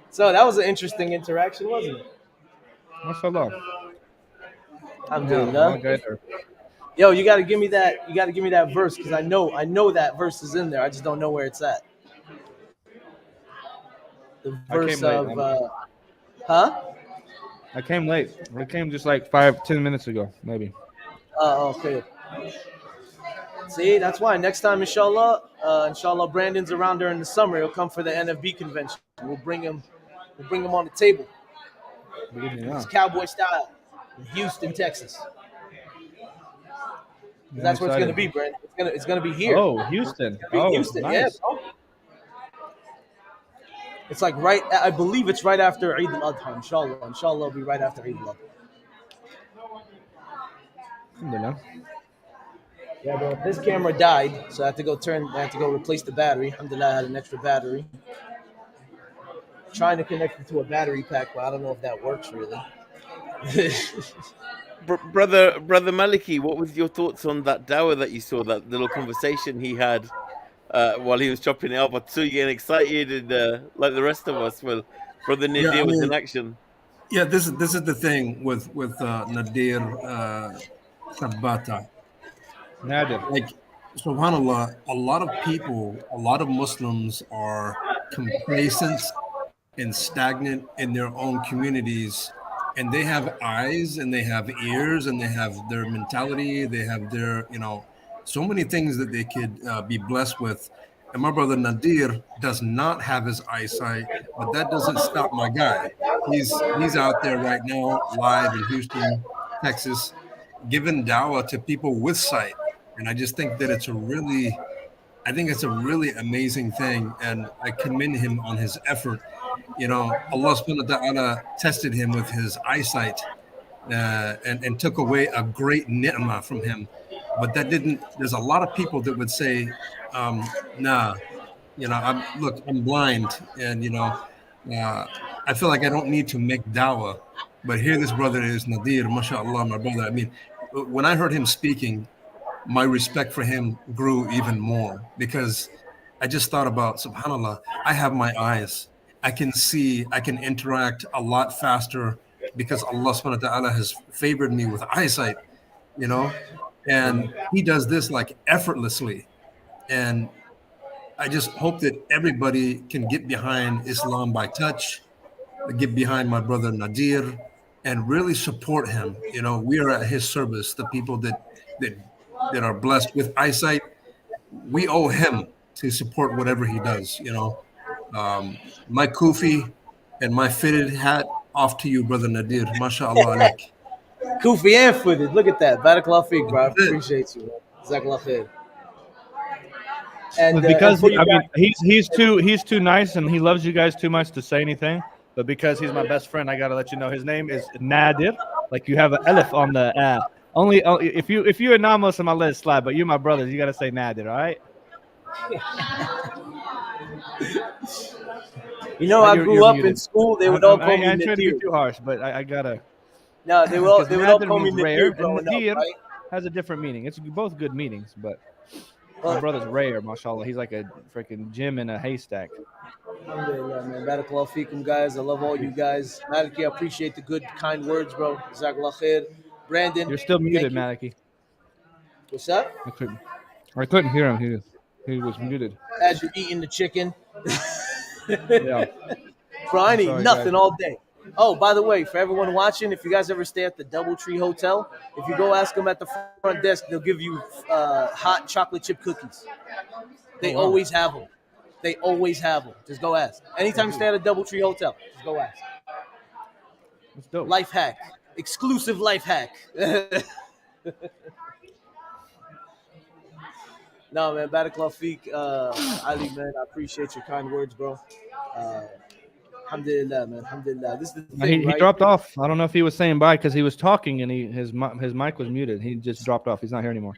So that was an interesting interaction, wasn't it? MashaAllah. Alhamdulillah. Yeah, Yo, you gotta give me that. You gotta give me that verse, because I know that verse is in there. I just don't know where it's at. The verse of huh? I came late. I came just like 5-10 minutes ago, maybe. Okay. See, that's why next time, inshallah, Brandon's around during the summer. He'll come for the NFB convention. We'll bring him on the table. It's cowboy style in Houston, Texas. I'm That's where it's gonna excited. be, Brandon. It's gonna be here. Oh, Houston. It's gonna be in Oh, Houston, yeah, nice. bro. It's like right. I believe it's right after Eid al-Adha. Inshallah, inshallah, it'll be right after Eid al-Adha. Alhamdulillah. Yeah, bro. This camera died, so I had to go replace the battery. Alhamdulillah, I had an extra battery. Trying to connect it to a battery pack, but I don't know if that works really. Brother Maliki, what was your thoughts on that Dawah that you saw, that little conversation he had while he was chopping it up? I saw you getting excited, and like the rest of us. Well, Brother Yeah, I Nadir was mean, in action. yeah, this is the thing with Nadir Sabata. Nadir. Like, subhanallah, a lot of people, a lot of Muslims are complacent and stagnant in their own communities, and they have eyes and they have ears and they have their mentality, they have their, so many things that they could be blessed with. And my brother Nadir does not have his eyesight, but that doesn't stop my guy. He's out there right now, live in Houston, Texas, giving dawah to people with sight. And I just think that I think it's a really amazing thing, and I commend him on his effort. Allah subhanahu wa ta'ala tested him with his eyesight, and took away a great ni'mah from him. But that didn't, there's a lot of people that would say, nah, I'm blind, and, I feel like I don't need to make dawah. But here this brother is, Nadir, mashallah, my brother. I mean, when I heard him speaking, my respect for him grew even more, because I just thought about, subhanallah, I have my eyes. I can see, I can interact a lot faster because Allah subhanahu wa ta'ala has favored me with eyesight, and he does this like effortlessly. And I just hope that everybody can get behind Islam by touch, get behind my brother Nadir, and really support him. We are at his service. The people that that are blessed with eyesight, we owe him to support whatever he does. My kufi and my fitted hat, off to you, brother Nadir. MashaAllah alaik. Kufi and footed. Look at that. Barakallah feek, bro. I appreciate you. Jazakallah khair. And Because for you I mean guys, he's too nice and he loves you guys too much to say anything. But because he's my best friend, I gotta let you know his name is Nadir. Like you have an elif on the only if you're a non-Muslim, I'll let it slide. But you're my brother, you gotta say Nadir, all right? I grew up in school. They would all call me I ain't trying to Nadir. get too harsh, but I gotta. No, they would all call me rare, Nadir growing and Nadir up, right? has a different meaning. It's both good meanings, but my brother's rare, mashallah. He's like a freaking gem in a haystack. Alhamdulillah, man. Barakallah feekum, guys. I love all you guys. Maliki, I appreciate the good, kind words, bro. Jazakallah khair. Brandon, You're still muted, thank you. Maliki. What's up? I couldn't hear him. He was muted. As you're eating the chicken. Yeah. Bro, I ain't eat Sorry, nothing guys. all day. Oh, by the way, for everyone watching, if you guys ever stay at the Doubletree Hotel, if you go ask them at the front desk, they'll give you hot chocolate chip cookies. They Oh, wow. always have them. They always have them. Just go ask. Anytime you stay at a Doubletree Hotel, just go ask. That's dope. Life hack. Exclusive life hack. No, man, Barakallah feek. Ali, man, I appreciate your kind words, bro. Alhamdulillah, man. Alhamdulillah. This is the thing, He right? dropped off. I don't know if he was saying bye because he was talking and his mic was muted. He just dropped off. He's not here anymore.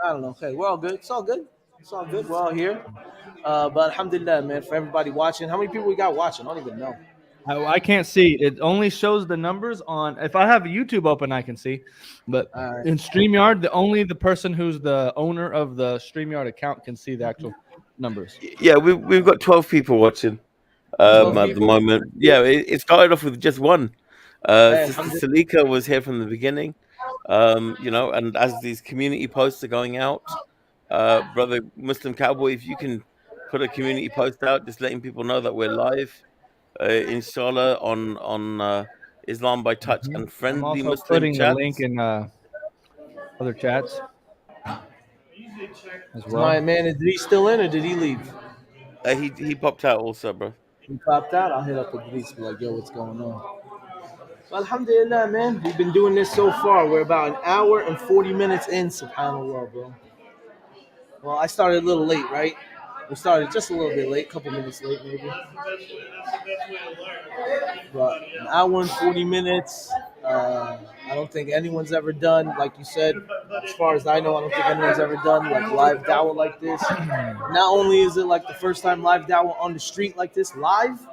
I don't know. Okay, we're all good. It's all good. It's all good. We're all here. But alhamdulillah, man, for everybody watching. How many people we got watching? I don't even know. I can't see. It only shows the numbers on. If I have YouTube open, I can see. But right. in StreamYard, only the person who's the owner of the StreamYard account can see the actual numbers. Yeah, we've got 12 people watching 12 at the people? moment. Yeah, it started off with just one. Hey, Sister Salika was here from the beginning. And as these community posts are going out, brother Muslim Cowboy, if you can put a community post out, just letting people know that we're live, inshallah, on Islam by Touch and I'm friendly also Muslim putting the chats. link in other chats as Is well. my man Idris still in or did he leave? He popped out also, bro. He popped out. I'll hit up Idris, be like, yo, what's going on? Well, alhamdulillah, man. We've been doing this so far. We're about an hour and 40 minutes in, subhanAllah, bro. Well, I started a little late, right? We started just a little bit late, a couple minutes late, maybe. But an hour and 40 minutes. I don't think anyone's ever done, like you said, as far as I know, I don't think anyone's ever done like live dawah like this. Not only is it like the first time live dawah on the street like this, live,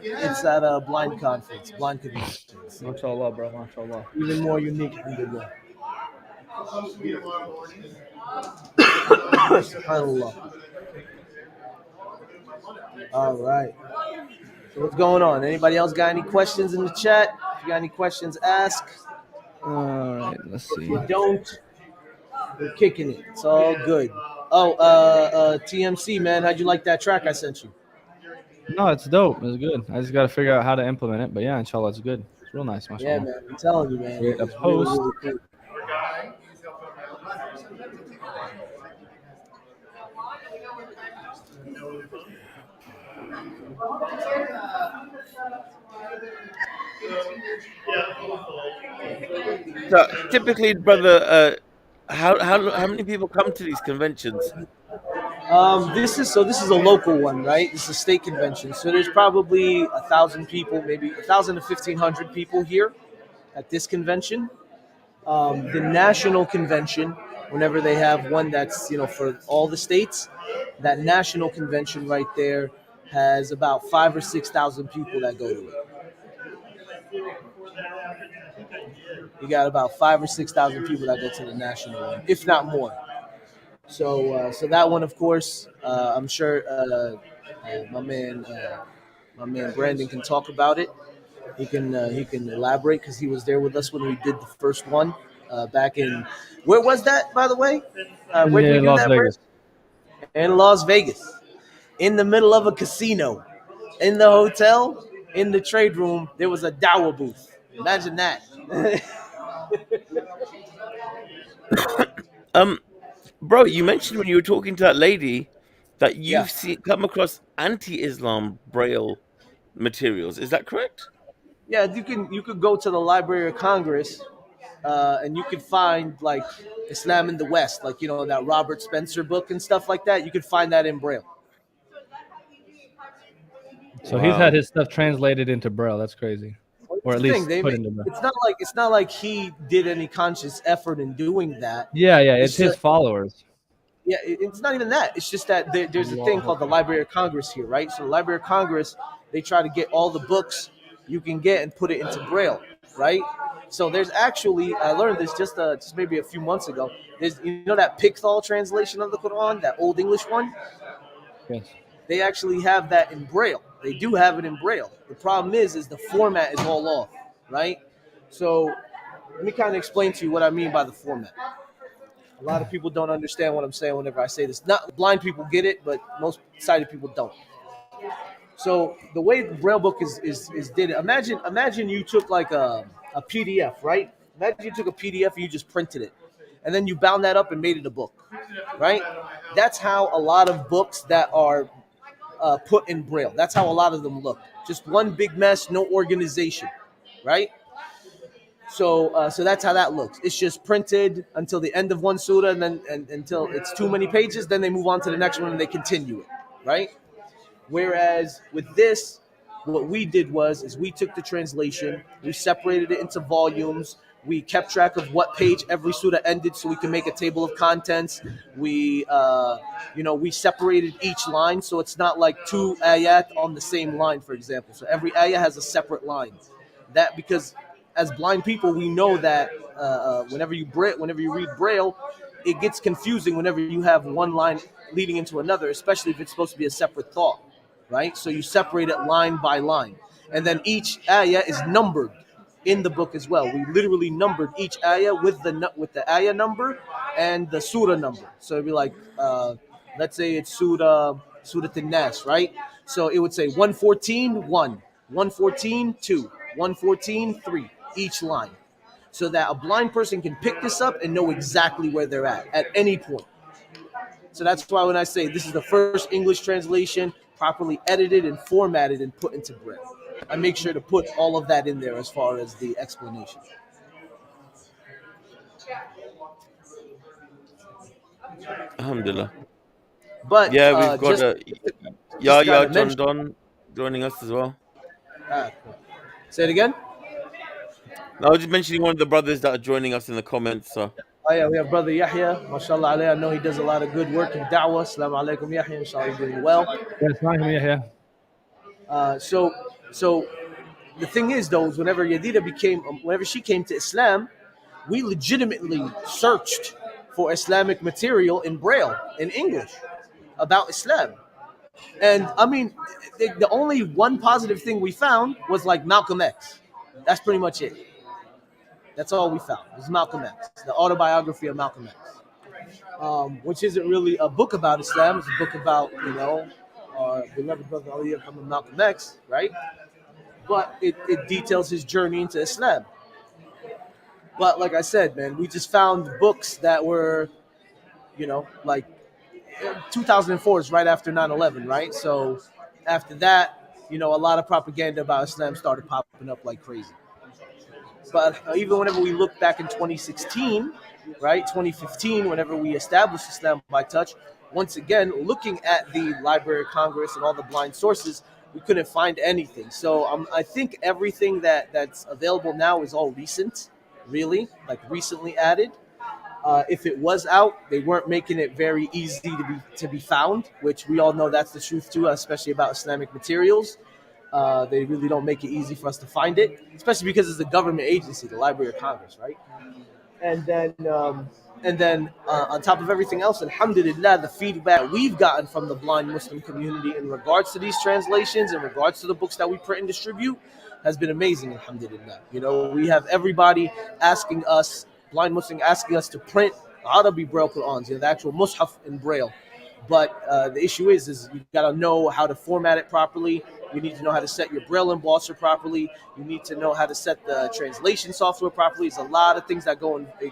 it's at a blind conference, blind convention. MashaAllah, bro. MashaAllah. Even more unique, alhamdulillah. SubhanAllah. All right. So what's going on? Anybody else got any questions in the chat? If you got any questions, ask. All right, let's If see. you don't, we're kicking it. It's all good. Oh, TMC, man, how'd you like that track I sent you? No, it's dope. It's good. I just got to figure out how to implement it. But yeah, inshallah, it's good. It's real nice, mashallah. Yeah, man. I'm telling you, man. Create a It's really, post. really cool. So typically, brother, how many people come to these conventions? This is a local one, right? This is a state convention, so there's probably 1,000 people, maybe 1,000 to 1,500 people here at this convention. The national convention, whenever they have one that's for all the states, that national convention right there has about 5,000 or 6,000 people that go to it. You got about 5,000 or 6,000 people that go to the national one, if not more. So that one, of course, I'm sure my man Brandon can talk about it. He can elaborate because he was there with us when we did the first one back in. Where was that, by the way? Where did we do Las that? Vegas. In Las Vegas, in the middle of a casino, in the hotel, in the trade room, there was a Dawah booth. Imagine that. Bro, you mentioned when you were talking to that lady that Yeah. you've come across anti-Islam Braille materials. Is that correct? Yeah, you could go to the Library of Congress, and you could find like Islam in the West, like that Robert Spencer book and stuff like that. You could find that in Braille. So he's had his stuff translated into Braille. That's crazy. Or at least put into Braille. It's not like he did any conscious effort in doing that. Yeah, it's his followers. Yeah, it's not even that. It's just that there's a thing called the Library of Congress here, right? So the Library of Congress, they try to get all the books you can get and put it into Braille, right? So there's actually, I learned this just maybe a few months ago. There's that Pickthall translation of the Quran, that Old English one. Yes. They actually have that in Braille. They do have it in Braille. The problem is the format is all off, right? So let me kind of explain to you what I mean by the format. A lot of people don't understand what I'm saying whenever I say this. Not blind people get it, but most sighted people don't. So the way the Braille book is did it. Imagine you took like a PDF, right? Imagine you took a PDF and you just printed it, and then you bound that up and made it a book, right? That's how a lot of books that are put in Braille. That's how a lot of them look. Just one big mess, no organization, right? So that's how that looks. It's just printed until the end of one surah, and then until it's too many pages. Then they move on to the next one and they continue it, right? Whereas with this, what we did is we took the translation, we separated it into volumes, we kept track of what page every surah ended, so we can make a table of contents. We we separated each line, so it's not like two ayat on the same line, for example. So every ayah has a separate line. That because as blind people, we know that whenever you read Braille, it gets confusing whenever you have one line leading into another, especially if it's supposed to be a separate thought, right? So you separate it line by line, and then each ayah is numbered in the book as well. We literally numbered each ayah with the ayah number and the surah number. So it'd be like, let's say it's Surah An-Nas, right? So it would say 114, 1, 114, 2, 114, 3, each line. So that a blind person can pick this up and know exactly where they're at any point. So that's why when I say this is the first English translation properly edited and formatted and put into Braille. I make sure to put all of that in there as far as the explanation. Alhamdulillah. But Yeah, we've got just to kind Yahya of John mention. Don joining us as well. Cool. Say it again. I was just mentioning one of the brothers that are joining us in the comments. So Oh yeah, we have brother Yahya. MashaAllah alayhi. I know he does a lot of good work in Dawah. Assalamu alaikum Yahya. Inshallah he's doing well. Yes, yeah. So the thing is, though, is whenever she came to Islam, we legitimately searched for Islamic material in Braille, in English, about Islam. And I mean, the only one positive thing we found was like Malcolm X. That's pretty much it. That's all we found. It was Malcolm X, the autobiography of Malcolm X, which isn't really a book about Islam. It's a book about, our beloved brother Ali ibn Malcolm X, right? But it details his journey into Islam. But like I said, man, we just found books that were, like 2004 is right after 9/11, right? So after that, a lot of propaganda about Islam started popping up like crazy. But even whenever we look back in 2016, right, 2015, whenever we established Islam by touch, once again, looking at the Library of Congress and all the blind sources, we couldn't find anything. So I think everything that's available now is all recent, really, like recently added. If it was out, they weren't making it very easy to be found, which we all know that's the truth too, especially about Islamic materials. They really don't make it easy for us to find it, especially because it's a government agency, the Library of Congress, right? And then on top of everything else, alhamdulillah, the feedback we've gotten from the blind Muslim community in regards to these translations, in regards to the books that we print and distribute, has been amazing, alhamdulillah. We have everybody asking us, blind Muslim asking us to print Arabi Braille Qur'ans, the actual Mus'haf in Braille. But the issue is you got to know how to format it properly. You need to know how to set your Braille embosser properly. You need to know how to set the translation software properly. There's a lot of things that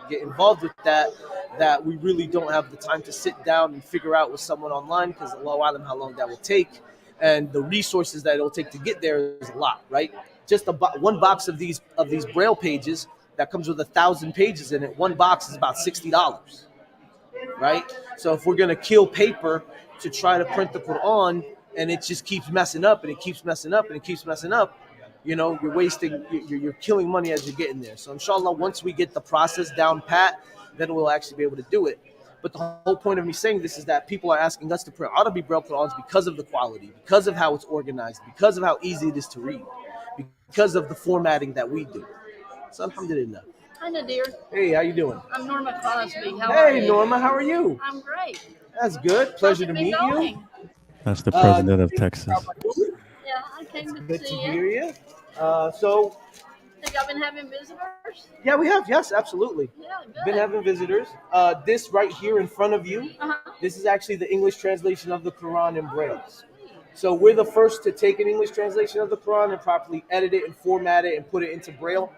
get involved with that we really don't have the time to sit down and figure out with someone online, because Allahu Alam how long that will take, and the resources that it'll take to get there is a lot, right? Just one box of these Braille pages that comes with 1,000 pages in it. One box is about $60. Right? So if we're going to kill paper to try to print the Quran, and it just keeps messing up and it keeps messing up and it keeps messing up, you're wasting, you're killing money as you're getting there. So inshallah, once we get the process down pat, then we'll actually be able to do it. But the whole point of me saying this is that people are asking us to print Arabi Braille Qurans because of the quality, because of how it's organized, because of how easy it is to read, because of the formatting that we do. So alhamdulillah. Hi, Nadir. Hey, how you doing? I'm Norma Crosby. How are you? Hey, Norma, how are you? I'm great. That's good. Pleasure to meet you. That's the president of Texas. Yeah, I came to Good to see hear you. you. So, Have y'all been having visitors? yeah, we have. Yes, absolutely. Yeah, good. Been having visitors. This right here in front of you, this is actually the English translation of the Quran in Braille. So we're the first to take an English translation of the Quran and properly edit it and format it and put it into Braille.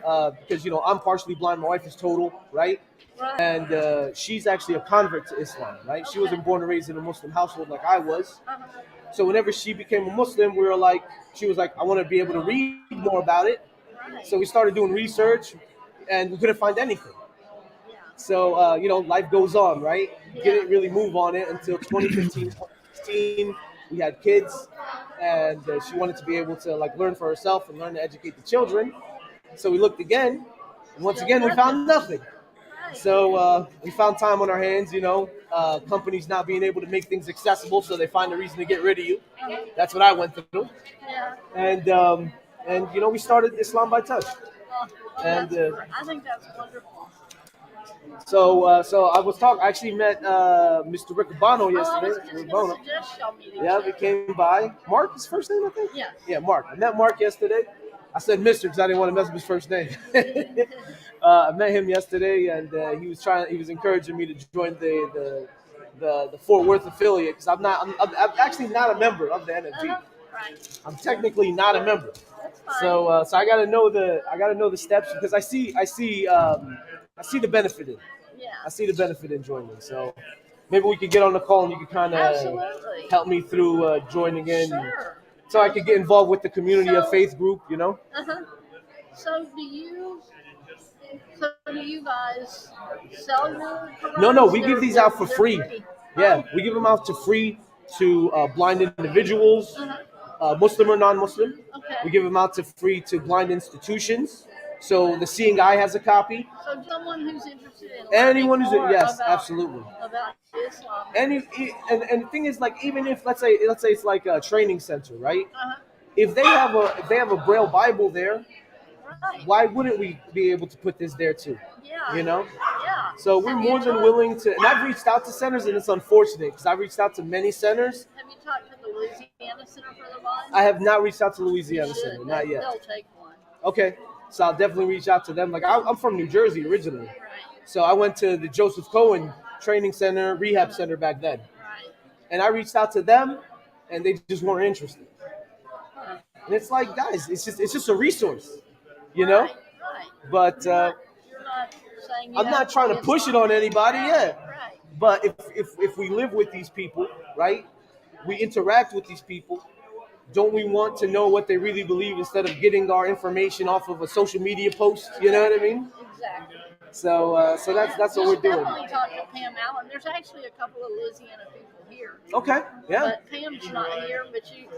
Wow. Because, I'm partially blind. My wife is total, right? Right. And she's actually a convert to Islam, right? She wasn't born and raised in a Muslim household like I was. So whenever she became a Muslim, she was like, I want to be able to read more about it. So we started doing research, and we couldn't find anything. So, life goes on, right? Didn't really move on it until 2015, 2016. We had kids, and she wanted to be able to learn for herself and learn to educate the children. So we looked again, and once again we found nothing. So we found time on our hands, companies not being able to make things accessible, so they find a reason to get rid of you. That's what I went through. And we started Islam by touch. And I think that's wonderful. so I actually met Mr. Rick Bono yesterday. Yeah, we came by. Mark, his first name, I think? Yeah. Yeah, Mark. I met Mark yesterday. I said Mr. because I didn't want to mess up his first name. I met him yesterday, and he was encouraging me to join the Fort Worth affiliate, because I'm actually not a member of the NFG. Right. I'm technically not a member. So I gotta know the steps, because I see the benefit in it. Yeah. I see the benefit in joining. So maybe we could get on the call and you could kind of help me through joining in. Sure. so I could get involved with the community of faith group. Uh-huh. So do you guys sell your No, Qurans? we give these out for They're free. Yeah, we give them out to free to blind individuals, Muslim or non-Muslim. Okay. We give them out to free to blind institutions. So the Seeing Eye has a copy. So someone who's interested in Anyone who's learning more yes, about, absolutely. about Islam. And the thing is, like, even if let's say it's like a training center, right? Uh-huh. If they have a Braille Bible there, Right. why wouldn't we be able to put this there too? Yeah. Yeah. So we're more than willing to. And I've reached out to centers, and it's unfortunate because I've reached out to many centers. Have you talked to the Louisiana Center for the Blind? I have not reached out to Louisiana You should. Center, not yet. They'll take one. Okay, so I'll definitely reach out to them. Like I'm from New Jersey originally, so I went to the Joseph Cohen Training Center, Rehab Center back then, and I reached out to them, and they just weren't interested. And it's like, guys, it's just a resource, Right. But You're not saying you I'm have not trying to be push it on anybody yet. Right. But if we live with these people, right, we interact with these people, don't we want to know what they really believe instead of getting our information off of a social media post? You know what I mean? Exactly. So that's what we're doing. Definitely talk to Pam Allen. There's actually a couple of Louisiana people here. Okay, yeah. But Pam's not here. But you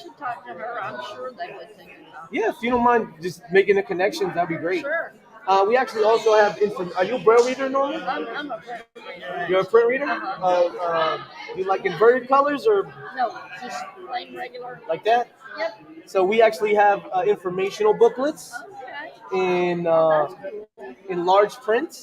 should talk to her. I'm sure they would think about it. Yeah, if you don't mind just making the connections, that'd be great. Sure. We actually also have info. Are you a Braille reader, Norman? I'm a print reader. You're a print reader? You like inverted colors or No, just plain regular. like that? Yep. So we actually have informational booklets Okay. in large print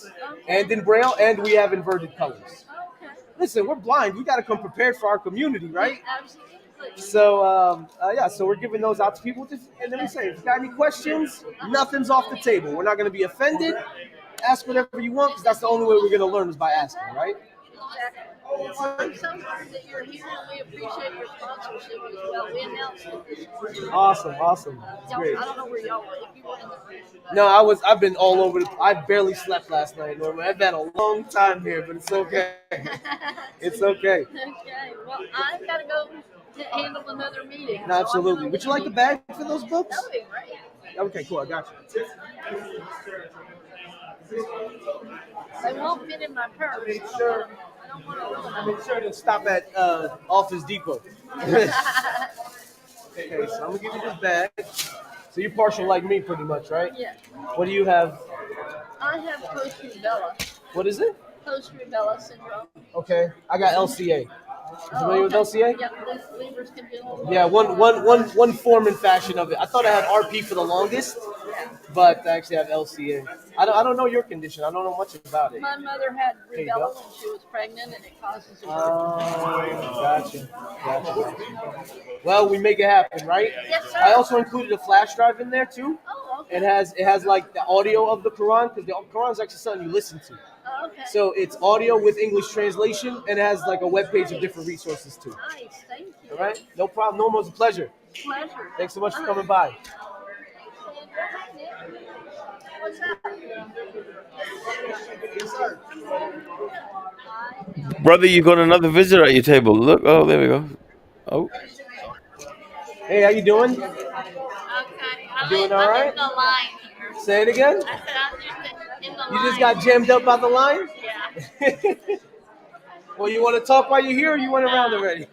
and in Braille, and we have inverted colors. Okay. Listen, we're blind. We got to come prepared for our community, right? Absolutely. So so we're giving those out to people. And then we say, if you got any questions, nothing's off the table. We're not going to be offended. Ask whatever you want, because that's the only way we're going to learn is by asking, right? Exactly. Well, I'm so glad that you're here, and we appreciate your sponsorship as well. We announced it this morning. Awesome. It's Y'all, great. I don't know where y'all were. If you were in the room. No, I've been all over. I barely slept last night, Norman. I've had a long time here, but it's okay. It's okay. Okay. Well, I've got to go to handle another meeting. No, absolutely. Would you like the bag for those books? That would be great. Okay, cool. I got you. They won't fit in my purse. I don't want to ruin I them. make sure to stop at Office Depot. Okay, so I'm gonna give you this bag. So you're partial like me, pretty much, right? Yeah. What do you have? I have post-rubella. What is it? Post-rubella syndrome. Okay, I got LCA. You familiar with LCA? Yep, Leber's congenital. Yeah, one form and fashion of it. I thought I had RP for the longest, but I actually have LCA. I don't know your condition. I don't know much about it. My mother had There you rubella go. when she was pregnant, and it causes her. Gotcha. Well, we make it happen, right? Yes, sir. I also included a flash drive in there too. Oh, okay. It has like the audio of the Quran, because the Quran is actually something you listen to. Oh, okay. So it's audio with English translation, and it has like a web page of different resources too. Nice, thank you. All right, no problem. Norma, it was a pleasure. Pleasure. Thanks so much for coming by. What's up? Brother, you got another visitor at your table. Look, oh, there we go. Oh, Hey, how you doing? Okay, Doing all right? in the line here. Say it again. I said I'm just in the line. You just got jammed up by the line? Yeah. Well, you want to talk while you're here, or you went around already?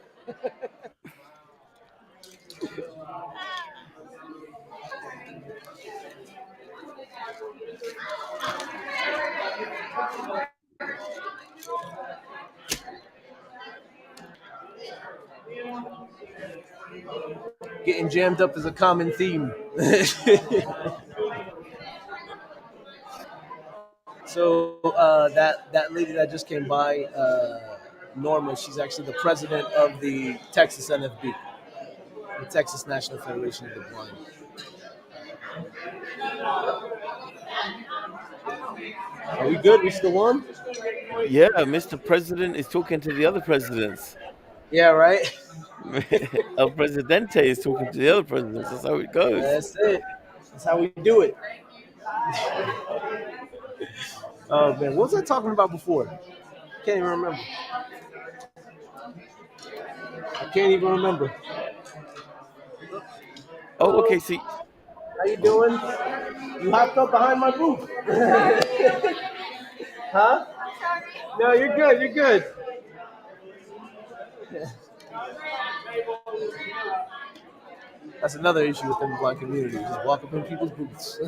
Getting jammed up is a common theme. So that lady that just came by, Norma, she's actually the president of the Texas NFB, the Texas National Federation of the Blind. Are we good? We still on? yeah, Mr. President is talking to the other presidents. Yeah, right. El Presidente is talking to the other presidents. That's how it goes. That's it. That's how we do it. Oh man, what was I talking about before? Can't even remember. I can't even remember. Oh, Hello. okay. See, How you oh, doing? You hopped up behind my booth. Huh? No, you're good. You're good. That's another issue within the blind community. Just walk up in people's booths.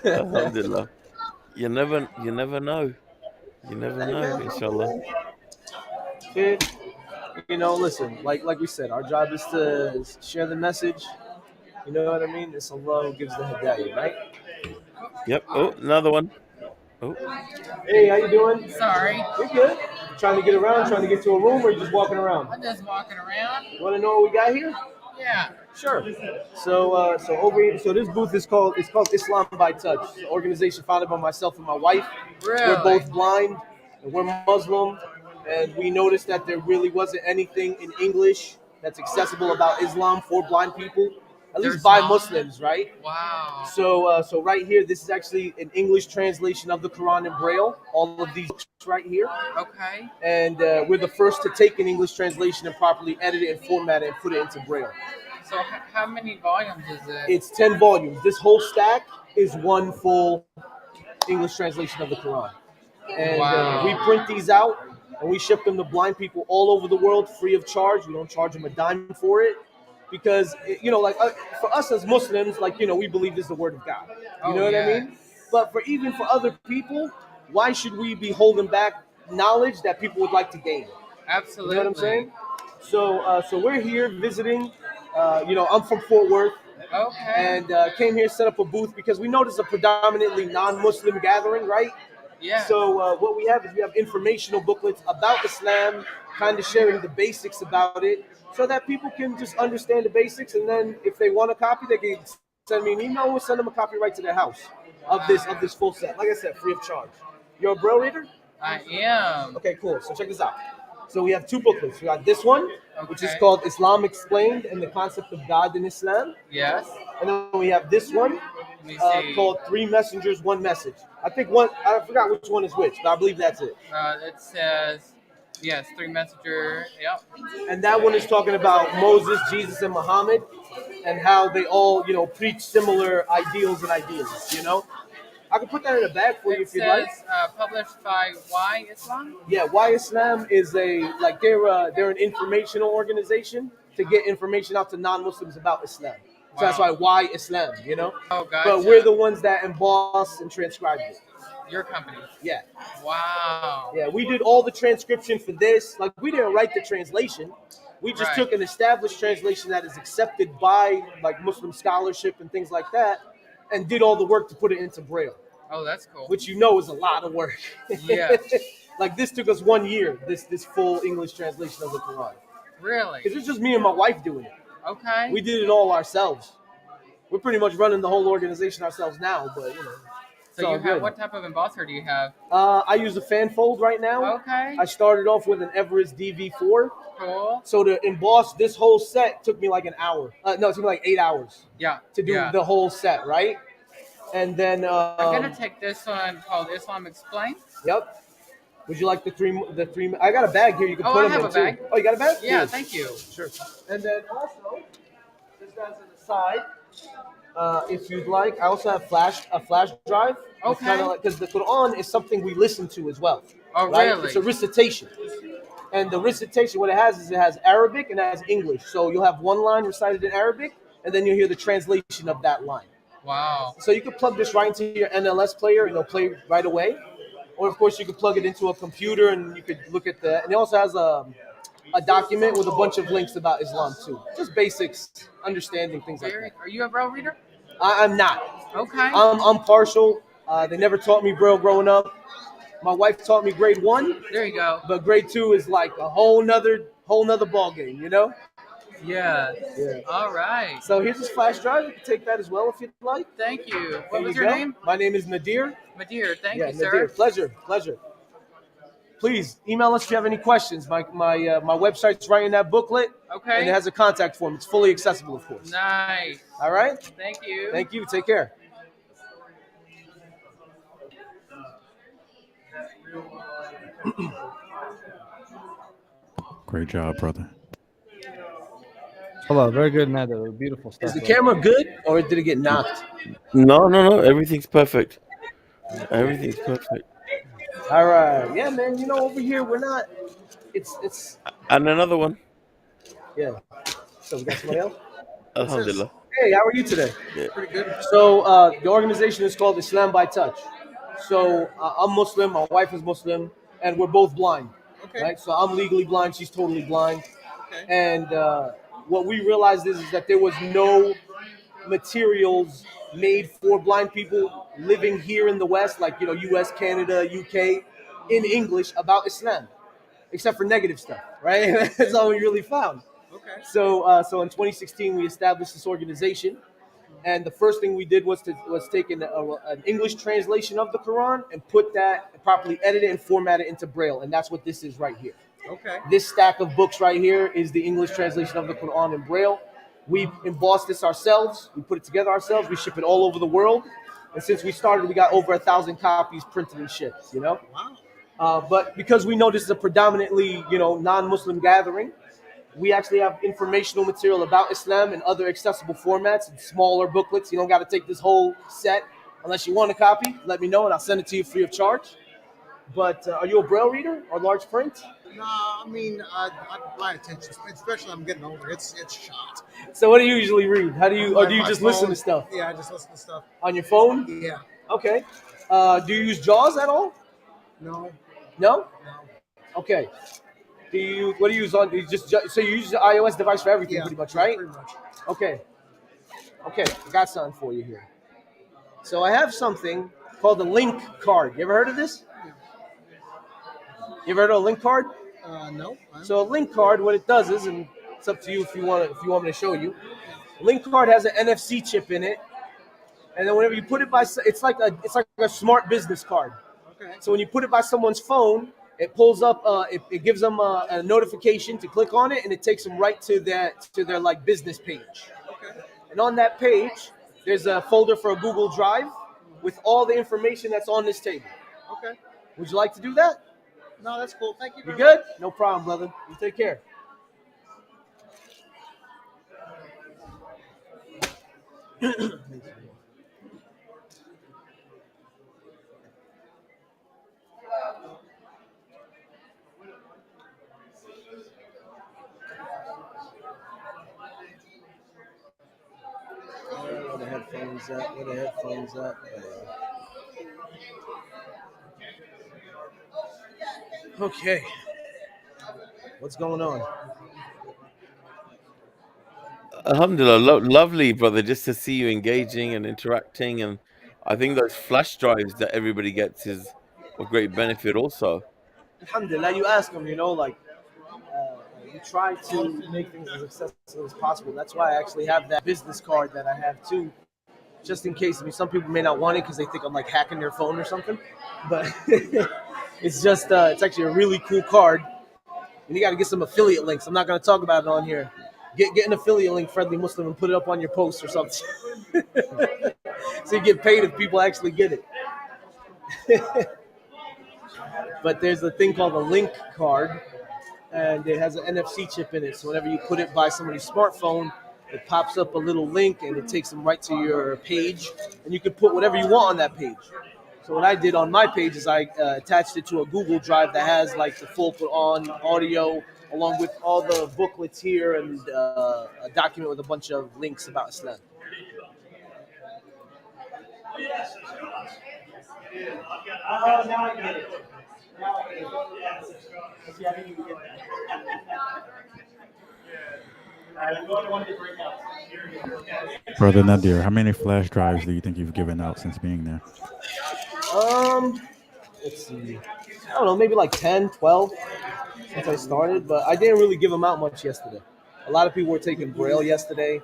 Alhamdulillah. You never know. You never Hey know. man, Inshallah. kid, listen, like we said, our job is to share the message. You know what I mean? It's Allah who gives the hidayah, right? Yep. Oh, another one. Oh, Hey, how you doing? Sorry. You're good. Trying to get around, trying to get to a room, or you just walking around? I'm just walking around. You want to know what we got here? Yeah. Sure. So over here, so this booth is called Islam by Touch. It's an organization founded by myself and my wife. Really? We're both blind and we're Muslim, and we noticed that there really wasn't anything in English that's accessible about Islam for blind people, at least There's by not? Muslims, right? Wow. So right here, this is actually an English translation of the Quran in Braille. All of these books right here, Okay. and we're the first to take an English translation and properly edit it and format it and put it into Braille. So how many volumes is it? It's 10 volumes. This whole stack is one full English translation of the Quran. And Wow. we print these out and we ship them to blind people all over the world free of charge. We don't charge them a dime for it because, for us as Muslims, we believe this is the word of God. You know what I mean? But even for other people, why should we be holding back knowledge that people would like to gain? Absolutely. You know what I'm saying? So we're here visiting. I'm from Fort Worth. Okay. And came here, set up a booth because we noticed a predominantly non-Muslim gathering, right? Yeah. So what we have is we have informational booklets about Islam, kind of sharing the basics about it, so that people can just understand the basics. And then if they want a copy, they can send me an email. We'll send them a copy right to their house of this full set. Like I said, free of charge. You're a Braille reader? I am. Okay, cool. So check this out. So we have two booklets. We got this one, which is Okay. called Islam Explained and the Concept of God in Islam. Yes. And then we have this one Let me see. called Three Messengers, One Message. I forgot which one is which, but I believe that's it. It says, yes, 3 messenger. Yep. And that one is talking about Moses, Jesus, and Muhammad, and how they all, preach similar ideals and ideas. I can put that in a bag for you It if you'd like. says published by Why Islam? Yeah, Why Islam is they're an informational organization to get information out to non-Muslims about Islam. So that's why Islam, Oh, gotcha. But we're the ones that emboss and transcribe it. Your company. Yeah. Wow. Yeah, we did all the transcription for this. Like, we didn't write the translation. We just Right. took an established translation that is accepted by Muslim scholarship and things like that, and did all the work to put it into Braille. Oh, that's cool. Which is a lot of work. Yeah. This took us 1 year. This full English translation of the Quran. Really? Because it's just me and my wife doing it. Okay. We did it all ourselves. We're pretty much running the whole organization ourselves now, but So you have, what type of embosser do you have? I use a fan fold right now. Okay. I started off with an Everest DV4. Cool. So to emboss this whole set took me like an hour. No, it took me like 8 hours. Yeah. To do the whole set, right? And then I'm gonna take this one called Islam Explained. Yep. Would you like the three? I got a bag here. You can Oh, put I them have in a bag. too. Oh, you got a bag? Yeah, Here. thank you. Sure. And then also, just as an aside, if you'd like, I also have a flash drive. Okay. Kind of like, because the Quran is something we listen to as well. Oh, right? really? It's a recitation. And the recitation, what it has Arabic and it has English. So you'll have one line recited in Arabic, and then you'll hear the translation of that line. Wow. So you can plug this right into your NLS player, and it'll play right away. Or of course, you could plug it into a computer, and you could look at that. And it also has a document with a bunch of links about Islam too, just basics, understanding things like that. Are you a Braille reader? I'm not. Okay. I'm partial. They never taught me Braille growing up. My wife taught me grade 1. There you go. But grade 2 is like a whole nother ball game, Yeah. All right. So here's this flash drive. You can take that as well if you'd like. Thank you. What There was you your go. name? My name is Nadir. Nadir. Thank Yeah, you, Nadir. sir. Pleasure. Please email us if you have any questions. My website's right in that booklet. Okay. And it has a contact form. It's fully accessible, of course. Nice. All right. Thank you. Thank you. Take care. Great job, brother. Allah, very good, man. Beautiful stuff. Is the bro. camera good or did it get knocked? No. Everything's perfect. Everything's perfect. All right. Yeah, man. You know, over here we're not. It's. And another one. Yeah. So we got somebody else. Alhamdulillah. Hey, how are you today? Yeah. Pretty good. So the organization is called Islam by Touch. So I'm Muslim, my wife is Muslim, and we're both blind. Okay. Right. So I'm legally blind, she's totally blind. Okay. And what we realized is that there was no materials made for blind people living here in the West, like U.S., Canada, UK, in English about Islam, except for negative stuff. Right. That's all we really found. Okay. So in 2016 we established this organization, and the first thing we did was take an English translation of the Quran and put that properly, edit it and format it into Braille, and that's what this is right here. Okay. This stack of books right here is the English translation of the Quran in Braille. We embossed this ourselves. We put it together ourselves. We ship it all over the world, and since we started, we got over 1,000 copies printed and shipped. Wow. But because we know this is a predominantly non-Muslim gathering, we actually have informational material about Islam in other accessible formats and smaller booklets. You don't got to take this whole set unless you want a copy. Let me know and I'll send it to you free of charge. But are you a Braille reader or large print? No, I mean, I my attention, especially I'm getting older. It's shot. So what do you usually read? How do you, or do you My just phone. listen to stuff? Yeah, I just listen to stuff. On your phone? Yeah. Okay. Do you use JAWS at all? No. No? Okay. What do you use on? So you use the iOS device for everything, pretty much, right? Pretty much. Okay. I got something for you here. So I have something called the Link card. You ever heard of this? You ever heard of a Link card? No. So a Link card, what it does is, and it's up to you if you want me to show you. A Link card has an NFC chip in it, and then whenever you put it by, it's like a smart business card. Okay. So when you put it by someone's phone, it pulls up. It gives them a notification to click on it, and it takes them right to their like business page. Okay. And on that page, there's a folder for a Google Drive with all the information that's on this table. Okay. Would you like to do that? No, that's cool. Thank you. You good? No problem, brother. You take care. Where the headphones at? Where the headphones at? Okay. What's going on? Alhamdulillah, lovely, brother, just to see you engaging and interacting. And I think those flash drives that everybody gets is of great benefit also. Alhamdulillah, you ask them, like, you try to make things as accessible as possible. That's why I actually have that business card that I have too, just in case. I mean, some people may not want it because they think I'm like hacking their phone or something, but it's just, it's actually a really cool card. And you got to get some affiliate links. I'm not going to talk about it on here. Get an affiliate link, Friendly Muslim, and put it up on your post or something. So you get paid if people actually get it. But there's a thing called a Link card, and it has an NFC chip in it. So whenever you put it by somebody's smartphone, it pops up a little link, and it takes them right to your page, and you can put whatever you want on that page. So what I did on my page is I attached it to a Google Drive that has like the full Quran audio, along with all the booklets here and a document with a bunch of links about Islam. Brother Nadir, how many flash drives do you think you've given out since being there? Let's see. I don't know, maybe like 10, 12 since I started, but I didn't really give them out much yesterday. A lot of people were taking Braille yesterday,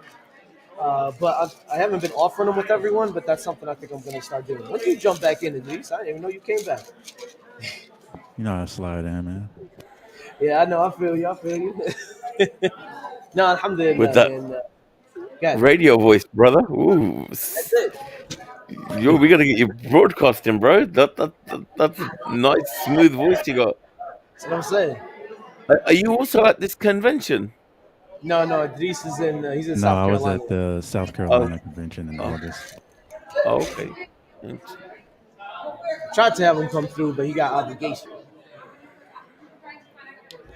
but I haven't been offering them with everyone, but that's something I think I'm going to start doing. When did you jump back in, Idris? I didn't even know you came back. You know how to slide in, man. Yeah, I know. I feel you. No, alhamdulillah. With that radio voice, brother. Ooh. That's it. Yo, we got to get you broadcasting, bro. That's a nice, smooth voice you got. That's what I'm saying. Are you also at this convention? No, Idris is in. He's in No, South I was Carolina. at the South Oh, Carolina convention in oh, August. okay. Int- Tried to have him come through, but he got obligation.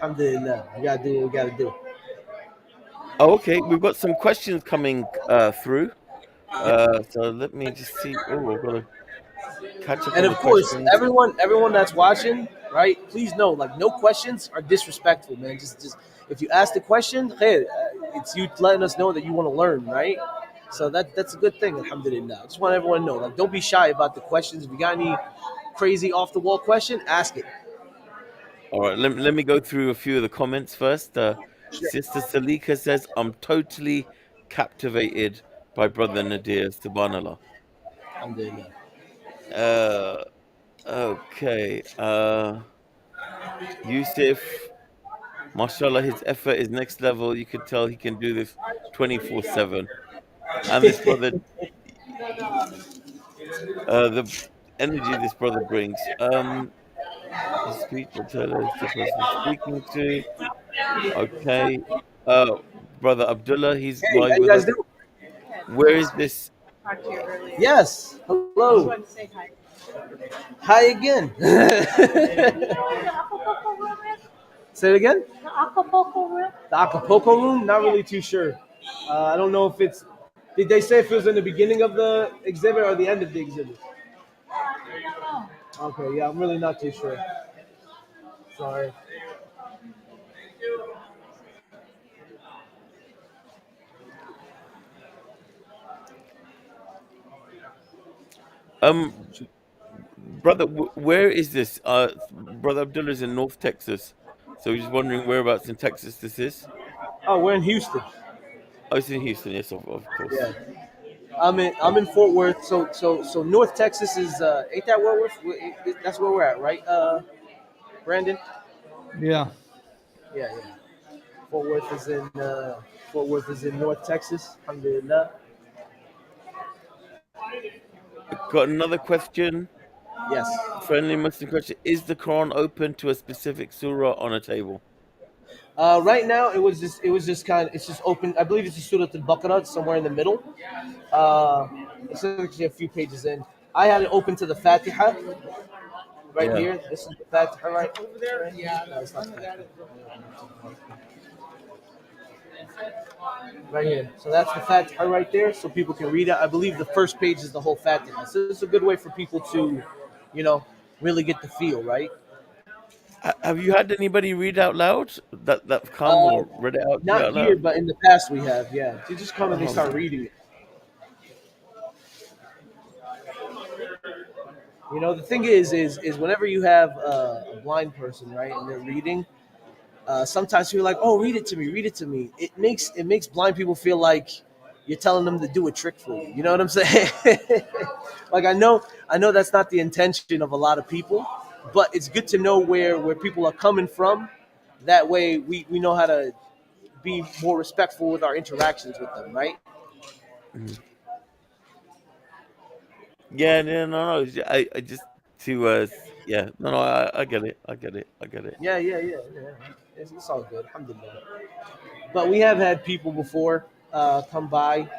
Alhamdulillah. We gotta do what we gotta do. Oh, okay. We've got some questions coming through. So let me just see. Oh, I've got to catch up And on of the course, questions. everyone that's watching, right? Please know, like, no questions are disrespectful, man. Just if you ask the question, hey, it's you letting us know that you want to learn, right? So that's a good thing, alhamdulillah. I just want everyone to know, like, don't be shy about the questions. If you got any crazy off the wall question, ask it. All right, let me go through a few of the comments first. Sister Salika says, I'm totally captivated by Brother Nadir, subhanAllah. Alhamdulillah. Uh, okay. Yusuf, mashallah, his effort is next level. You could tell he can do this 24/7. And this brother, the energy this brother brings. His speech, I tell her, is the person he's speaking to. Okay. Uh, Brother Abdullah, he's Hey, live how you with guys us. doing? Where is this? Yes. Hello. Hi again. Say it again. The Acapulco room? The Acapulco room? Not really too sure. I don't know if it's. Did they say if it was in the beginning of the exhibit or the end of the exhibit? Okay, yeah, I'm really not too sure. Sorry. Um, Brother, where is this? Brother Abdullah's in North Texas, so he's just wondering whereabouts in Texas this is. Oh, we're in Houston. Oh, it's in Houston. Yes, of Yeah, course. I'm in Fort Worth. So North Texas is ain't that where that's where we're at, right? Brandon. Yeah. Yeah. Fort Worth is in Fort Worth is in North Texas. Alhamdulillah. Got another question. Yes. Friendly Muslim question: is the Quran open to a specific surah on a table? Right now, it was just kind of it's just open. I believe it's just Surah Al-Baqarah somewhere in the middle. Uh, it's actually a few pages in. I had it open to the Fatiha right Yeah. here. This is the Fatiha right over there. Yeah, no, it's not the Fatiha. Right here. So that's the Fatiha right there, so people can read it. I believe the first page is the whole Fatiha. So it's a good way for people to, you know, really get the feel, right? Have you had anybody read out loud that've come Uh, or read it out to you Not out here, loud? but in the past we have. Yeah, they just come and they start Alhamdulillah. reading it. You know, the thing is whenever you have a blind person, right, and they're reading, sometimes you're like, "Oh, read it to me, read it to me." It makes blind people feel like you're telling them to do a trick for you. You know what I'm saying? Like I know that's not the intention of a lot of people, but it's good to know where people are coming from. That way, we know how to be more respectful with our interactions with them, right? Mhm. Yeah, no. I just to yeah, no, I get it, I get it. Yeah. It's all good. Alhamdulillah. But we have had people before come by.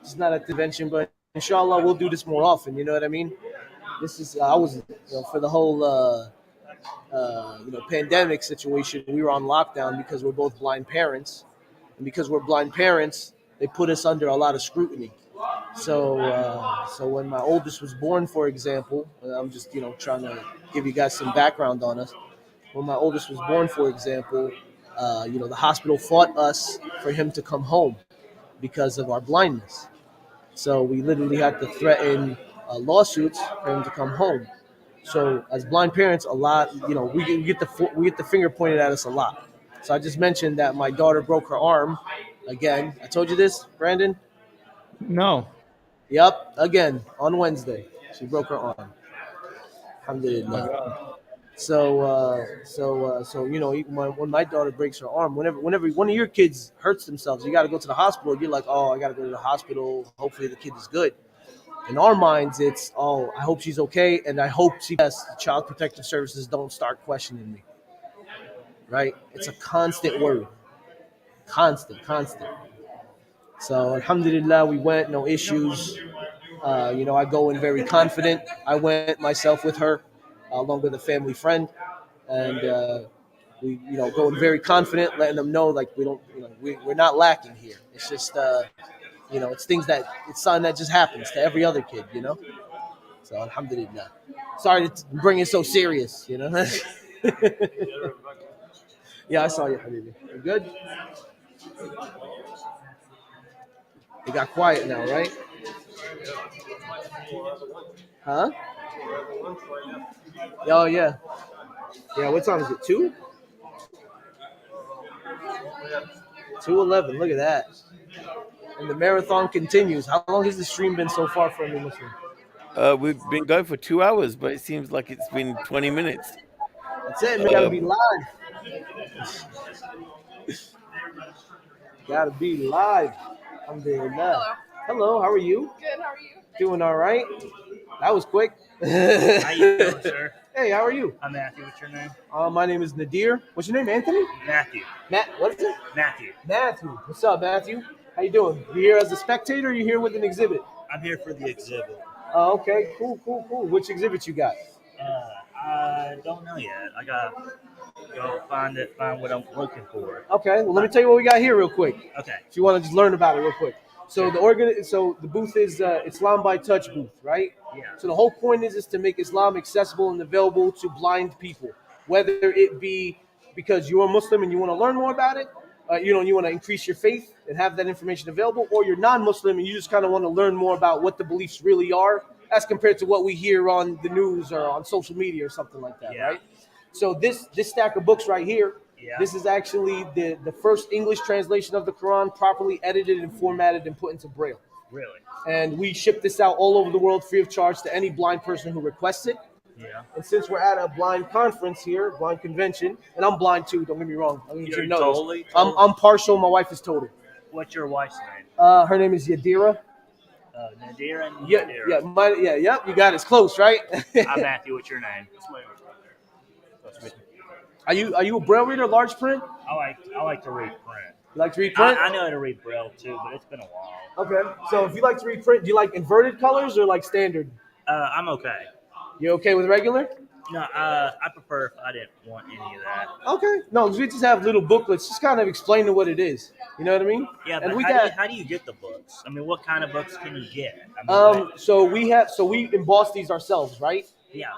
It's not at the convention, but inshallah we'll do this more often. You know what I mean? This is I was for the whole pandemic situation. We were on lockdown because we're both blind parents, and because we're blind parents, they put us under a lot of scrutiny. So when my oldest was born, for example, I'm just trying to give you guys some background on us. When my oldest was born, for example, the hospital fought us for him to come home because of our blindness. So we literally had to threaten lawsuits for him to come home. So as blind parents, a lot, we get the finger pointed at us a lot. So I just mentioned that my daughter broke her arm again. I told you this, Brandon. No. Yep, again on Wednesday, she broke her arm. Oh my Alhamdulillah. God. So even when my daughter breaks her arm, whenever one of your kids hurts themselves, you got to go to the hospital. You're like, oh, I got to go to the hospital. Hopefully the kid is good. In our minds, it's, oh, I hope she's okay, and I hope yes, Child Protective Services don't start questioning me. Right? It's a constant worry, constant. So alhamdulillah, we went, no issues. I go in very confident. I went myself with her, along with a family friend, and we, going very confident, letting them know like we don't, we're not lacking here. It's just, it's things that it's something that just happens to every other kid. So alhamdulillah. Sorry to bring it so serious. Yeah, I saw you, Habibi. You good? You got quiet now, right? Huh? Oh yeah. Yeah. What time is it? 2? 2:11. Look at that. And the marathon continues. How long has the stream been so far for you, Muslim? We've been going for 2 hours, but it seems like it's been 20 minutes. That's it, man. Gotta be live. Gotta be live. Alhamdulillah. Hello, how are you? Good, how are you? Doing all right. That was quick. How you doing, sir? Hey, how are you? I'm Matthew. What's your name? My name is Nadir. What's your name, Anthony? Matthew. What is it? Matthew. Matthew. What's up, Matthew? How you doing? You here as a spectator or you here with an exhibit? I'm here for the exhibit. Oh, okay. Cool. Which exhibit you got? I don't know yet. I gotta go find what I'm looking for. Okay. Well, let me tell you what we got here real quick. Okay. If you want to just learn about it real quick. So the booth is Islam by Touch booth, right? Yeah. So the whole point is to make Islam accessible and available to blind people, whether it be because you're a Muslim and you want to learn more about it, you want to increase your faith and have that information available, or you're non-Muslim and you just kind of want to learn more about what the beliefs really are, as compared to what we hear on the news or on social media or something like that, right? So this stack of books right here. Yeah. This is actually the first English translation of the Quran, properly edited and formatted and put into Braille. Really? And we ship this out all over the world free of charge to any blind person who requests it. Yeah. And since we're at a blind conference here, blind convention, and I'm blind too, don't get me wrong. I You're totally? I'm partial, my wife is total. What's your wife's name? Her name is Yadira. Nadir and Yeah, Yadira. yep, you got it. It's close, right? I'm Matthew. What's your name? Are you a Braille reader, large print? I like to read print. You like to read print? I know how to read Braille too, but it's been a while. Okay. So if you like to read print, do you like inverted colors or like standard? I'm okay. You okay with regular? No, I prefer if I didn't want any of that. Okay. No, because we just have little booklets, just kind of explaining what it is. You know what I mean? Yeah, and but how do you get the books? I mean, what kind of books can you get? I mean, So we emboss these ourselves, right? yeah.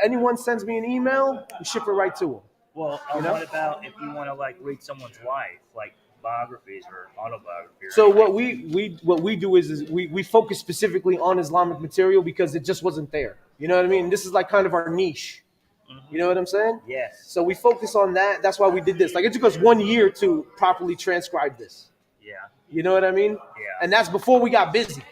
Anyone sends me an email, we ship it right to them. Well, what about if you want to like read someone's life, like biographies or autobiographies? So what we do is we focus specifically on Islamic material because it just wasn't there. You know what I mean? This is like kind of our niche. You know what I'm saying? Yes. So we focus on that. That's why we did this. Like it took us 1 year to properly transcribe this. Yeah. You know what I mean? Yeah. And that's before we got busy.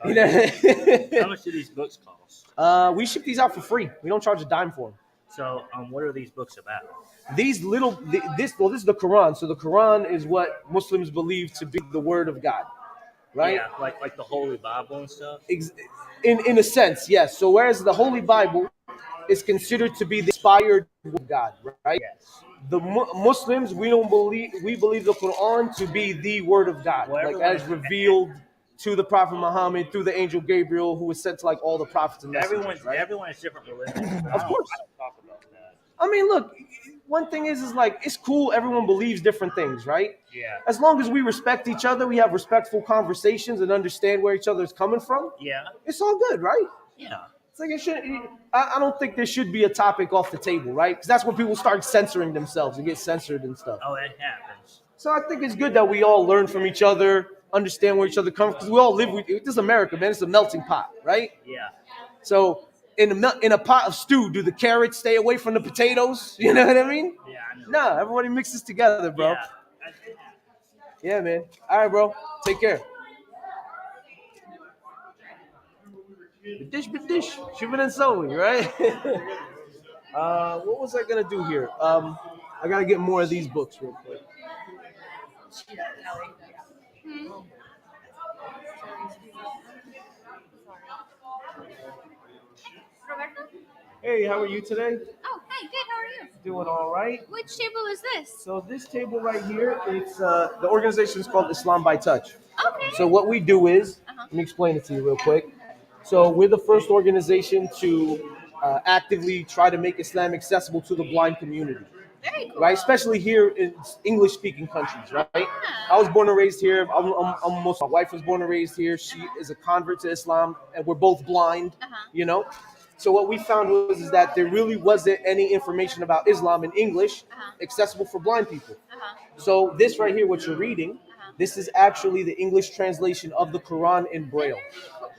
You know? How much do these books cost? We ship these out for free. We don't charge a dime for them. So, what are these books about? This is the Quran. So the Quran is what Muslims believe to be the word of God, right? Yeah, like the Holy Bible and stuff. In a sense, yes. So whereas the Holy Bible is considered to be the inspired word of God, right? Yes. The Muslims, we believe the Quran to be the word of God, like as revealed to the Prophet Muhammad through the angel Gabriel, who was sent to like all the prophets and messengers. Everyone has different religions. Of course. I don't talk about that. I mean, look, one thing is like it's cool. Everyone believes different things, right? Yeah. As long as we respect each other, we have respectful conversations and understand where each other is coming from. Yeah. It's all good, right? Yeah. It's like it should. I don't think there should be a topic off the table, right? Because that's when people start censoring themselves and get censored and stuff. Oh, that happens. So I think it's good that we all learn from each other, understand where each other comes from, because we all live with. This is America, man. It's a melting pot, right? Yeah. So in a pot of stew, do the carrots stay away from the potatoes? You know what I mean? Yeah, I know. No, everybody mixes together, bro. Yeah, man. All right, bro. Take care. Badish. Shivin and sewing, right? What was I gonna do here? I gotta get more of these books real quick. Roberta? Hey, how are you today? Oh, hi, good. How are you? Doing all right. Which table is this? So this table right here, it's the organization is called Islam by Touch. Okay. So what we do is, let me explain it to you real quick. So we're the first organization to actively try to make Islam accessible to the blind community. Very cool. Right, especially here in English-speaking countries, right? I was born and raised here. I'm Muslim. My wife was born and raised here. She is a convert to Islam, and we're both blind. You know, so what we found was is that there really wasn't any information about Islam in English accessible for blind people. So this right here, what you're reading, this is actually the English translation of the Quran in Braille.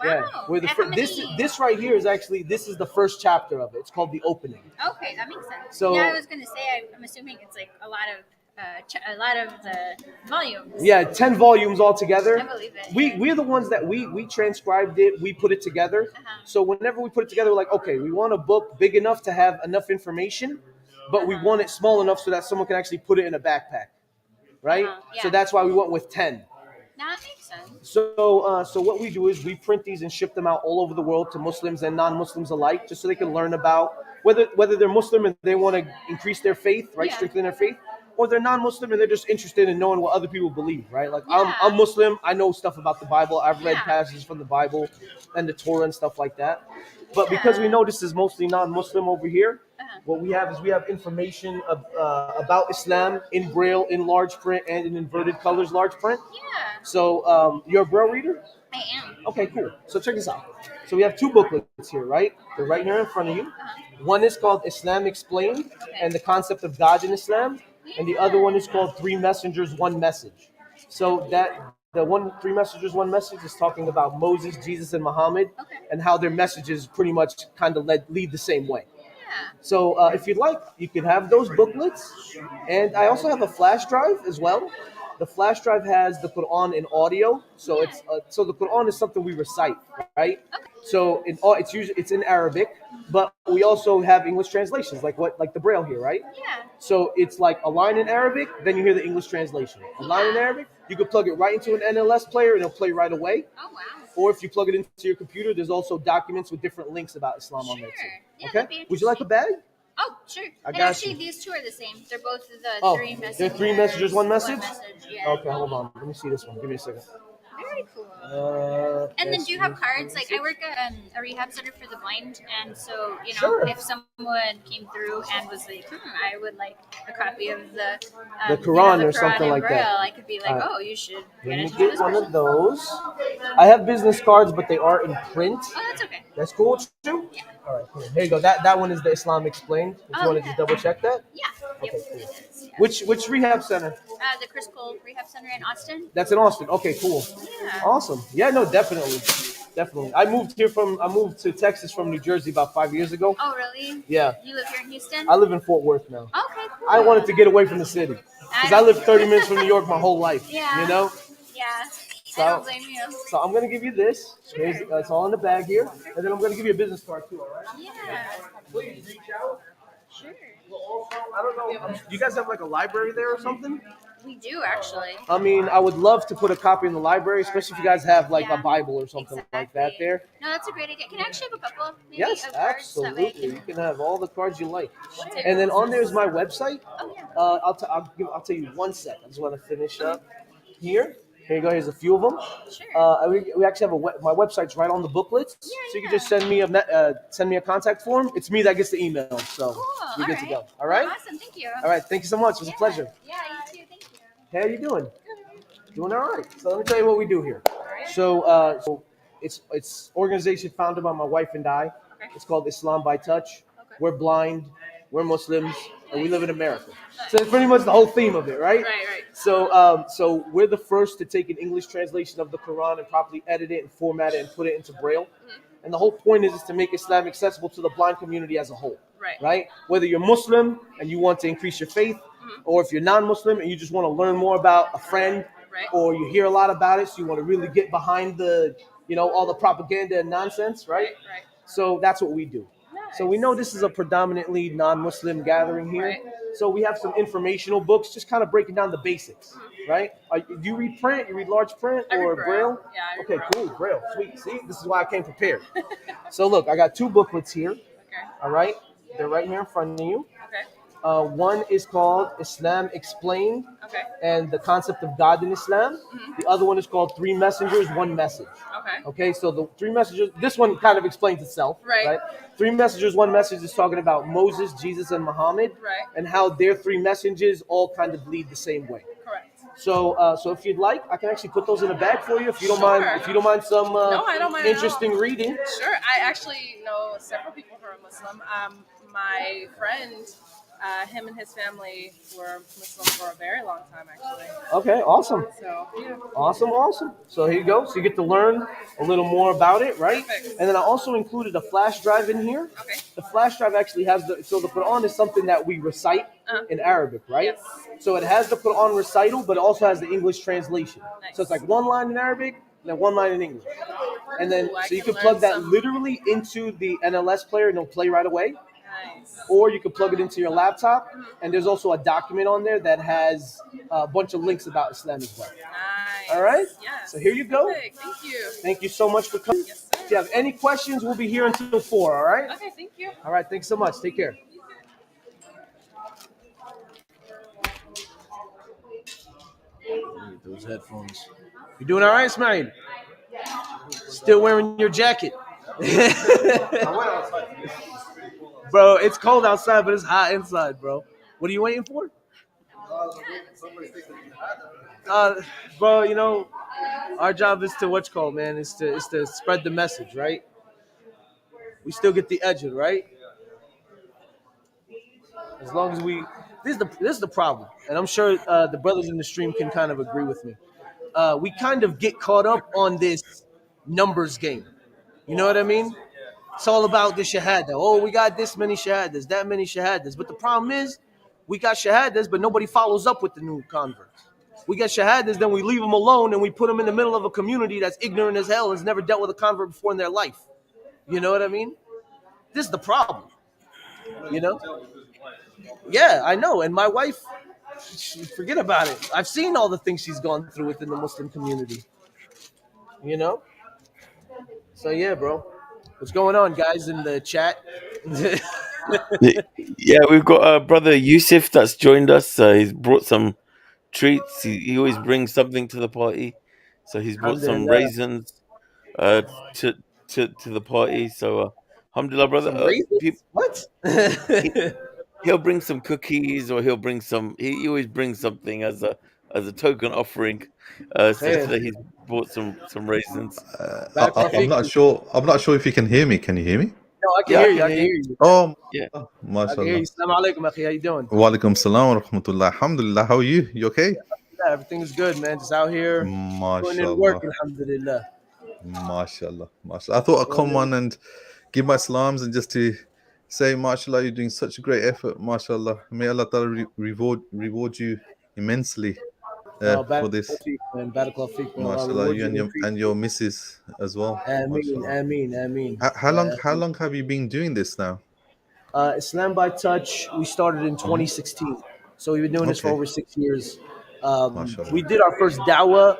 Yeah, where the this right here is actually this is the first chapter of it. It's called the opening. Okay, that makes sense. So- yeah, I was gonna say I'm assuming it's like a lot of the volumes. Yeah, 10 volumes altogether. I believe it. We're the ones that we transcribed it, we put it together. So whenever we put it together, we're like, okay, we want a book big enough to have enough information, but we want it small enough so that someone can actually put it in a backpack, right? Yeah. So that's why we went with 10. That makes sense. So what we do is we print these and ship them out all over the world to Muslims and non-Muslims alike, just so they can learn about whether they're Muslim and they want to increase their faith, right, strengthen their faith, or they're non-Muslim and they're just interested in knowing what other people believe, right? Like I'm Muslim, I know stuff about the Bible, I've read passages from the Bible and the Torah and stuff like that. But because we know this is mostly non-Muslim over here, what we have is we have information about Islam in Braille, in large print, and in inverted colors, large print. Yeah. So you're a Braille reader? I am. Okay, cool. So check this out. So we have two booklets here, right? They're right here in front of you. One is called Islam Explained and the Concept of God in Islam. And the other one is called Three Messengers, One Message. So that the one Three Messengers, One Message is talking about Moses, Jesus, and Muhammad, and how their messages pretty much kind of lead the same way. So if you'd like, you could have those booklets. And I also have a flash drive as well. The flash drive has the Quran in audio. So it's so the Quran is something we recite, right? So it's in Arabic, but we also have English translations, like the Braille here, right? Yeah. So it's like a line in Arabic, then you hear the English translation. A line in Arabic, you could plug it right into an NLS player and it'll play right away. Oh wow. Or if you plug it into your computer, there's also documents with different links about Islam on there too. Yeah, Okay. that'd be Would you like a bag? Oh, sure. I And got actually, you. these two are the same. They're both the Oh, three messages. they're three messages, one message? Yeah. Okay, hold on. Let me see this one. Give me a second. Very cool. And then Yes, do you have cards? Like I work at a rehab center for the blind, and so Sure. if someone came through and was like, I would like a copy of the Quran the or Quran something in like Braille, that. I could be like, Alright. oh, you should Let get me it to get this one person. of those. I have business cards, but they are in print. Oh, that's okay. That's cool too? Yeah. All right, cool. Here you go. That one is the Islam Explained. If Oh, you want to yeah. just double check that. Yeah. Okay, Yep, cool. it is. Yeah. Which rehab center? The Chris Cole Rehab Center in Austin. That's in Austin. Okay, cool. Yeah. Awesome. Yeah, no, definitely. Definitely. I moved to Texas from New Jersey about 5 years ago. Oh, really? Yeah. You live here in Houston? I live in Fort Worth now. Okay, cool. I wanted to get away from the city because I lived 30 minutes from New York my whole life. Yeah. You know? Yeah. So, I don't blame you. So I'm gonna give you this. Here's, it's all in the bag here, and then I'm gonna give you a business card too. All right? Yeah. Please reach out. Sure. I don't know. Do you guys have like a library there or something? We do actually. I mean, I would love to put a copy in the library, especially if you guys have like a Bible or something like that there. No, that's a great idea. Can I actually have a couple maybe Yes, of cards that way I absolutely. can You can have all the cards you like. Sure. And then on there is my website. Oh yeah. I'll tell you one sec. I just want to finish up here. Here you go. Here's a few of them. Sure. We actually have my website's right on the booklets, so you can just send me a contact form. It's me that gets the email, so you're good to go. All right. Awesome. Thank you. All right. Thank you so much. It was a pleasure. Yeah, you too. Thank you. Hey, how you doing? Doing all right. So let me tell you what we do here. So it's organization founded by my wife and I. It's called Islam by Touch. We're blind. We're Muslims, and we live in America. So that's pretty much the whole theme of it, right? Right. So we're the first to take an English translation of the Quran and properly edit it and format it and put it into Braille. And the whole point is to make Islam accessible to the blind community as a whole. Right? Whether you're Muslim and you want to increase your faith, or if you're non-Muslim and you just want to learn more about a friend, or you hear a lot about it, so you want to really get behind all the propaganda and nonsense, right? So that's what we do. So we know this is a predominantly non-Muslim gathering here. So we have some informational books, just kind of breaking down the basics, right? Do you read print? You read large print or Braille? Yeah, I read Okay, cool, Braille, sweet. See, this is why I came prepared. So look, I got two booklets here. Okay. All right, they're right here in front of you. Okay. One is called Islam Explained, Okay. and the concept of God in Islam. Mhm. The other one is called Three Messengers, One Message. Okay. Okay, so the three messengers, this one kind of explains itself, Right. Three messengers, one message is talking about Moses, Jesus, and Muhammad, Right. and how their three messages all kind of lead the same way. Correct. So if you'd like, I can actually put those in a bag for you. If you don't mind, Sure. if you don't mind some No, I don't mind at all. interesting reading. Sure. I actually know several people who are Muslim. My friend, him and his family were Muslim for a very long time, actually. Okay, awesome. So, yeah. Awesome. So here you go. So you get to learn a little more about it, right? Perfect. And then I also included a flash drive in here. Okay. The flash drive actually has the Quran is something that we recite in Arabic, right? Yes. So it has the Quran recital, but it also has the English translation. Nice. So it's like one line in Arabic and then one line in English. And then Ooh, I so you can can plug learn that some. literally into the NLS player and it'll play right away. Nice. Or you can plug it into your laptop, and there's also a document on there that has a bunch of links about Islam as well. Nice. All right? Yes. So here you go. Perfect. Thank you. Thank you so much for coming. Yes, If you have any questions, we'll be here until 4, all right? Okay, thank you. All right, thanks so much. Take care. Those headphones. You doing all right, Ismail? Still wearing your jacket. Bro, it's cold outside, but it's hot inside, bro. What are you waiting for? Bro, you know, our job is to man. Is to spread the message, right? We still get the edge, right? As long as we, this is the problem, and I'm sure the brothers in the stream can kind of agree with me. We kind of get caught up on this numbers game. You know what I mean? It's all about the shahada. Oh, we got this many shahadas, that many shahadas. But the problem is, we got shahadas, but nobody follows up with the new converts. We get shahadas, then we leave them alone and we put them in the middle of a community that's ignorant as hell and has never dealt with a convert before in their life. You know what I mean? This is the problem. You know? Yeah, I know. And my wife, forget about it. I've seen all the things she's gone through within the Muslim community. You know? So yeah, bro. What's going on, guys, in the chat? Yeah, we've got brother Yusuf that's joined us. He's brought some treats. He always brings something to the party. So he's brought some Alhamdulillah. raisins to the party. So alhamdulillah, brother. Some raisins? What? He'll bring some cookies, or he'll bring some. He always brings something as a token offering. So today he's brought some raisins. I'm not sure. I'm not sure if you can hear me. Can you hear me? No, I can hear you. I can hear you. Oh, yeah. I can hear you. Mashallah. Assalamu alaikum, akhi. How you doing? Wa alaikum salam wa rahmatullah. Alhamdulillah. How are you? You okay? Yeah, everything is good, man. Just out here putting in work, alhamdulillah. Mashallah. Mashallah. I thought I'd come on and give my salams and just to say, mashallah, you're doing such a great effort. Mashallah. May Allah Ta'ala reward you immensely for this. Mashallah, you and your missus as well. Ameen. How long have you been doing this now? Islam by Touch, we started in 2016. So we've been doing this for over 6 years. We did our first Dawah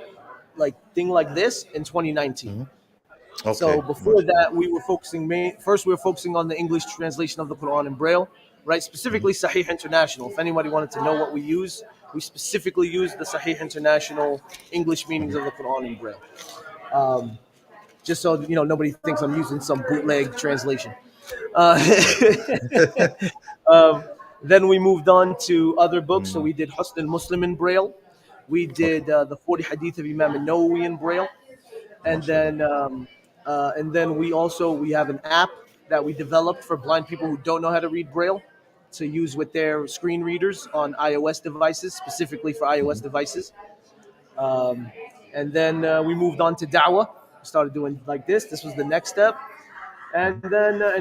thing like this in 2019. Okay. So before that, we were focusing on the English translation of the Quran in Braille, right? Specifically Sahih International. If anybody wanted to know what we use, we specifically use the Sahih International English meanings of the Quran in Braille. Just so nobody thinks I'm using some bootleg translation. Then we moved on to other books. So we did Husn al-Muslim in Braille. We did the 40 Hadith of Imam al-Nawawi in Braille. And then we have an app that we developed for blind people who don't know how to read Braille to use with their screen readers on iOS devices, specifically for iOS devices. And then we moved on to Dawah. Started doing like this. This was the next step. And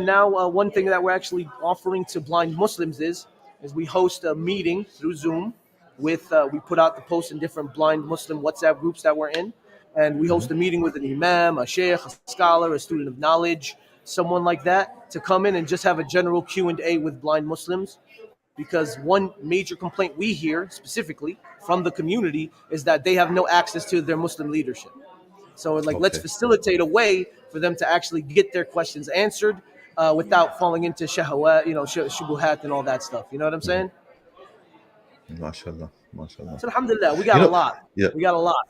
now one thing that we're actually offering to blind Muslims is we host a meeting through Zoom with we put out the posts in different blind Muslim WhatsApp groups that we're in, and we host a meeting with an imam, a sheikh, a scholar, a student of knowledge, someone like that, to come in and just have a general Q&A with blind Muslims. Because one major complaint we hear specifically from the community is that they have no access to their Muslim leadership. So let's facilitate a way for them to actually get their questions answered without falling into shahawat, shubuhat and all that stuff. You know what I'm saying? MashaAllah, MashaAllah. So alhamdulillah, we got You a know, lot. yeah. We got a lot.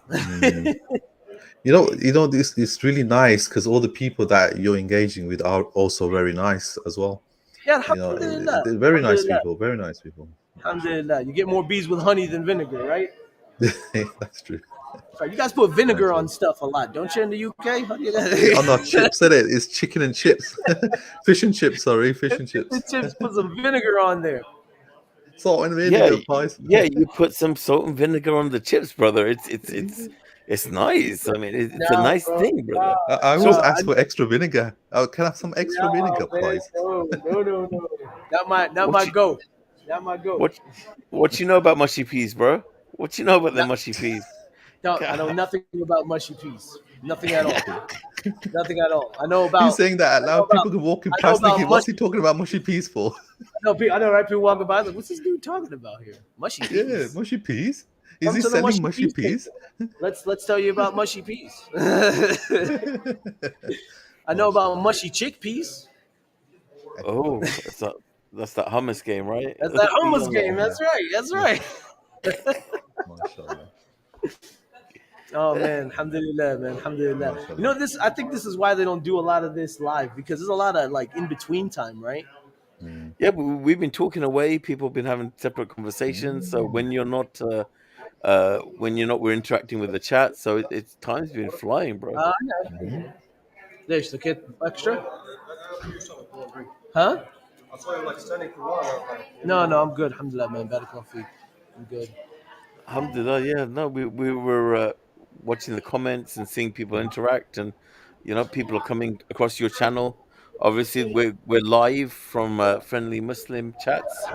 This it's really nice because all the people that you're engaging with are also very nice as well. Yeah, You know, alhamdulillah. they're very nice Alhamdulillah. people, very nice people. Alhamdulillah. You get more bees with honey than vinegar, right? That's true. Right, you guys put vinegar on stuff a lot, don't you, in the UK? How do you Oh no, chips, said it. It's chicken and chips, fish and chips. Sorry, fish and chips. Chips, put some vinegar on there. Salt and Yeah, vinegar pies. yeah. You put some salt and vinegar on the chips, brother. It's nice. I mean, it's a nice thing, brother. I always ask for extra vinegar. Oh, can I have some extra vinegar, please? No. That might go. That might go. What you know about mushy peas, bro? What you know about the mushy peas? No, I know nothing about mushy peas. Nothing at all. Nothing at all. I know about. You saying that out loud? People can walk in past thinking, "What's he talking about mushy peas for?" I know, right? People walking by, like, "What's this dude talking about here? Mushy peas." Yeah, mushy peas. Is Come he to the selling mushy peas? Let's tell you about mushy peas. I know about mushy chickpeas. Oh, that's that hummus game, right? That's that hummus game. That's right. That's right. Oh man, alhamdulillah, man, alhamdulillah. You know this. I think this is why they don't do a lot of this live, because there's a lot of like in between time, right? Yeah, but we've been talking away. People have been having separate conversations. So when you're not, we're interacting with the chat. So it's time's been flying, bro. Yeah. There's the kid extra. Huh? I saw you like standing for water. No, I'm good. Alhamdulillah, man. Barakallahu feek. I'm good. Alhamdulillah, yeah. No, we were watching the comments and seeing people interact, and people are coming across your channel. Obviously, we're live from Friendly Muslim Chats,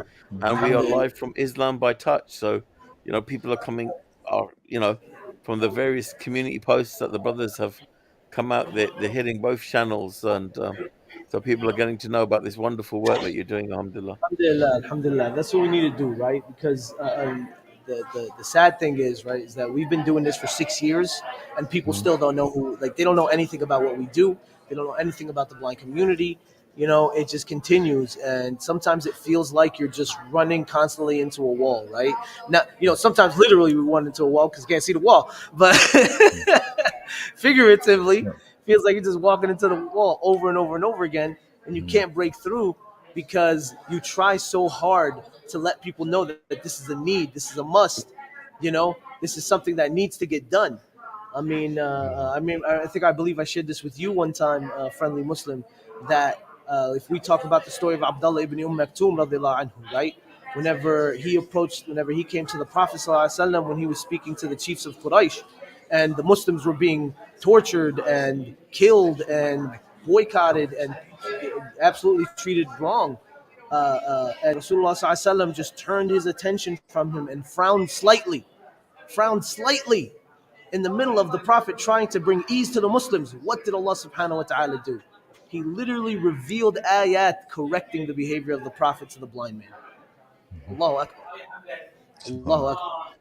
and we are live from Islam by Touch. So, people are from the various community posts that the brothers have come out. They're hitting both channels, and so people are getting to know about this wonderful work that you're doing. Alhamdulillah. Alhamdulillah. That's what we need to do, right? Because the sad thing is, right, is that we've been doing this for 6 years, and people still don't know they don't know anything about what we do. They don't know anything about the blind community. It just continues, and sometimes it feels like you're just running constantly into a wall, right? Not, sometimes literally we run into a wall because you can't see the wall, but figuratively, feels like you're just walking into the wall over and over and over again, and you can't break through because you try so hard to let people know that this is a need, this is a must, this is something that needs to get done. I believe I shared this with you one time, Friendly Muslim, that if we talk about the story of Abdullah ibn Maktoum radiallahu anhu, right? Whenever he came to the Prophet sallallahu alaihi wasallam, when he was speaking to the chiefs of Quraysh, and the Muslims were being tortured and killed and boycotted and absolutely treated wrong, and Rasulullah sallallahu alaihi wasallam just turned his attention from him and frowned slightly in the middle of the Prophet trying to bring ease to the Muslims. What did Allah subhanahu wa ta'ala do? He literally revealed ayat correcting the behavior of the Prophet to the blind man. Allahu Akbar. Allahu Akbar.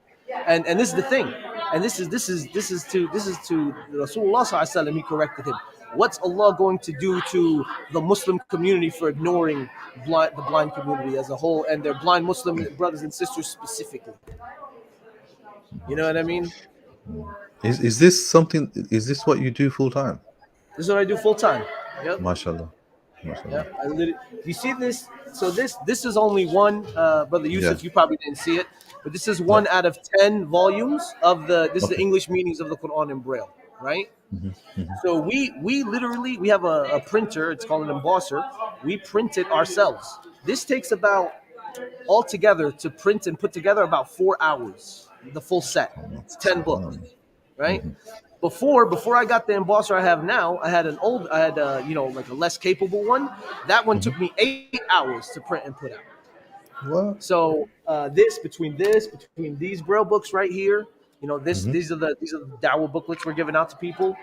And this is the thing. And this is to Rasulullah sallallahu alaihi wasallam. He corrected him. What's Allah going to do to the Muslim community for ignoring the blind community as a whole and their blind Muslim brothers and sisters specifically? You know what I mean? Is this something? Is this what you do full time? This is what I do full time. Yep. MashaAllah. Yeah, you see this? So this is only one, Brother Yusuf. Yeah. You probably didn't see it, but this is one out of 10 volumes of the English meanings of the Quran in Braille, right? So we literally have a printer. It's called an embosser. We print it ourselves. This takes about altogether to print and put together about 4 hours. The full set. It's 10 books, right? Before I got the embosser I have now, I had like a less capable one. That one took me 8 hours to print and put out. What? So between these Braille books right here, these are the Dawah booklets we're giving out to people.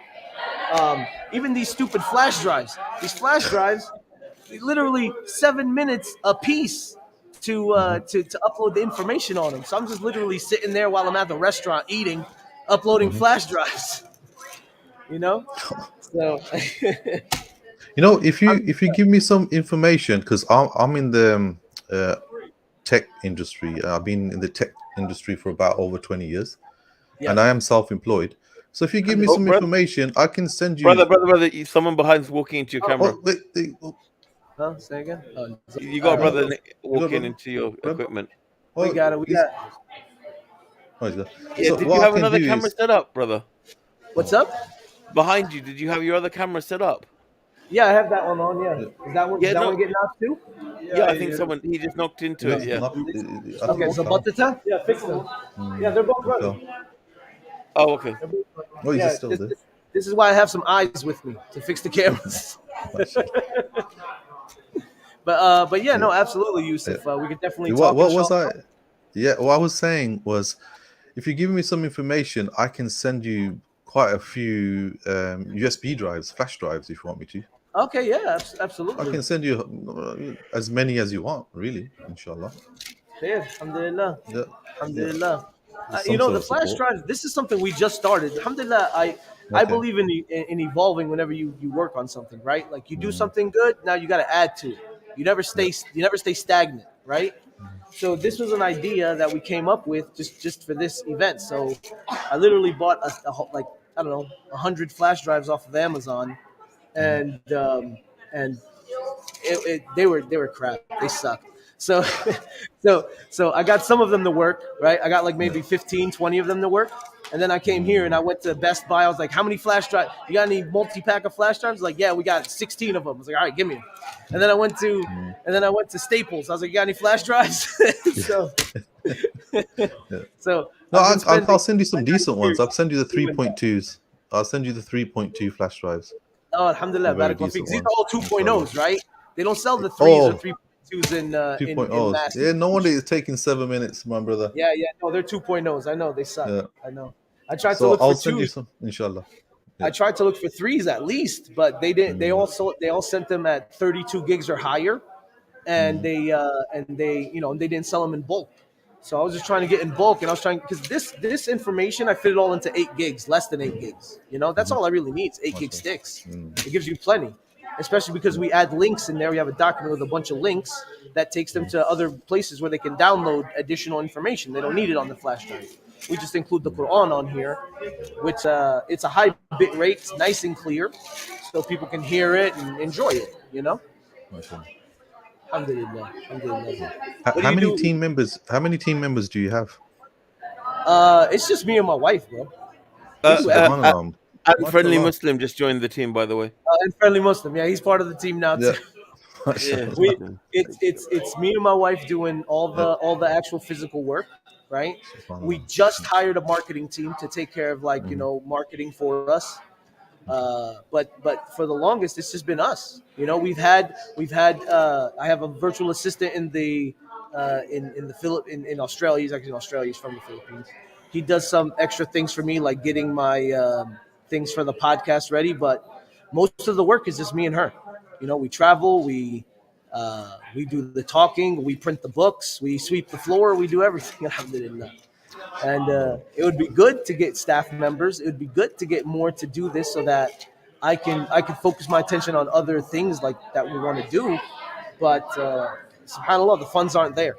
Even these stupid flash drives. These flash drives, literally 7 minutes a piece to upload the information on them. So I'm just literally sitting there while I'm at the restaurant eating, uploading flash drives. So You know, if you give me some information, because I'm in the tech industry. I've been in the tech industry for about over 20 years, Yeah. and I am self-employed. So if you give me Oh, some information, I can send you. brother, someone behind's walking into your camera. Oh, wait, Huh? Say again. You got a brother you got walking brother? into your equipment. We got it. We got. Oh, he's there. Yeah, So did what you I have can another do camera is, set up, brother? What's up? Behind you, did you have your other camera set up? Yeah, I have that one on. Yeah. Is that one? Yeah, Is that no. one getting knocked too? Yeah, I think someone he just knocked into it. Yeah. Okay, so Batata? Yeah, fix them. Yeah, they're both running. Oh, okay. Oh, he's Yeah, still there. this is why I have some eyes with me to fix the cameras. But yeah, no, absolutely, Yusuf. We could definitely talk. What was inshallah. I? Yeah, what I was saying was, if you give me some information, I can send you quite a few USB drives, flash drives, if you want me to. Okay, yeah, I absolutely. can send you as many as you want, really, inshallah. Yeah, alhamdulillah. Yeah. Alhamdulillah. Some You know, sort the of flash support. drive, this is something we just started. Alhamdulillah, I Okay. believe in evolving whenever you work on something, right? Like you do Mm-hmm. something good, now you got to add to it. You never stay stagnant, right? So this was an idea that we came up with just for this event. So I literally bought like I don't know 100 flash drives off of Amazon, and they were crap. They sucked. So so I got some of them to work, right? I got like maybe 15, 20 of them to work. And then I came here and I went to Best Buy. I was like, how many flash drives? You got any multi-pack of flash drives? Like, yeah, we got 16 of them. I was like, all right, give me them. And then I went to Staples. I was like, you got any flash drives? so so No, I've been I'll spending. send you some decent ones. I'll send you the 3.2s. I'll send you the 3.2 flash drives. Oh, alhamdulillah, Very barakallah decent fiik. These ones. are all 2.0s, right? They don't sell the 3s or Oh, 3.2s in 2.0s. mass. Yeah, no wonder it's taking 7 minutes, my brother. Yeah, no, they're 2.0s. I know they suck. Yeah. I know. I tried to So look I'll for send you 2s. some, inshallah. I tried to look for 3s at least, but they didn't. They all sent them at 32 gigs or higher, and they they didn't sell them in bulk. So I was just trying to get in bulk, and I was trying because this information I fit it all into 8 gigs, less than 8 gigs. You know, that's all I really need is 8 gig sticks. It gives you plenty, especially because we add links in there. We have a document with a bunch of links that takes them to other places where they can download additional information. They don't need it on the flash drive. We just include the Quran on here, which it's a high bit rate, it's nice and clear, so people can hear it and enjoy it. You know. Alhamdulillah. Alhamdulillah. What How do you many do? team members? How many team members do you have? It's just me and my wife, bro. Subhanallah. And Friendly Mashallah. Muslim just joined the team, by the way. And Friendly Muslim, yeah, he's part of the team now Yeah. too. Yeah. It's me and my wife doing all the actual physical work, right? We just hired a marketing team to take care of marketing for us. But for the longest, it's just been us. You know, we've had. I have a virtual assistant in the in Australia. He's actually in Australia. He's from the Philippines. He does some extra things for me, like getting my things for the podcast ready. But most of the work is just me and her. You know, we travel. We do the talking. We print the books. We sweep the floor. We do everything. Alhamdulillah. And it would be good to get staff members. It would be good to get more to do this so that I can focus my attention on other things like that we want to do. But subhanallah, the funds aren't there.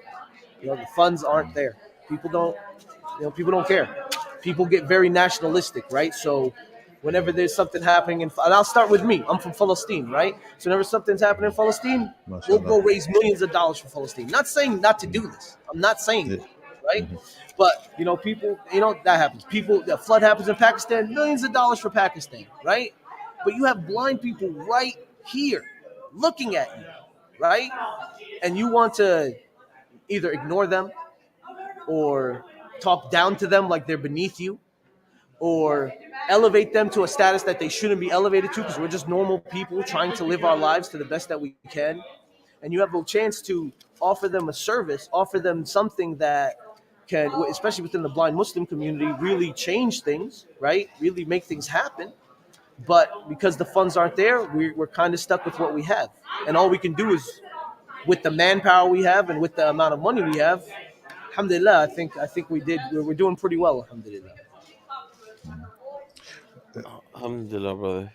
You know, the funds aren't there. People don't care. People get very nationalistic, right? So whenever there's something happening and I'll start with me. I'm from Palestine, right? So whenever something's happening in Palestine, we'll go raise millions of dollars for Palestine. Not saying not to do this. I'm not saying that, right? But people, that happens. The flood happens in Pakistan, millions of dollars for Pakistan, right? But you have blind people right here looking at you, right? And you want to either ignore them or talk down to them like they're beneath you, or elevate them to a status that they shouldn't be elevated to because we're just normal people trying to live our lives to the best that we can. And you have a chance to offer them a service, offer them something that can, especially within the blind Muslim community, really change things, right? Really make things happen. But because the funds aren't there, we're kind of stuck with what we have. And all we can do is, with the manpower we have and with the amount of money we have, alhamdulillah, I think we're doing pretty well, alhamdulillah. Alhamdulillah, brother.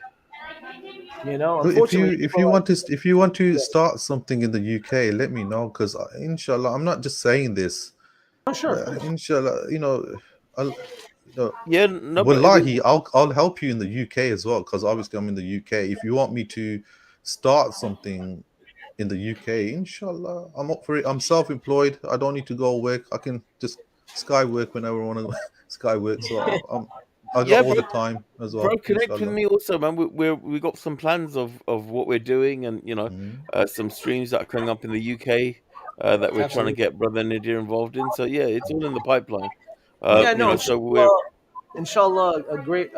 You know, Look, unfortunately, people like if you want to yeah. start something in the UK, let me know because inshallah, I'm not just saying this, Oh, sure, of but course. inshallah, I'll, you know, Yeah, no, but wallahi, I'll help you in the UK as well because obviously I'm in the UK. If you want me to start something in the UK, inshallah, I'm up for it. I'm self-employed. I don't need to go work. I can just sky work whenever I want to sky work. So I got yeah, all bro, the time as bro, well, connect with inshallah. me also, man. We got some plans of what we're doing, and some streams that are coming up in the UK that we're trying to Absolutely. get Brother Nadir involved in. So yeah, it's all in the pipeline. Yeah, no, So we're inshallah, a great,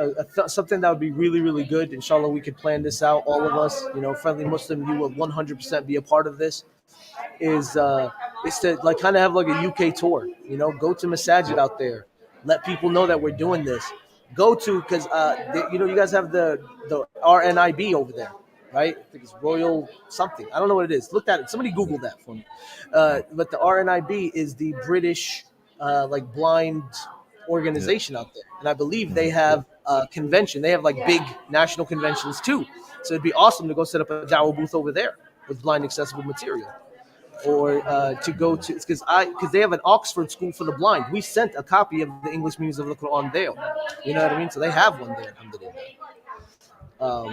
something that would be really, really good. Inshallah, we could plan this out, all of us. You know, friendly Muslim, you will 100% be a part of this. Is is to like kind of have like a UK tour. You know, go to Masajid out there, let people know that we're doing this. Go to because you know you guys have the RNIB over there, right? I think it's Royal something. I don't know what it is. Look at it. Somebody Google that for me. But the RNIB is the British like blind Yeah. organization out there, and I believe they have a convention. They have like big national conventions too. So it'd be awesome to go set up a Dawah booth over there with blind accessible material or to go to because they have an Oxford School for the Blind. We sent a copy of the English meanings of the Quran there. You know what I mean? So they have one there. Alhamdulillah.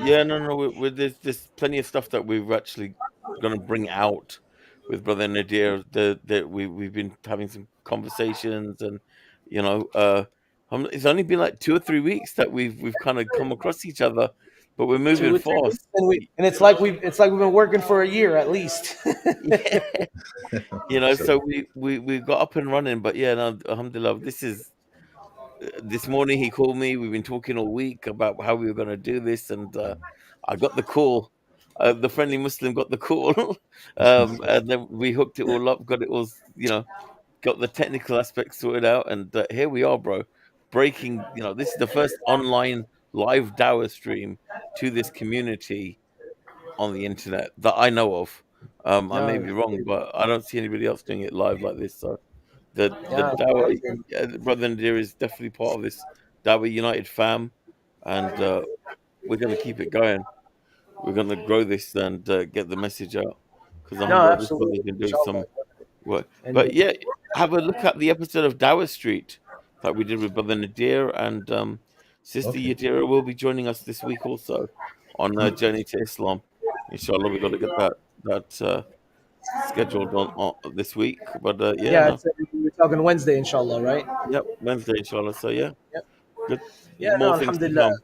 Yeah, no. There's plenty of stuff that we're actually gonna bring out with Brother Nadir. That we've been having some conversations, and it's only been like 2 or 3 weeks that we've kind of come across each other, but we're moving 2 or 3 weeks, fast. and it's like we've been working for a year at least. Yeah, so Mashallah. we got up and running, but yeah, no, alhamdulillah, this morning he called me. We've been talking all week about how we were going to do this, and I got the call. The friendly Muslim got the call, and then we hooked it all up, got it all, got the technical aspects sorted out, and here we are, bro. Breaking, this is the first online live Dawah stream to this community on the internet that I know of. I may No, be wrong, but I don't see anybody else doing it live like this. So the yeah, Dawah, yeah, Brother Nadir is definitely part of this Dawah United fam, and we're going to keep it going. We're going to grow this and get the message out because no, alhamdulillah, this brother's absolutely, been doing inshallah. some work. And But yeah, have a look at the episode of Dawah Street that we did with Brother Nadir, and Sister Okay. Yadira will be joining us this week also on Journey to Islam. Inshallah, we got to get that scheduled on this week. But yeah, yeah, no, it's, we're talking Wednesday, inshallah, right? yep, Wednesday, inshallah. So yeah, Yep. good, Yeah, no, more things to alhamdulillah. come.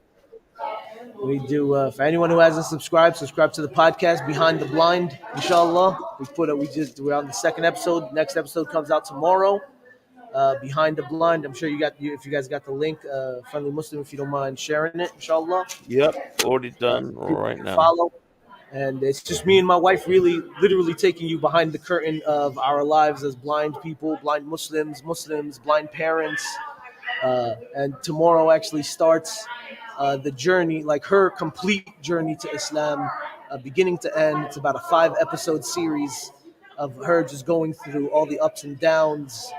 We do for anyone who hasn't subscribe to the podcast Behind the Blind, inshallah. We're on the second episode. Next episode comes out tomorrow. Behind the Blind. I'm sure if you guys got the link, friendly Muslim, if you don't mind sharing it, inshallah. Yep, already done People right can now. follow. And it's just me and my wife really literally taking you behind the curtain of our lives as blind people, blind Muslims, blind parents. And tomorrow actually starts the journey, like her complete journey to Islam, beginning to end. It's about a 5 episode series of her just going through all the ups and downs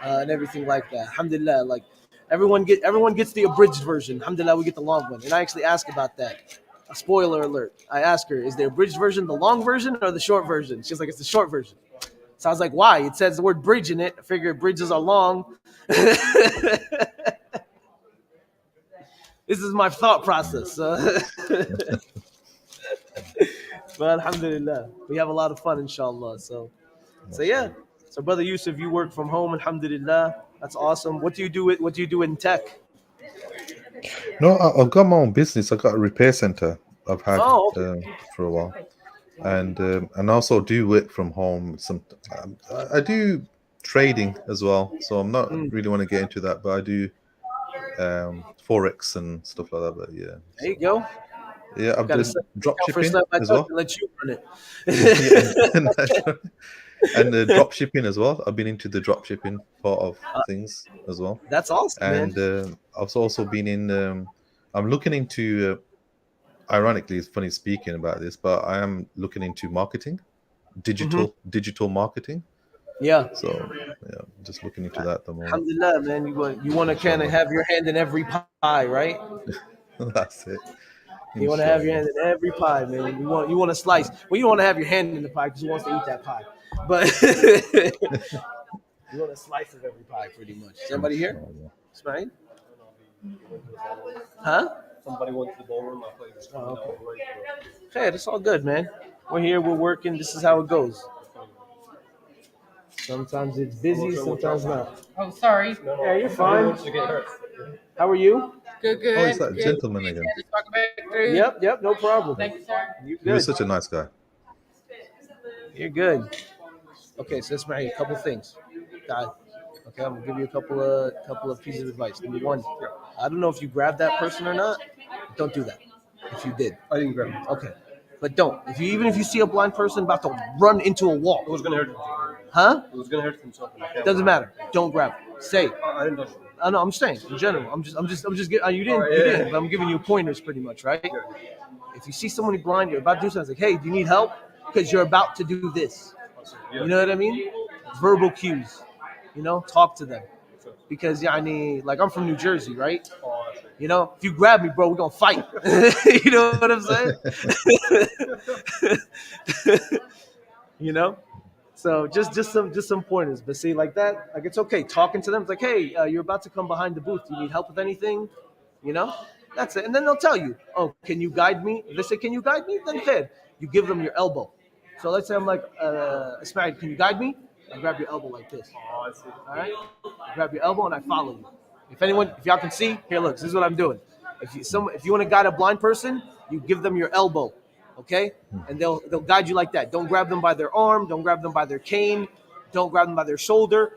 and everything like that. Alhamdulillah, like everyone gets the abridged version. Alhamdulillah, we get the long one. And I actually ask about that. A spoiler alert. I ask her, is the abridged version the long version or the short version? She's like, it's the short version. So I was like, why? It says the word bridge in it. I figure bridges are long. This is my thought process. But alhamdulillah, we have a lot of fun, inshallah. So yeah. So brother Yusuf, you work from home, alhamdulillah. That's awesome. What do you do? What do you do in tech? No, I've got my own business. I got a repair center. I've had Oh, okay. for a while, and also do work from home. I do trading as well, so I'm not Mm. really want to get into that, but I do forex and stuff like that. But yeah, There you go. yeah, I've Got to done set drop for shipping step by as touch well. and let you run Yeah, it. and drop shipping as well. I've been into the drop shipping part of things as well, That's awesome, man. and I've also been in. I'm looking into. Ironically, it's funny speaking about this, but I am looking into marketing, digital marketing. Yeah. So yeah, just looking into that at the moment. Alhamdulillah, man. You want to kind of have your hand in every pie, right? That's it. You want to have your Inshallah. hand in every pie, man. You want to slice. Well, you don't want to have your hand in the pie because you wants to eat that pie, but you want a slice of every pie, pretty much. Is everybody here? Inshallah. Ismail? Huh? Somebody went to the ballroom. I played. Oh, okay. Hey, that's all good, man. We're here. We're working. This is how it goes. Sometimes it's busy. Sometimes not. Oh, sorry. Yeah, you're fine. How are you? Good, Oh, it's good, that good. gentleman again. Just walking back through. Yep, no problem. Thank you, sir. You He was good? such a nice guy. You're good. Okay, so let's make a couple things. God. Okay, I'm gonna give you a couple of pieces of advice. Number one, I don't know if you grabbed that person or not. Don't do that. If you did, I didn't grab him. okay, but don't. Even if you see a blind person about to run into a wall, It was gonna hurt him. huh? It was gonna hurt himself. Doesn't matter. Don't grab it. Say. I didn't touch him. I know. I'm saying in general. I'm just getting. You didn't. Right, You yeah, didn't. yeah. But I'm giving you pointers, pretty much, right? If you see someone blind, you're about to do something. It's like, hey, do you need help? Because you're about to do this. You know what I mean? Verbal cues. You know, talk to them. Because yeah, I need, like, I'm from New Jersey, right? You know, if you grab me, bro, we're gonna fight. You know what I'm saying? You know, so just some pointers. But see, like that, like it's okay talking to them. It's like, hey, you're about to come behind the booth. Do you need help with anything? You know, that's it. And then they'll tell you, oh, can you guide me? If they say, can you guide me? Then kid, you give them your elbow. So let's say I'm like, Ismail, can you guide me? I grab your elbow like this. All right, I grab your elbow and I follow you. If y'all can see, here, look, this is what I'm doing. If you want to guide a blind person, you give them your elbow, okay? And they'll guide you like that. Don't grab them by their arm. Don't grab them by their cane. Don't grab them by their shoulder.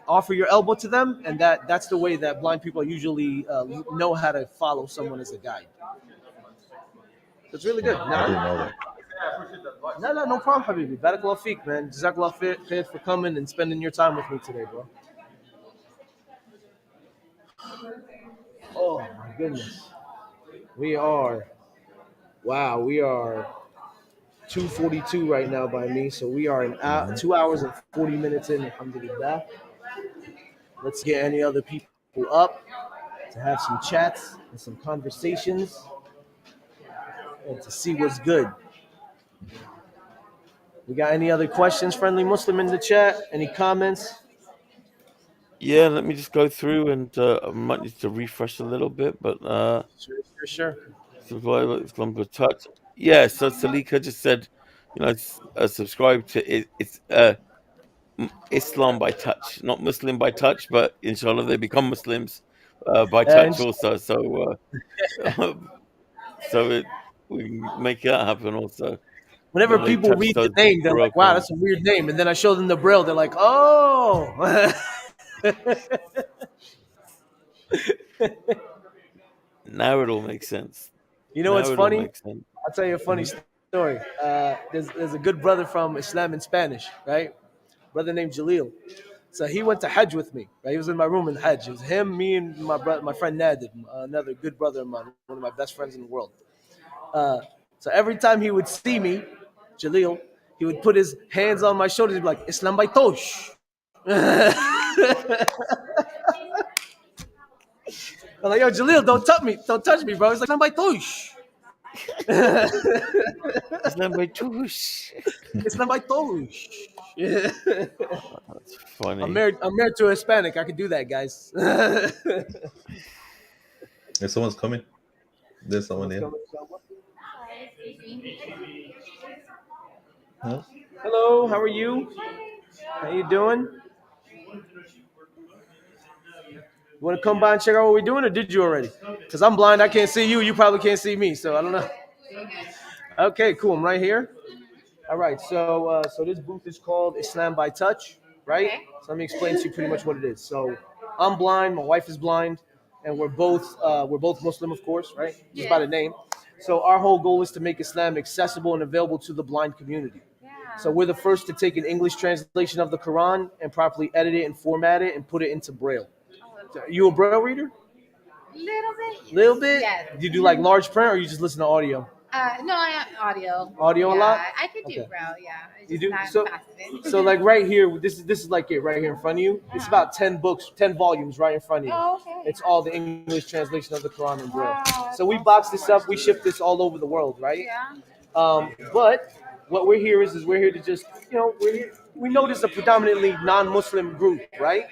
Offer your elbow to them, and that's the way that blind people usually know how to follow someone as a guide. It's really good. I didn't know that. No problem, Habibi. Barakallah feek, man. Jazakallah khair for coming and spending your time with me today, bro. Oh my goodness. We are 2:42 right now by me, so we are 2 hours and 40 minutes in, alhamdulillah. Let's get any other people up to have some chats and some conversations and to see what's good. We got any other questions, friendly Muslim, in the chat? Any comments? Yeah, let me just go through, and I might need to refresh a little bit, but Sure. survival Islamic touch. Yeah, so Salika just said, subscribe to it. It's Islam by touch, not Muslim by touch, but inshallah they become Muslims by touch also. So we can make that happen also. Whenever people read the name, they're like, wow, that's a weird name. And then I show them the Braille. They're like, oh. Now it all makes sense. You know what's funny? I'll tell you a funny story. There's a good brother from Islam in Spanish, right? Brother named Jalil. So he went to Hajj with me, right? He was in my room in Hajj. It was him, me, and my friend Nadir, another good brother of mine, one of my best friends in the world. So every time he would see me, Jalil, he would put his hands on my shoulders and be like, Islam by Tosh. I'm like, yo, Jalil, don't touch me, bro. He's like, Islam by Tosh. Islam by Tosh. Islam by Tosh. Yeah. That's funny. I'm married to a Hispanic. I can do that, guys. If someone's coming, there's someone here. Huh? Hello, how are you? How you doing? You want to come by and check out what we're doing, or did you already? Because I'm blind, I can't see you. You probably can't see me, so I don't know. Okay, cool. I'm right here. All right, so this booth is called Islam by Touch, right? Okay. So let me explain to you pretty much what it is. So I'm blind, my wife is blind, and we're both Muslim, of course, right? Just by the name. So our whole goal is to make Islam accessible and available to the blind community. So we're the first to take an English translation of the Quran and properly edit it and format it and put it into Braille. Are you a Braille reader? Little bit. Little bit? Yes. Do you do like large print or you just listen to audio? No, I have audio. Audio a Yeah, lot? I could do Okay. braille. Yeah, it's You just do not so. fast enough. So like right here, this is like it right here in front of you. It's about 10 books, 10 volumes right in front of you. Oh, okay. It's all the English translation of the Quran in Braille. Wow, So we box this up, we ship this all over the world, right? But what we're here is we're here to just we're here. We know this is a predominantly non-Muslim group, right?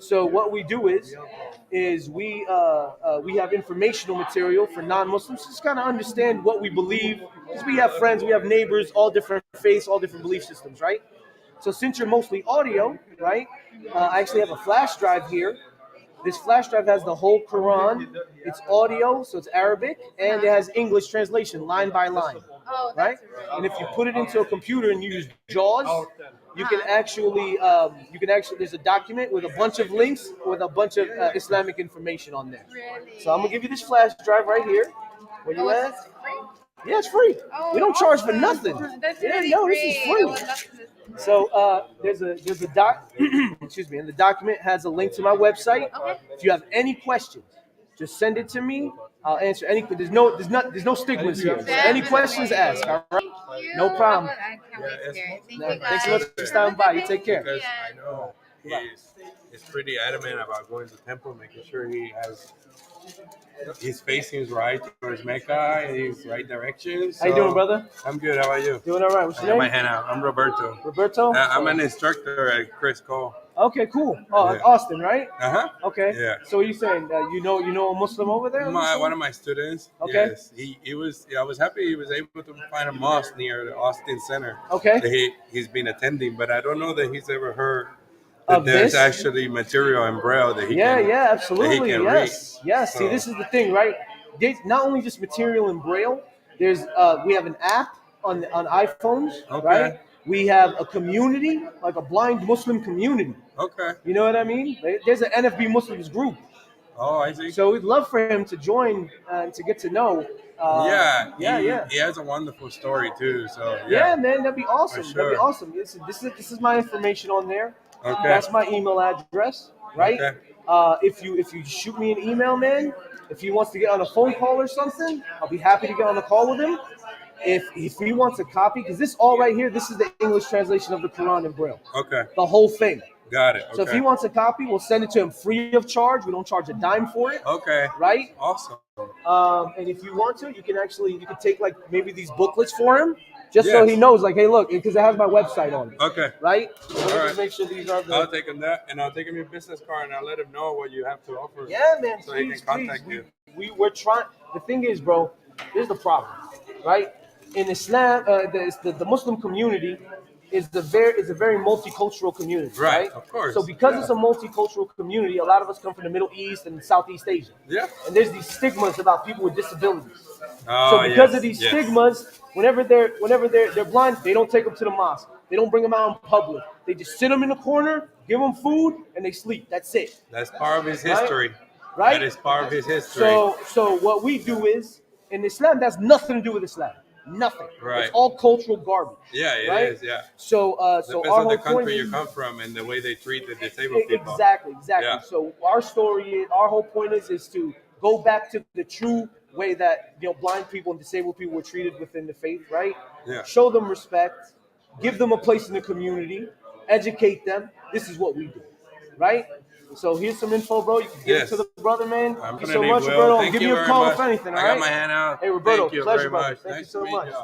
So what we do is we have informational material for non-Muslims to just kind of understand what we believe, because we have friends, we have neighbors, all different faiths, all different belief systems, right? So since you're mostly audio, right? I actually have a flash drive here. This flash drive has the whole Quran. It's audio, so it's Arabic, and it has English translation line by line, right? And if you put it into a computer and you use JAWS, you can actually there's a document with a bunch of links with a bunch of Islamic information on there. So I'm gonna give you this flash drive right here. Where you at? Yeah, it's free. We don't charge for nothing. That's Yeah, really no, great. this is I free. would love to. So there's a doc, excuse me, and the document has a link to my website. If you have any questions, just send it to me. I'll answer any. There's no stigmas here. So any questions, ask. All right, no problem. I can't wait to hear it. Thank you, Thanks so much for stopping by. You take care. Because I know he's pretty adamant about going to the temple, making sure he has his facing is right towards Mecca, he's right direction. So How you doing, brother? I'm good. How about you? Doing all right. What's I your got my name? hand out. I'm Roberto. Roberto? I'm an instructor at Chris Cole. Okay, cool. Oh, Yeah. Austin, right? Uh-huh. Okay. Yeah. So you saying you know a Muslim over there? One of my students. Okay. Yes. He was. I was happy he was able to find a mosque near the Austin Center. Okay. That he's been attending, but I don't know that he's ever heard that Of there's this? actually material in Braille that he Yeah, can. yeah, That absolutely. he can Yes, read. yes. See, So- this is the thing, right? There's not only just material in Braille. There's we have an app on iPhones, Okay. right? We have a community, like a blind Muslim community. Okay. You know what I mean? There's an NFB Muslims group. Oh, I see. So we'd love for him to join and to get to know. Yeah. He has a wonderful story too. So Yeah, man, that'd be awesome. For That'd be sure. awesome. This is my information on there. Okay. That's my email address, right? Okay. If you shoot me an email, man, if he wants to get on a phone call or something, I'll be happy to get on a call with him. If he wants a copy, because this all right here, this is the English translation of the Quran in Braille, Okay. the whole thing. Got it. So if Okay. he wants a copy, we'll send it to him free of charge. We don't charge a dime for it. Okay. Right? Awesome. And if you want to, you can take like maybe these booklets for him, just so Yes. he knows, like, hey, look, because it has my website on it. Okay. Right? So let me All just right. make sure these are the. I'll take him that, and I'll take him your business card, and I'll let him know what you have to offer. Yeah, man. So he Please, can contact please. you. We're trying. The thing is, bro, here's the problem, right? In Islam, the Muslim community is a very multicultural community, right? Of course. So because Yeah. it's a multicultural community, a lot of us come from the Middle East and Southeast Asia. Yeah. And there's these stigmas about people with disabilities. Oh, So because yes, of these yes. stigmas, whenever they're blind, they don't take them to the mosque. They don't bring them out in public. They just sit them in the corner, give them food, and they sleep. That's it. That's part of his Right? history. Right? That is part of his history. So what we do is in Islam, that's nothing to do with Islam. Nothing. Right. It's all cultural garbage. Yeah, it is. right? Yeah. So Depends our on whole the point country you is come from and the way they treat the disabled people. exactly. Yeah. So our whole point is to go back to the true way that blind people and disabled people were treated within the faith, right? Yeah. Show them respect, give them a place in the community, educate them. This is what we do, right? So here's some info, bro. You can give Yes. it to the brother, man. I'm Thank you gonna so need much, Will. Roberto. Thank Give you me a very call much. if anything, all I got right? my hand out. Hey, Roberto, Thank you pleasure, very brother. much. Thank you Nice so to meet much. you.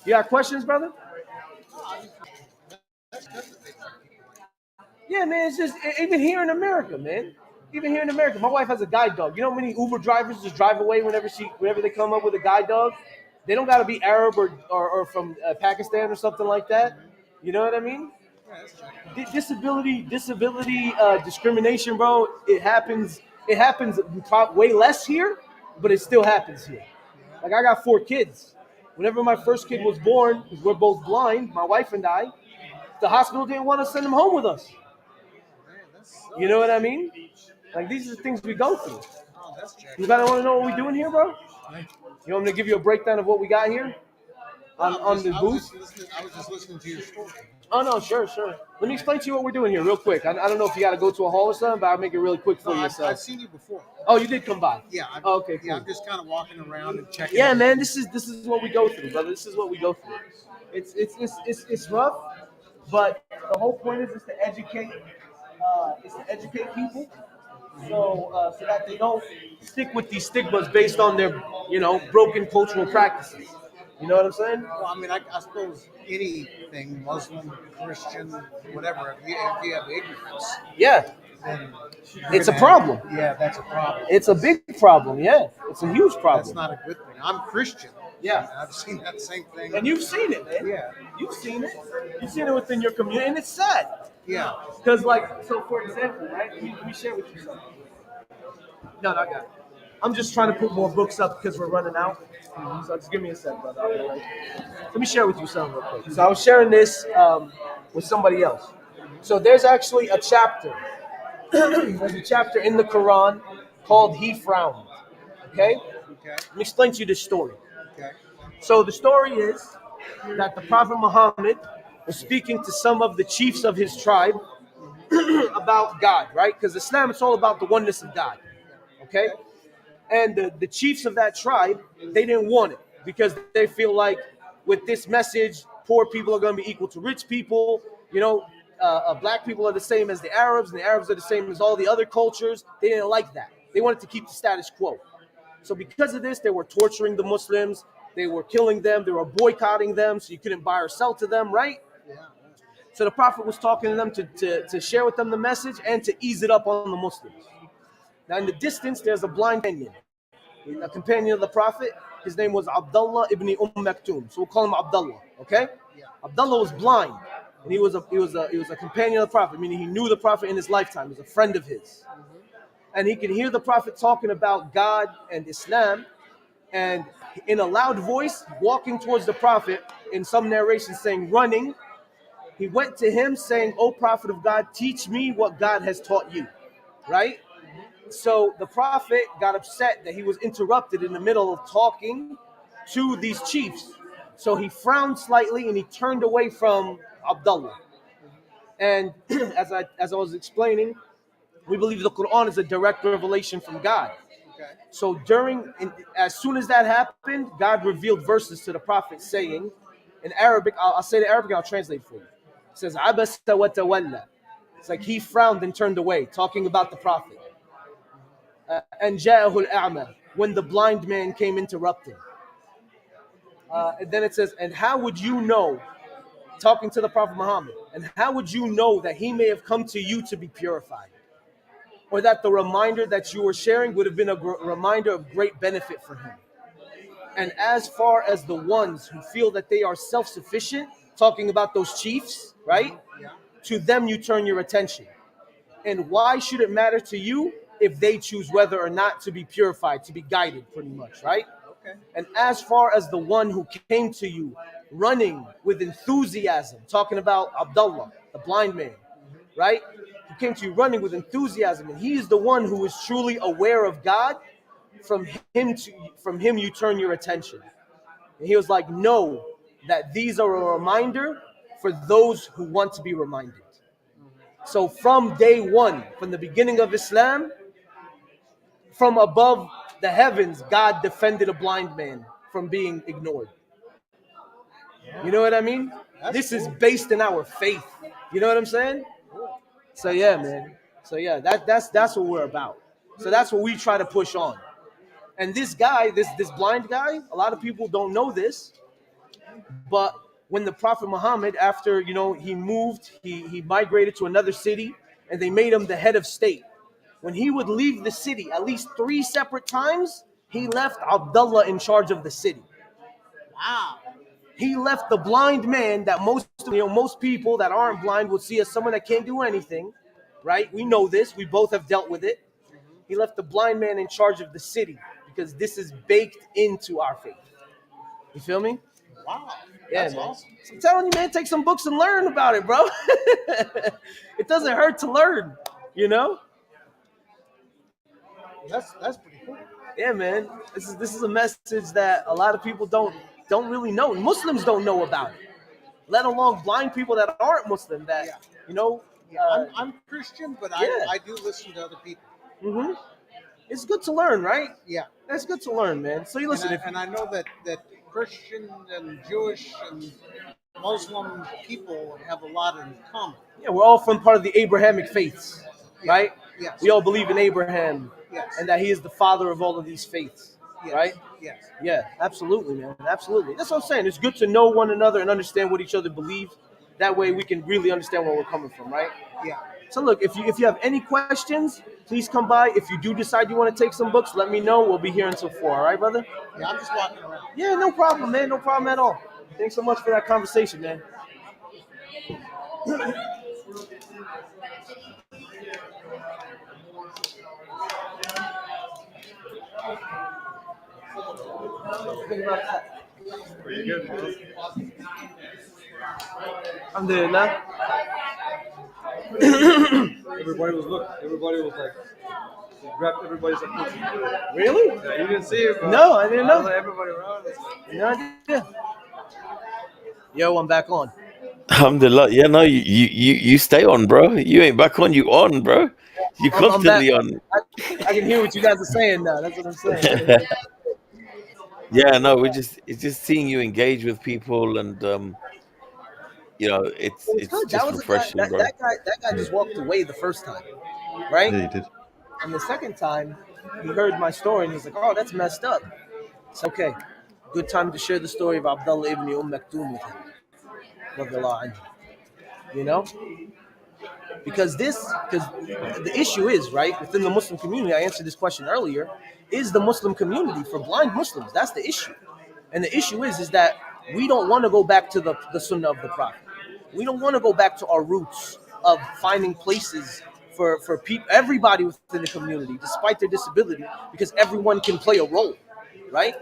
You got questions, brother? Yeah, man. It's just even here in America, man. Even here in America, my wife has a guide dog. You know how many Uber drivers just drive away whenever they come up with a guide dog? They don't got to be Arab or from Pakistan or something like that. You know what I mean? Disability discrimination, bro. It happens way less here, but it still happens here. Like I got 4 kids. Whenever my first kid was born, because we're both blind, my wife and I, the hospital didn't want to send him home with us. You know what I mean? Like these are the things we go through. You gotta want to know what we're doing here, bro? You want me to give you a breakdown of what we got here? on the booth? I was just listening to your story. Oh no, sure. Let me explain to you what we're doing here real quick. I don't know if you got to go to a hall or something, but I'll make it really quick for No, you. I've seen you before. Oh, you did come by. Yeah. Oh, okay, cool. Yeah, I'm just kind of walking around and checking. Yeah, man, this is what we go through, brother. This is what we go through. It's rough, but the whole point is to educate. Is to educate people, so that they don't stick with these stigmas based on their broken cultural practices. You know what I'm saying? Well, I mean, I suppose anything, Muslim, Christian, whatever, if you have ignorance, Yeah, then it's a problem. Yeah, that's a problem. It's a big problem. Yeah, it's a huge problem. That's not a good thing. I'm Christian. Yeah. I've seen that same thing. And you've seen it, man. Yeah. You've seen it. You've seen it within your community, and it's sad. Yeah. Because, so for example, right? Let me share with you something. No, I got it. I'm just trying to put more books up because we're running out. So just give me a sec, brother. I'll be right. Let me share with you something real quick. So I was sharing this with somebody else. So there's actually a chapter. There's a chapter in the Quran called "He Frowned." Okay. Let me explain to you this story. Okay. So the story is that the Prophet Muhammad was speaking to some of the chiefs of his tribe about God, right? Because Islam is all about the oneness of God. Okay. And the chiefs of that tribe, they didn't want it because they feel like with this message, poor people are going to be equal to rich people. Black people are the same as the Arabs, and the Arabs are the same as all the other cultures. They didn't like that. They wanted to keep the status quo. So because of this, they were torturing the Muslims. They were killing them. They were boycotting them, so you couldn't buy or sell to them, right? So the Prophet was talking to them to share with them the message and to ease it up on the Muslims. Now, in the distance, there's a blind a companion of the Prophet. His name was Abdullah ibn Maktoum. So we'll call him Abdullah, okay? Abdullah was blind, and he was a companion of the Prophet, meaning he knew the Prophet in his lifetime. He was a friend of his. And he could hear the Prophet talking about God and Islam, and in a loud voice, walking towards the Prophet, in some narrations saying running, he went to him saying, "O Prophet of God, teach me what God has taught you," right? So the Prophet got upset that he was interrupted in the middle of talking to these chiefs. So he frowned slightly and he turned away from Abdullah. And as I was explaining, we believe the Quran is a direct revelation from God. So as soon as that happened, God revealed verses to the Prophet saying, in Arabic, I'll say the Arabic and I'll translate for you. It says, "Abasa wa tawalla." It's like he frowned and turned away, talking about the Prophet. And ja'ahu al-a'ma, when the blind man came interrupting. And then it says, and how would you know, talking to the Prophet Muhammad, and how would you know that he may have come to you to be purified? Or that the reminder that you were sharing would have been a reminder of great benefit for him. And as far as the ones who feel that they are self-sufficient, talking about those chiefs, right? To them you turn your attention. And why should it matter to you if they choose whether or not to be purified, to be guided, pretty much, right? Okay. And as far as the one who came to you running with enthusiasm, talking about Abdullah, the blind man, right? Who came to you running with enthusiasm, and he is the one who is truly aware of God. From him you turn your attention. And he was like, know that these are a reminder for those who want to be reminded. So from day one, from the beginning of Islam, from above the heavens, God defended a blind man from being ignored. You know what I mean? This is based in our faith. You know what I'm saying? So yeah, man. So yeah, that's what we're about. So that's what we try to push on. And this guy, this blind guy, a lot of people don't know this, but when the Prophet Muhammad, after he moved, he migrated to another city, and they made him the head of state. When he would leave the city at least 3 separate times, he left Abdullah in charge of the city. Wow. He left the blind man that most people that aren't blind would see as someone that can't do anything, right? We know this. We both have dealt with it. He left the blind man in charge of the city because this is baked into our faith. You feel me? Wow. Yeah, That's man. awesome. I'm telling you, man, take some books and learn about it, bro. It doesn't hurt to learn, you know? That's pretty cool. Yeah, man. This is a message that a lot of people don't don't really know. Muslims don't know about it, let alone blind people that aren't Muslim. That you know, I'm Christian, but yeah. I do listen to other people. hmm It's good to learn, right? Yeah, It's good to learn, man. So you listen. and I know that Christian and Jewish and Muslim people have a lot in common. Yeah, we're all from part of the Abrahamic faiths, right? Yes. We all believe in Abraham, Yes. and that he is the father of all of these faiths, Yes. right? Yes. Yeah, absolutely, man. Absolutely. That's what I'm saying. It's good to know one another and understand what each other believes. That way we can really understand where we're coming from, right? Yeah. So look, if you have any questions, please come by. If you do decide you want to take some books, let me know. We'll be here until 4, all right, brother? Yeah, I'm just walking around. Yeah, no problem, man. No problem at all. Thanks so much for that conversation, man. Pretty good, bro. Alhamdulillah. Everybody was like, grabbed everybody's attention. Really? Yeah, you didn't see it, bro. No, I didn't know. Everybody around was like, No idea. Yo, I'm back on. Alhamdulillah. Yeah, no, you stay on, bro. You ain't back on, you on, bro. You I'm back. constantly on. I can hear what you guys are saying now. That's what I'm saying. Yeah, no, it's just seeing you engage with people, and you know, It's it's good. That just was a guy. refreshing, bro. That guy just walked away the first time, right? Yeah, you did. And the second time, he heard my story and he's like, "Oh, that's messed up." It's okay. Good time to share the story of Abdullah ibn Maktoum with him. Radiallahu anhu. You know, because the issue is right within the Muslim community. I answered this question earlier. Is the Muslim community for blind Muslims? That's the issue, and the issue is that we don't want to go back to the Sunnah of the Prophet. We don't want to go back to our roots of finding places for people, everybody within the community, despite their disability, because everyone can play a role, right?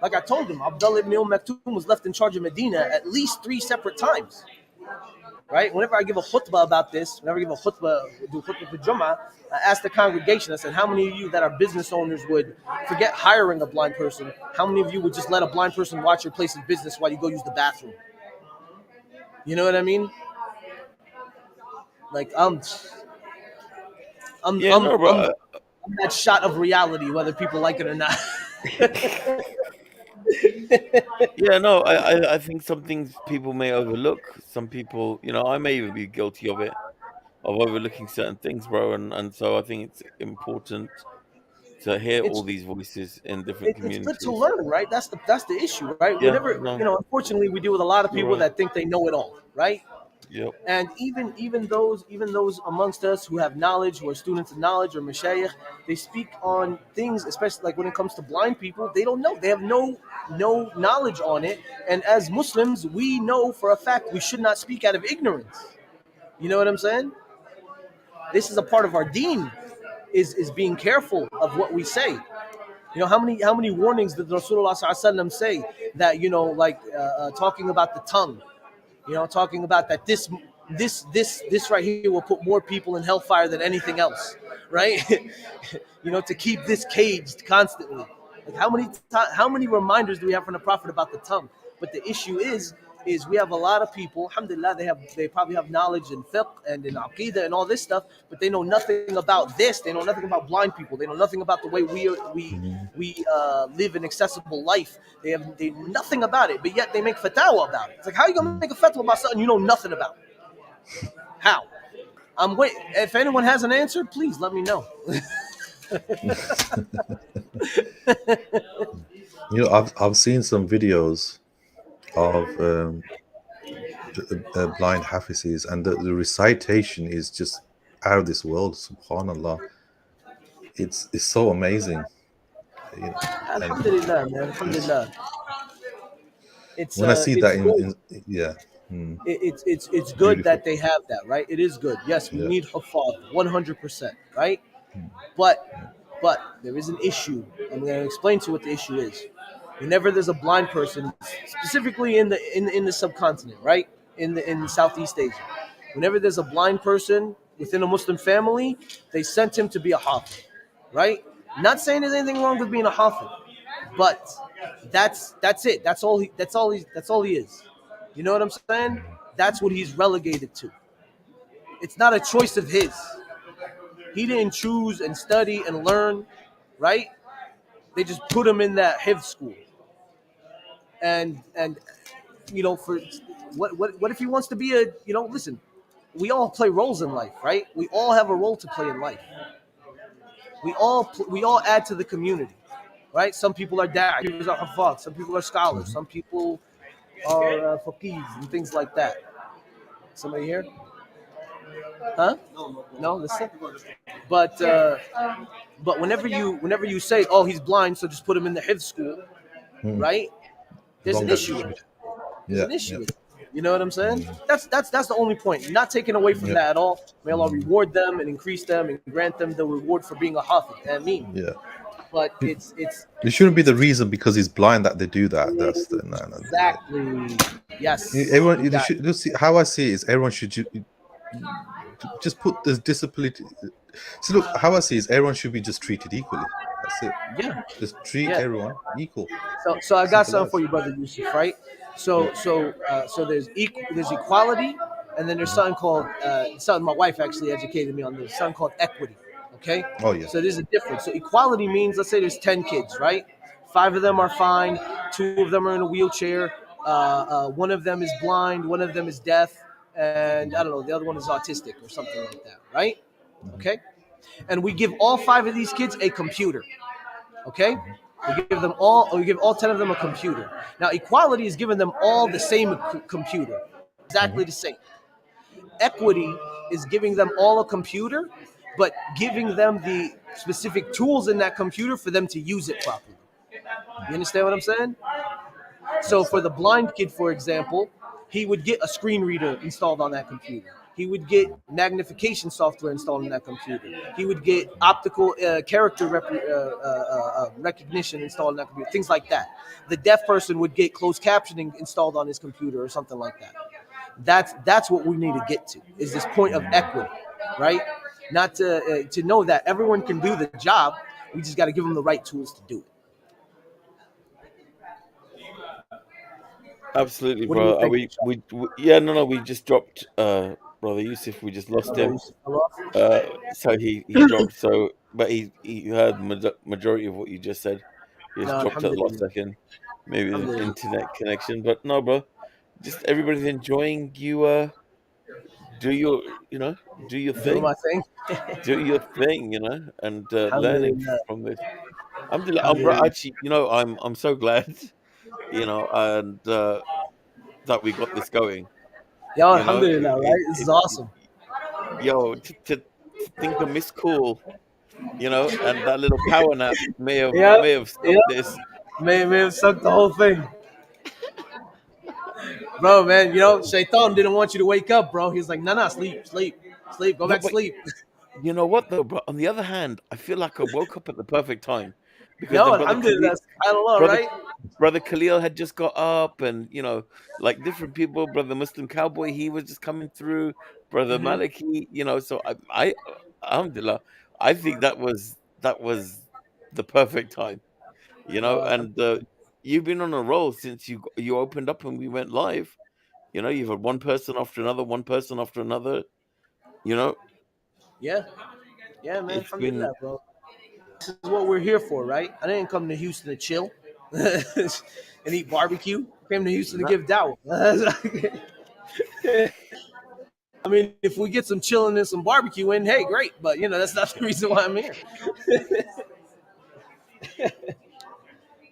Like I told him, Abdullah ibn Maktoum was left in charge of Medina at least 3 separate times. Right? Whenever I give a khutbah about this, whenever I give a khutbah, do khutbah for Jummah, I ask the congregation, I said, how many of you that are business owners would forget hiring a blind person? How many of you would just let a blind person watch your place of business while you go use the bathroom? You know what I mean? Like I'm Yeah, no, bro. that shot of reality, whether people like it or not. Yeah, no, I think some things people may overlook. Some people, you know, I may even be guilty of it, of overlooking certain things, bro. And so I think it's important to hear all these voices in different It's good to communities. learn, right? That's the issue, right? Yeah, Whenever no, unfortunately, we deal with a lot of you're people right. that think they know it all, right? Yep. And even those amongst us who have knowledge, who are students of knowledge or mashayikh, they speak on things, especially like when it comes to blind people, they don't know. They have no knowledge on it. And as Muslims, we know for a fact we should not speak out of ignorance. You know what I'm saying? This is a part of our deen, is being careful of what we say. You know, how many warnings did Rasulullah ﷺ say that, you know, like talking about the tongue, you know, talking about that this right here will put more people in hellfire than anything else, right? You know, to keep this caged constantly. Like how many reminders do we have from the Prophet about the tongue? But the issue is we have a lot of people, alhamdulillah, they probably have knowledge in fiqh and in aqidah and all this stuff, but they know nothing about this. They know nothing about blind people. They know nothing about the way we live an accessible life. They know nothing about it, but yet they make fatwa about it. It's like, how are you gonna make a fatwa about something you know nothing about? How? I'm wait. If anyone has an answer, please let me know. You know, I've seen some videos of blind Hafizis, and the recitation is just out of this world. Subhanallah, it's so amazing. You know, and Alhamdulillah, man. it's, Alhamdulillah. It's when I see it's that good. in yeah, It's good beautiful. that they have that, right? It is good. Yes, we Yeah, need hafad 100%, right? But there is an issue. I'm going to explain to you what the issue is. Whenever there's a blind person, specifically in the subcontinent, right? In Southeast Asia, whenever there's a blind person within a Muslim family, they sent him to be a hafiz, right? Not saying there's anything wrong with being a hafiz, but That's it. That's all he is. You know what I'm saying? That's what he's relegated to. It's not a choice of his. He didn't choose and study and learn, right? They just put him in that hifz school. And for what if he wants to be listen, we all play roles in life, right? We all have a role to play in life. We all add to the community, right? Some people are da'i's, are hafaz, some people are scholars, some people are faqirs and things like that. Somebody here? Huh? No, listen. But whenever you say, oh, he's blind, so just put him in the hifz school, right? There's an issue with it. There's an issue with it. You know what I'm saying? That's the only point. Not taken away from that at all. May Allah reward them and increase them and grant them the reward for being a hafiz. I mean, Yeah. but it's It shouldn't be the reason because he's blind that they do that. That's the no. exactly yes. Everyone, You got should, just see, how I see it is everyone should just put the disability. So look, how I see it is everyone should be just treated equally. That's it. Yeah. Just treat Yeah. everyone equal. So I got Simple something as. for you, brother Yusuf, right? So there's equality, and then there's something called something my wife actually educated me on. There's something called equity. Okay. Oh yeah. So there's a difference. So equality means, let's say there's 10 kids, right? 5 of them are fine, 2 of them are in a wheelchair, one of them is blind, one of them is deaf, and I don't know, the other one is autistic or something like that, right? Okay. And we give all 5 of these kids a computer. Okay. We give all 10 of them a computer. Now, equality is giving them all the same computer, exactly the same. Equity is giving them all a computer, but giving them the specific tools in that computer for them to use it properly. You understand what I'm saying? So for the blind kid, for example, he would get a screen reader installed on that computer. He would get magnification software installed on that computer. He would get optical character recognition installed on that computer, things like that. The deaf person would get closed captioning installed on his computer or something like that. That's what we need to get to, is this point of equity, right? Not to know that everyone can do the job. We just got to give them the right tools to do it. Absolutely, What do you bro. think? We we just dropped brother Yusuf. We just lost him. So he dropped. So, but he heard majority of what you just said. He just No, dropped at the last alhamdulillah. second. Maybe the Alhamdulillah. internet connection, but no, bro. Just everybody's enjoying you. Do your do your Doing thing. my thing. Do your thing, and learning Alhamdulillah. from this. Alhamdulillah. Actually, I'm so glad, and that we got this going. Yo, You know, alhamdulillah, right? This is awesome. to think of Miss Cool, and that little power nap may Yeah, have stopped yeah. this. May have sucked the whole thing. Bro, man, Shaitan didn't want you to wake up, bro. He was like, nah, sleep, go No, back to but sleep. you know what though, bro? On the other hand, I feel like I woke up at the perfect time because Yo, then brother alhamdulillah, subhanallah, brother right? brother Khalil had just got up, and like different people. Brother Muslim Cowboy, he was just coming through. Brother Mhm. Maliki, so I alhamdulillah, I think that was the perfect time, and you've been on a roll since you opened up and we went live. You've had one person after another, one person after another. You know, Yeah, yeah, man, it's been alhamdulillah, bro. This is what we're here for, right? I didn't come to Houston to chill and eat barbecue. I came to Houston to give dawah. I mean, if we get some chilling and some barbecue in, hey, great. But that's not the reason why I'm here.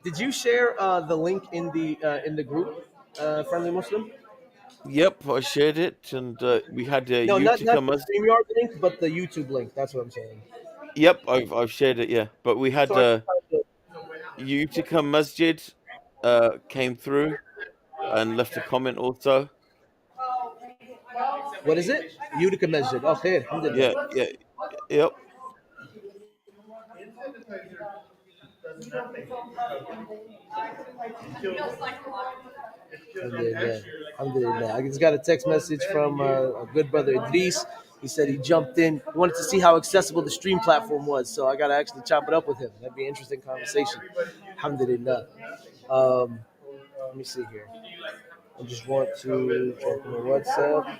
Did you share the link in the group, Friendly Muslim? Yep, I shared it, and we had No, not Utica the Masjid. StreamYard link, but the YouTube link. That's what I'm saying. Yep, I've shared it. Yeah, but we had So I can find it. Utica Masjid came through and left a comment also. What is it? Utica Masjid. Okay, alhamdulillah. Yeah, yep. Alhamdulillah. Alhamdulillah. I just got a text message from a good brother Idris. He said he jumped in. He wanted to see how accessible the stream platform was. So I got to actually chop it up with him. That'd be an interesting conversation. Alhamdulillah. Let me see here. I just want to jump into WhatsApp.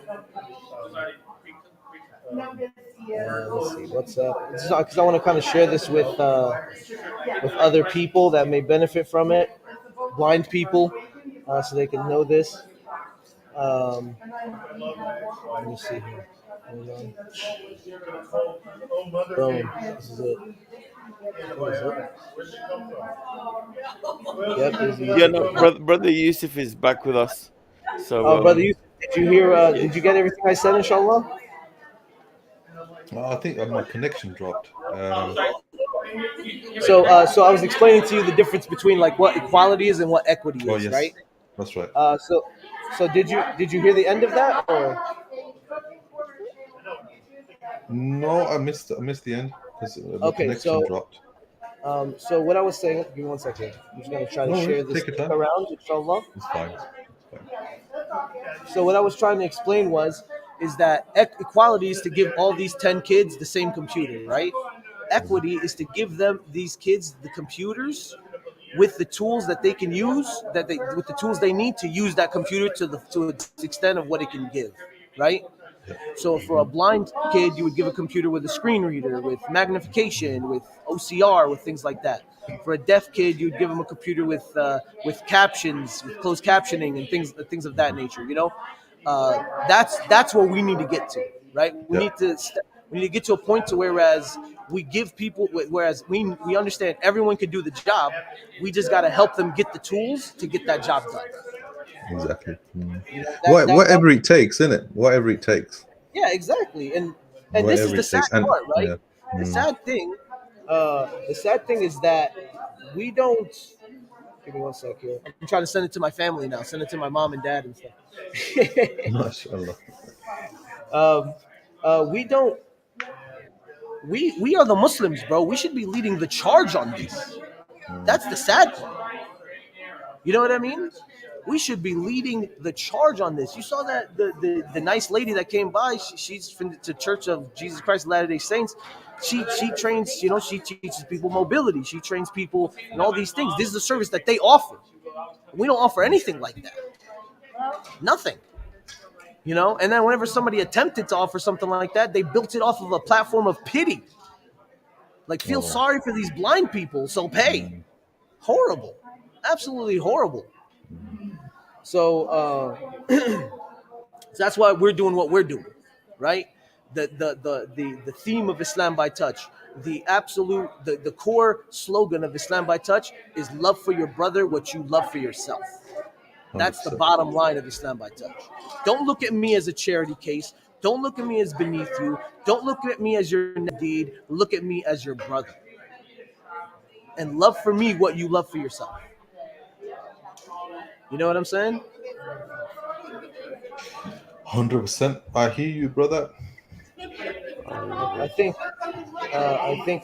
Let's see what's up. Because I want to kind of share this with other people that may benefit from it, blind people, so they can know this. Let me see here. Hold on. Boom. This is it. What is it? Yep, there's the Yeah, YouTube no, video. brother Yusuf is back with us. So Brother, did you hear? yeah. Did you get everything I said, inshallah? I think my connection dropped. So I was explaining to you the difference between like what equality is and what equity Oh is, yes, right? that's right. So did you hear the end of that or? No, I missed the end because my Okay, connection dropped. so what I was saying, give me 1 second. I'm just gonna try to No worries, share this take your link time. around, inshallah. It's fine. So what I was trying to explain is that equality is to give all these 10 kids the same computer, right? Equity is to give them these kids the computers with the tools that they can use, with the tools they need to use that computer to its extent of what it can give, right? So for a blind kid, you would give a computer with a screen reader, with magnification, with OCR, with things like that. For a deaf kid, you'd give them a computer with captions, with closed captioning, and things of that nature. That's what we need to get to, right? We need to get to a point to whereas we give people, whereas we understand everyone can do the job. We just got to help them get the tools to get that job done. Exactly. That Whatever it takes, isn't it? Whatever it takes. Yeah, exactly. And this is Whatever the it sad takes. And part, right? yeah. The sad thing is that we don't. Give me 1 sec here. I'm trying to send it to my family now. Send it to my mom and dad and stuff. Mashallah. We don't. We are the Muslims, bro. We should be leading the charge on this. That's the sad part. You know what I mean? We should be leading the charge on this. You saw that the nice lady that came by. She's from the Church of Jesus Christ of Latter-day Saints. She trains. She teaches people mobility. She trains people and all these things. This is a service that they offer. We don't offer anything like that. Nothing. And then whenever somebody attempted to offer something like that, they built it off of a platform of pity. Like, feel sorry for these blind people, so pay. Horrible. Absolutely horrible. So, so that's why we're doing what we're doing, right? The theme of Islam by touch, the core slogan of Islam by touch is love for your brother what you love for yourself. That's the 100%. bottom line of Islam by touch. Don't look at me as a charity case. Don't look at me as beneath you. Don't look at me as your deed. Look at me as your brother. And love for me what you love for yourself. You know what I'm saying? 100%. I hear you, brother. I think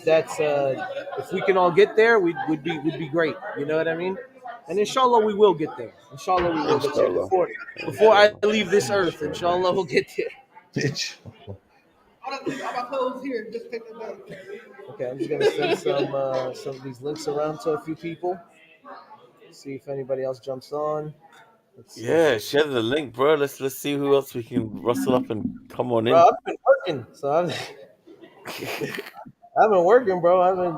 that's if we can all get there, would be great. You know what I mean? And inshallah we will get there. Inshallah we will get there Inshallah. before I leave this earth. Inshallah we'll get there. Okay, I'm just gonna send some of these links around to a few people. See if anybody else jumps on. Let's see. Yeah, share the link, bro. Let's see who else we can rustle up and come on Bro, in. I've been working, so I've been working, bro. I haven't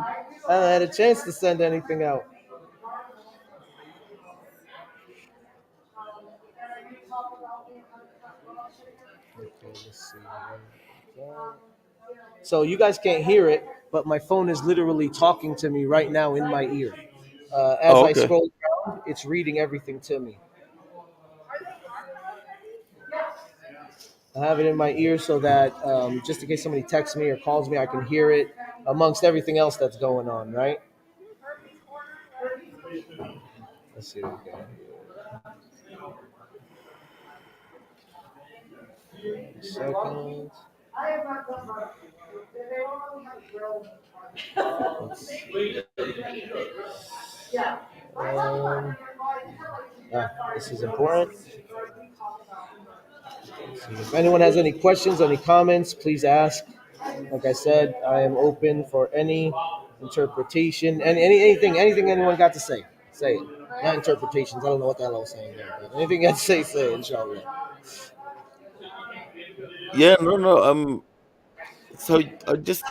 had a chance to send anything out. Okay, let's see. So you guys can't hear it, but my phone is literally talking to me right now in my ear. As Oh, I okay. scroll down, it's reading everything to me. I have it in my ear so that just in case somebody texts me or calls me, I can hear it amongst everything else that's going on, right? Let's see what we got here. 1 second. Let's see. This is important. If anyone has any questions, any comments, please ask. Like I said, I am open for any interpretation and anything anyone got to say. Say it. Not interpretations. I don't know what the hell I was saying there. But anything you had to say, inshallah. Yeah, no. So just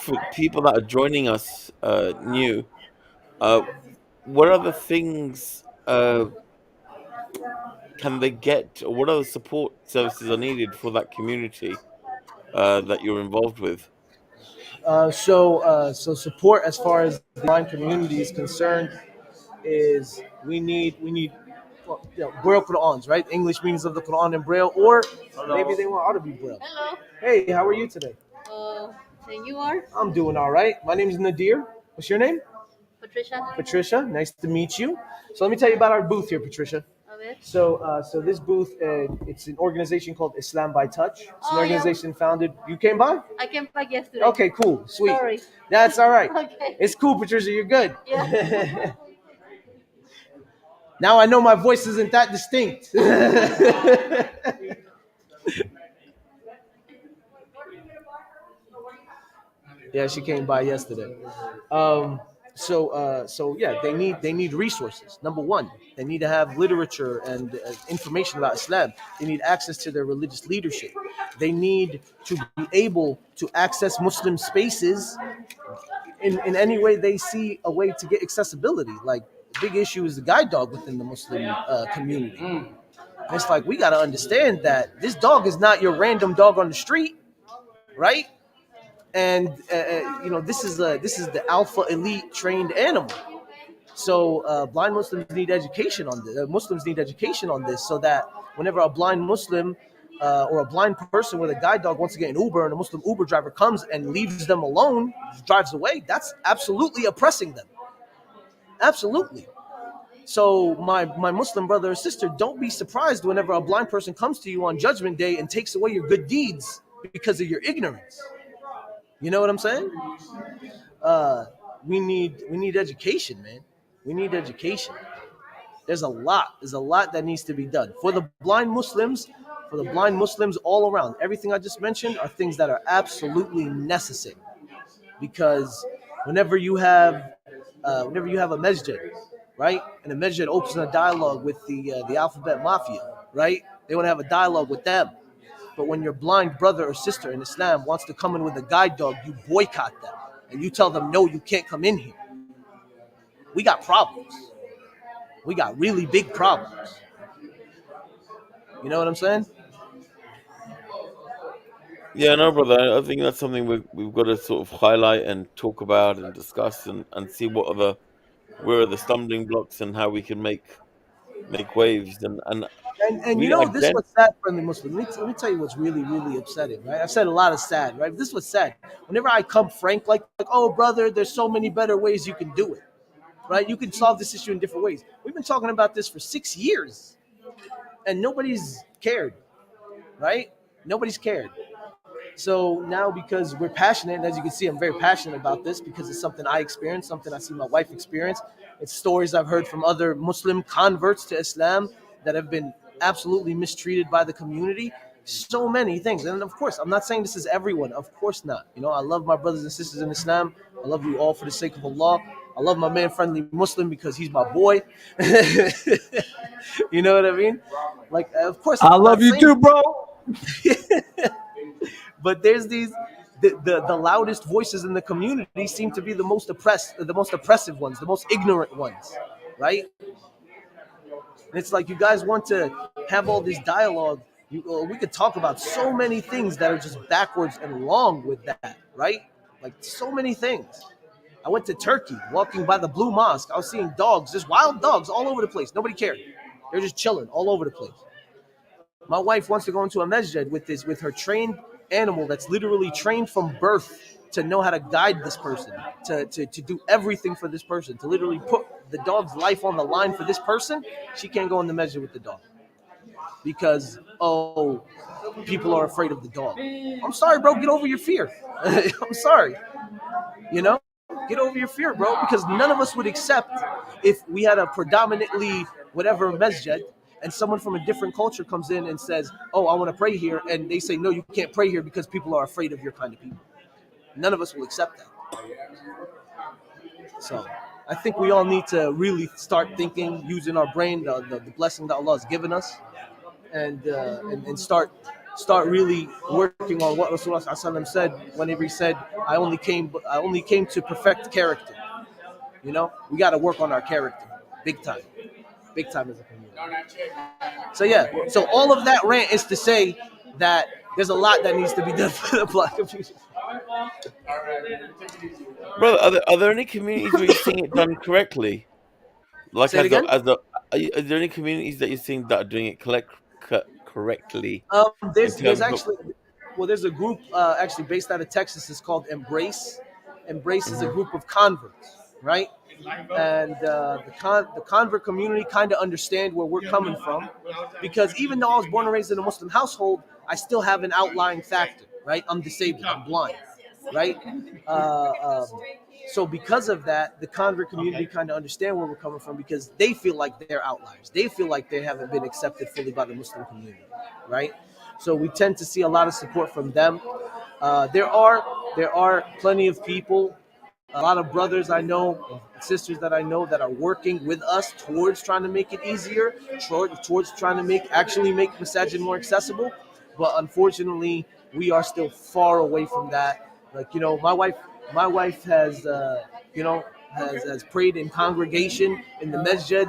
for people that are joining us new, uh, what other things can they get, or what other support services are needed for that community that you're involved with? So support as far as the blind community is concerned is we need well, Braille Qur'ans, right? English meanings of the Quran in Braille, or maybe they want Arabic Braille. Hello. Hey, how are you today? And you are? I'm doing all right. My name is Nadir. What's your name? Patricia. Patricia. Nice to meet you. So let me tell you about our booth here, Patricia. A ver. So this booth, it's an organization called Islam by Touch. It's an Oh, yeah. organization founded. You came by? I came back yesterday. Okay, cool, sweet. Sorry. That's all right. Okay. It's cool, Patricia. You're good. Yeah. Now I know my voice isn't that distinct. Yeah, she came by yesterday. So yeah, they need resources. Number one, they need to have literature and information about Islam. They need access to their religious leadership. They need to be able to access Muslim spaces in any way they see a way to get accessibility. Like, the big issue is the guide dog within the Muslim community. And it's like, we got to understand that this dog is not your random dog on the street, right? And this is the alpha elite trained animal. So blind Muslims need education on this. Muslims need education on this, so that whenever a blind Muslim or a blind person with a guide dog wants to get an Uber and a Muslim Uber driver comes and leaves them alone, drives away, that's absolutely oppressing them. Absolutely. So my Muslim brother or sister, don't be surprised whenever a blind person comes to you on Judgment Day and takes away your good deeds because of your ignorance. You know what I'm saying? We need education, man. We need education. There's a lot that needs to be done for the blind Muslims, all around. Everything I just mentioned are things that are absolutely necessary, because whenever you have a masjid, right, and the masjid opens a dialogue with the alphabet mafia, right, they want to have a dialogue with them. But when your blind brother or sister in Islam wants to come in with a guide dog, you boycott them and you tell them, no, you can't come in here. We got problems. We got really big problems. You know what I'm saying? Yeah, no, brother. I think that's something we've got to sort of highlight and talk about and discuss and see where are the stumbling blocks and how we can make waves And you we know, this again. was sad for the Muslim. Let me tell you what's really, really upsetting, right? I've said a lot of sad, right? This was sad. Whenever I come frank, like, oh, brother, there's so many better ways you can do it, right? You can solve this issue in different ways. We've been talking about this for 6 years, and nobody's cared, right? Nobody's cared. So now, because we're passionate, and as you can see, I'm very passionate about this because it's something I experienced, something I see my wife experience. It's stories I've heard from other Muslim converts to Islam that have been absolutely mistreated by the community. So many things. And of course, I'm not saying this is everyone. Of course not. You know, I love my brothers and sisters in Islam. I love you all for the sake of Allah. I love my man, Friendly Muslim, because he's my boy. You know what I mean? Like, of course, I love you too, bro. But there's the loudest voices in the community seem to be the most oppressive ones, the most ignorant ones, right? And it's like, you guys want to have all this dialogue. We could talk about so many things that are just backwards and wrong with that, right? Like, so many things. I went to Turkey, walking by the Blue Mosque. I was seeing dogs, just wild dogs all over the place. Nobody cared. They're just chilling all over the place. My wife wants to go into a masjid with her trained animal that's literally trained from birth to know how to guide this person, to do everything for this person, to literally put the dog's life on the line for this person. She can't go in the masjid with the dog because, oh, people are afraid of the dog. I'm sorry, bro. Get over your fear. I'm sorry. You know? Get over your fear, bro, because none of us would accept if we had a predominantly whatever masjid and someone from a different culture comes in and says, oh, I want to pray here. And they say, no, you can't pray here because people are afraid of your kind of people. None of us will accept that. So I think we all need to really start thinking, using our brain, the blessing that Allah has given us, and start really working on what Rasulullah ﷺ said whenever he said, I only came to perfect character. You know, we got to work on our character, big time as a community. So yeah, so all of that rant is to say that there's a lot that needs to be done for the black community. Brother, are there any communities where you're seeing it done correctly? Like Say it again. Are there any communities that you're seeing that are doing it correctly in There's terms of? actually, well, there's a group actually based out of Texas. It's called Embrace. Embrace is a Mhm. group of converts, right? And the convert community kind of understand where we're coming from, because even though I was born and raised in a Muslim household, I still have an outlying factor, right? I'm disabled, I'm blind, right? Uh, um, so because of that, the convert community kind of understand where we're coming from, because they feel like they're outliers. They feel like they haven't been accepted fully by the Muslim community, right? So we tend to see a lot of support from them. There are plenty of people, a lot of brothers I know, sisters that I know that are working with us towards trying to make it easier, towards trying to actually make masajid more accessible. But unfortunately, we are still far away from that. Like, you know, my wife has has prayed in congregation in the masjid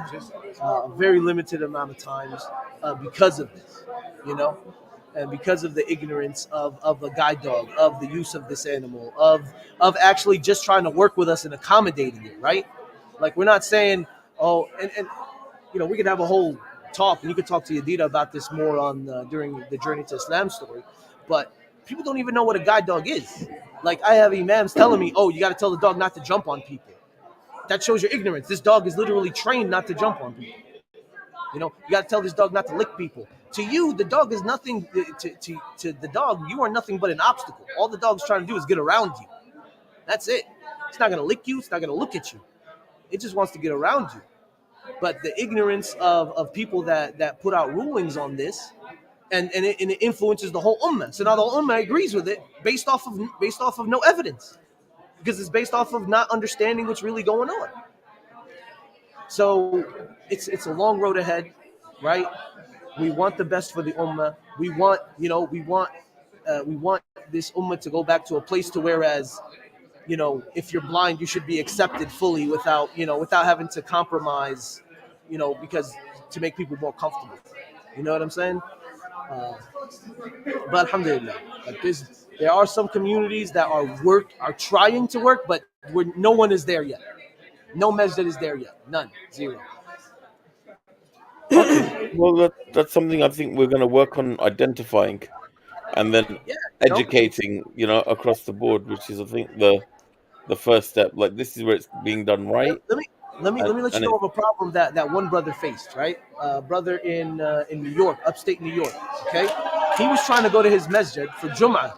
a very limited amount of times because of this, you know, and because of the ignorance of a guide dog, of the use of this animal, of actually just trying to work with us and accommodating it, right? Like, we're not saying, oh, and you know, we could have a whole talk, and you could talk to Yadida about this more on during the Journey to Islam story, but people don't even know what a guide dog is. Like, I have imams telling me, oh, you got to tell the dog not to jump on people. That shows your ignorance. This dog is literally trained not to jump on people. You know, you got to tell this dog not to lick people. To you, the dog is nothing. To the dog, you are nothing but an obstacle. All the dog's trying to do is get around you. That's it. It's not going to lick you. It's not going to look at you. It just wants to get around you. But the ignorance of people that put out rulings on this, and it influences the whole ummah. So now the whole ummah agrees with it based off of no evidence, because it's based off of not understanding what's really going on. So it's a long road ahead, right? We want the best for the ummah. We want, we want this ummah to go back to a place to whereas, you know, if you're blind, you should be accepted fully without having to compromise, because to make people more comfortable. You know what I'm saying? Uh, but alhamdulillah, like there are some communities that are trying to work, but no one is there yet. No masjid is there yet. None. Zero. Okay, well that's something I think we're going to work on identifying, and then Yeah, educating, across the board, which is I think the first step. Like, this is where it's being done right, Let me let you and know of a problem that one brother faced. Right, brother in New York, upstate New York. Okay, he was trying to go to his masjid for Jum'ah.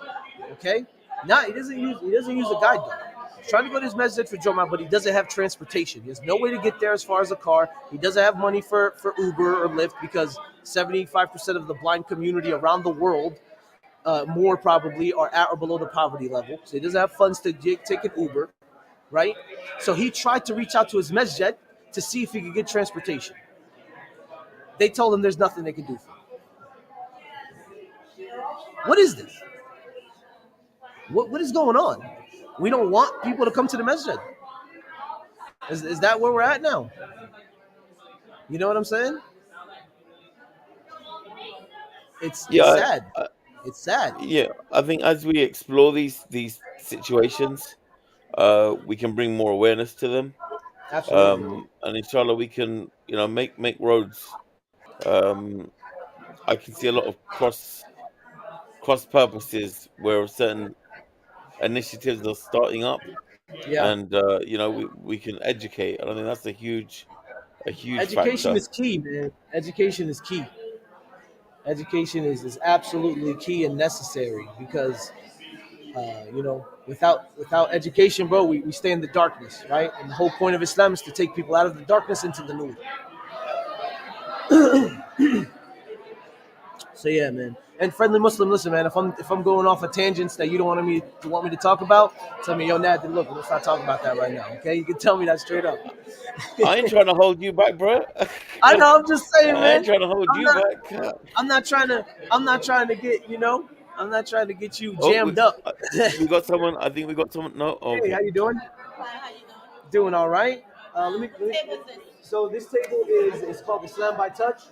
Okay, now he doesn't use a guide dog. He's trying to go to his masjid for Jum'ah, but he doesn't have transportation. He has no way to get there as far as a car. He doesn't have money for Uber or Lyft, because 75% of the blind community around the world, more probably, are at or below the poverty level. So he doesn't have funds to take an Uber, right? So he tried to reach out to his masjid to see if he could get transportation. They told him there's nothing they can do for him. What is this? What is going on? We don't want people to come to the masjid. Is that where we're at now? You know what I'm saying? It's yeah, sad. It's sad. yeah. I think as we explore these situations, we can bring more awareness to them, Absolutely. and inshallah we can, make roads. Um, I can see a lot of cross purposes where certain initiatives are starting up, Yeah. and we can educate. And I think that's a huge Education factor. is key, man. Education is key. Education is absolutely key and necessary, because without education, bro, we stay in the darkness, right? And the whole point of Islam is to take people out of the darkness into the nur. So yeah, man. And friendly Muslim, listen, man. If I'm going off of tangents that you don't want me to talk about, tell me, yo, Nad, look, let's not talk about that right now. Okay, you can tell me that straight up. I ain't trying to hold you back, bro. I know. I'm just saying, I ain't man. trying to hold I'm you not. back. I'm not trying to. I'm not trying to get. I'm not trying to get you Oh, jammed up. we got someone. I think we got someone. No, Hey, okay. how you doing? Doing all right. Let me. So this table is called Islam by Touch.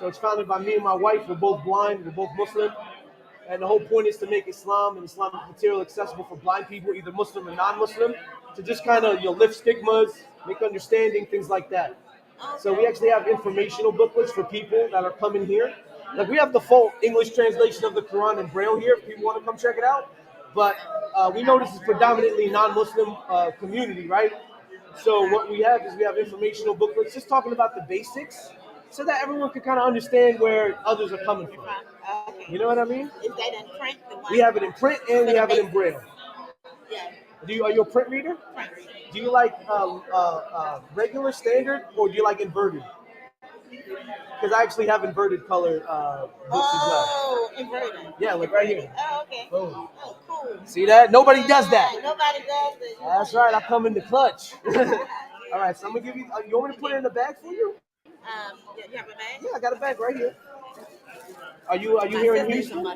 So it's founded by me and my wife. We're both blind. We're both Muslim. And the whole point is to make Islam and Islamic material accessible for blind people, either Muslim or non-Muslim, to just kind of lift stigmas, make understanding, things like that. So we actually have informational booklets for people that are coming here. Like we have the full English translation of the Quran in Braille here if people want to come check it out. But we know this is predominantly non-Muslim community, right? So what we have is we have informational booklets just talking about the basics so that everyone can kind of understand where others are coming from. You know what I mean? Is that in print? We have it in print and we have it in Braille. Yeah. Are you a print reader? Do you like regular standard or do you like inverted? Because I actually have inverted color books as well. Oh, inverted. Yeah, like right here. Oh, okay. Boom. Oh, cool. See that? Nobody does that. Nobody does it. That's right. I come in the clutch. All right, so I'm gonna give you. You want me to put it in the bag for you? You have a bag? Yeah, I got a bag right here. Are you here in Houston?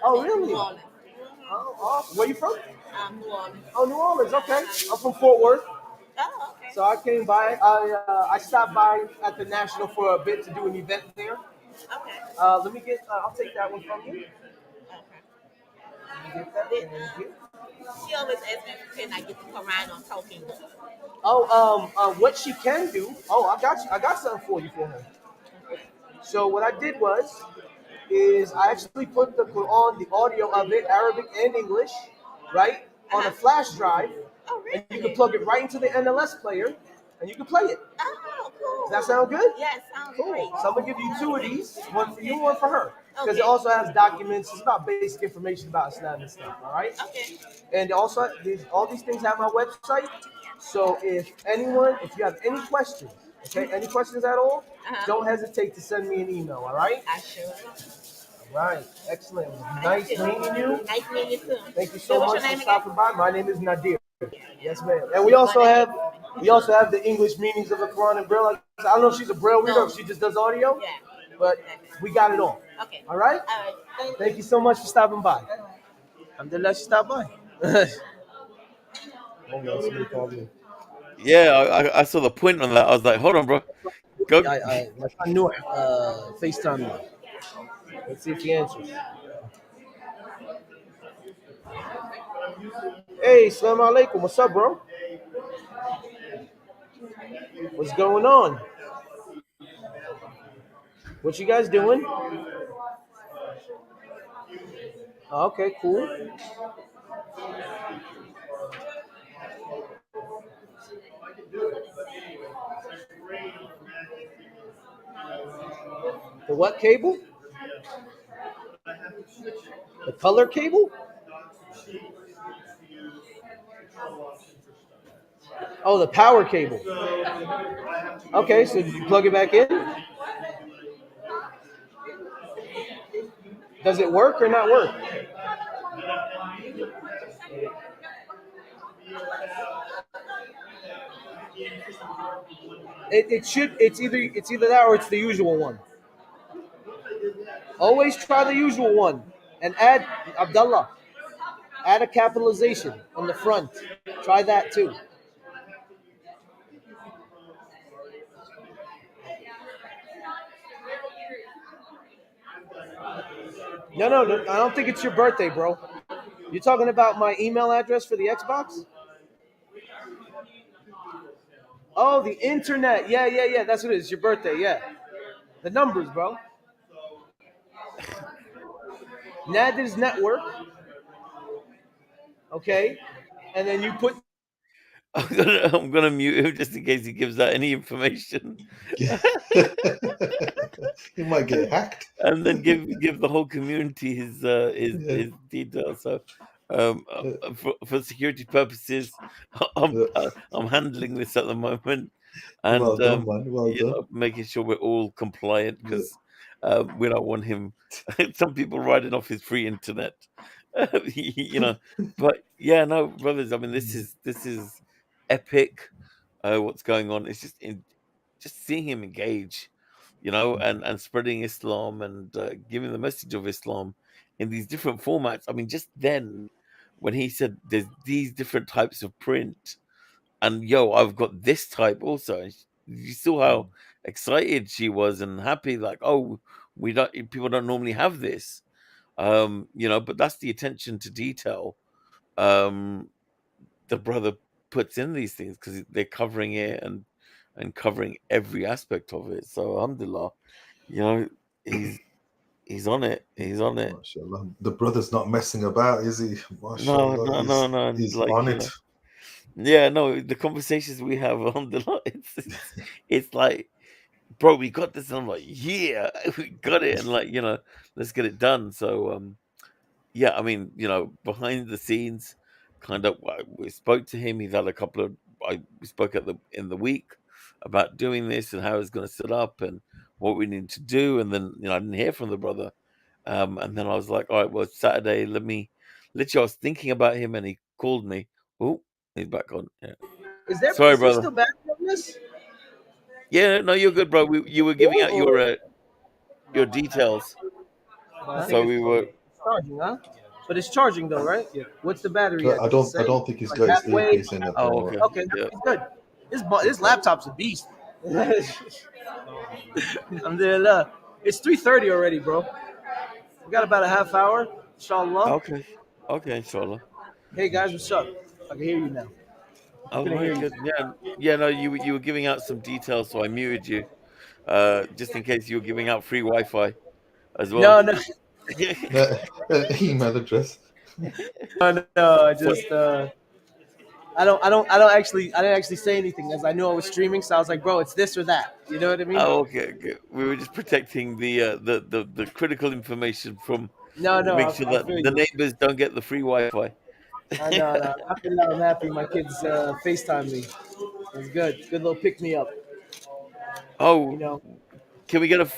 Oh, really? New Orleans. Oh, where you from? New Orleans. Oh, New Orleans. Okay, I'm from Fort Worth. Oh, okay. So I came by. I stopped by at the National for a bit to do an event there. Okay. Let me get. I'll take that one from you. Get that. Thank you. She always asks me, can I get the Quran on talking? Oh, what she can do. Oh, I got you. I got something for you for her. So what I did is I actually put the Quran, the audio of it, Arabic and English, right, on a flash drive, and you can plug it right into the NLS player, and you can play it. Oh, cool. Does that sound good? Yes, sounds Cool. great. So I'm gonna give you two of these, one for you, one for her, because it also has documents. It's about basic information about Islam and stuff. All right. Okay. And also, all these things have my website. So if you have any questions, okay, any questions at all, don't hesitate to send me an email. All right. I sure will. All right. Excellent. Nice meeting you. Nice meeting you too. Thank you so What's much your name for stopping by. My name is Nadir. Yes, ma'am. And we also have the English meanings of the Quran and Braille. I don't know if she's a Braille reader or if she just does audio. Yeah. But we got it all. Okay. All right. All right. Thank you so much for stopping by. Alhamdulillah, she stopped by. Hold on, somebody called me. Yeah, I saw the point on that. I was like, hold on, bro. Go. My son Noor FaceTime me. Let's see if he answers. Hey, Assalamu alaikum. What's up, bro? What's going on? What you guys doing? Oh, okay, cool. The what cable? The color cable? Oh, the power cable. Okay, so did you plug it back in? Does it work or not work? It's either that or it's the usual one. Always try the usual one and add Abdullah. Add a capitalization on the front. Try that too. No, I don't think it's your birthday, bro. You're talking about my email address for the Xbox? Oh, the internet. Yeah. That's what it is. Your birthday, yeah. The numbers, bro. Nadir's network. Okay. And then you put. I'm gonna mute him just in case he gives out any information. He might get hacked. And then give the whole community his details. So for security purposes, I'm handling this at the moment, and Well done, man. Well done. making sure we're all compliant because We don't want him. Some people riding off his free internet, you know. But yeah, no, brothers. I mean, this is epic. What's going on? It's just seeing him engage, and spreading Islam and giving the message of Islam in these different formats. I mean, just then when he said there's these different types of print, and yo, I've got this type also. And you saw how excited she was and happy, like, oh, we don't people don't normally have this, but that's the attention to detail um the brother puts in these things because they're covering it and covering every aspect of it. So alhamdulillah, you know, he's he's on it. He's on it. MashaAllah. The brother's not messing about, is he? No, MashaAllah. no, no, no. And He's like, on it. yeah, no, the conversations we have on the lot, it's like, bro, we got this. And I'm like, yeah, we got it. And like, let's get it done. So, yeah, I mean, behind the scenes, kind of, we spoke to him. He's had a couple of, we spoke in the week about doing this and how it's going to set up and what we need to do. And then, I didn't hear from the brother. And then I was like, all right, well, it's Saturday. Literally, I was thinking about him and he called me. Oh, he's back on. Yeah. Is there Sorry, still brother. battery on this? Yeah, no, you're good, bro. You were giving out your details. I So think we it's were. charging, huh? But it's charging though, right? Yeah. What's the battery at? I Does it don't. I say? don't think he's Like got his halfway? earpiece in at the Oh, moment. okay. Okay, Yeah. it's good. This laptop's a beast. Alhamdulillah. It's 3:30 already, bro. We got about a half hour, inshallah. Okay. Okay, inshallah. Hey guys, what's up? I can hear you now. I All couldn't hear right, you. good. Yeah, yeah. No, you were giving out some details, so I muted you, just in case you were giving out free Wi-Fi as well. No. Email address. No. I just I didn't actually say anything as I knew I was streaming, so I was like, bro, it's this or that. You know what I mean? Oh, okay, good. We were just protecting the critical information from No, to make I sure feel that the you. neighbors don't get the free Wi-Fi. I know. I'm happy my kids FaceTime me. It's good. Good little pick me up. Oh, You know. can we get a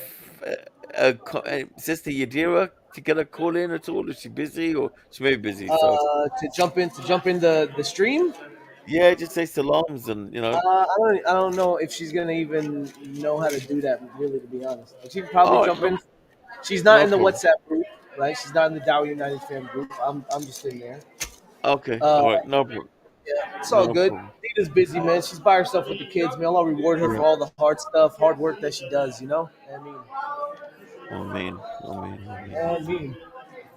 sister Yadira to get a call in at all? Is she busy or she may be busy? So To jump in the stream. yeah, just say salams and I don't know if she's gonna even know how to do that. Really, to be honest, she can probably Oh, jump no, in. She's not no in the problem. WhatsApp group, right? She's not in the Dawah United fam group. I'm just in there. Okay, Uh, all right, no problem. yeah, it's all No good. problem. Nita's busy, man. She's by herself with the kids, man. I'll reward her Yeah. for all the hard work that she does. You know. I mean.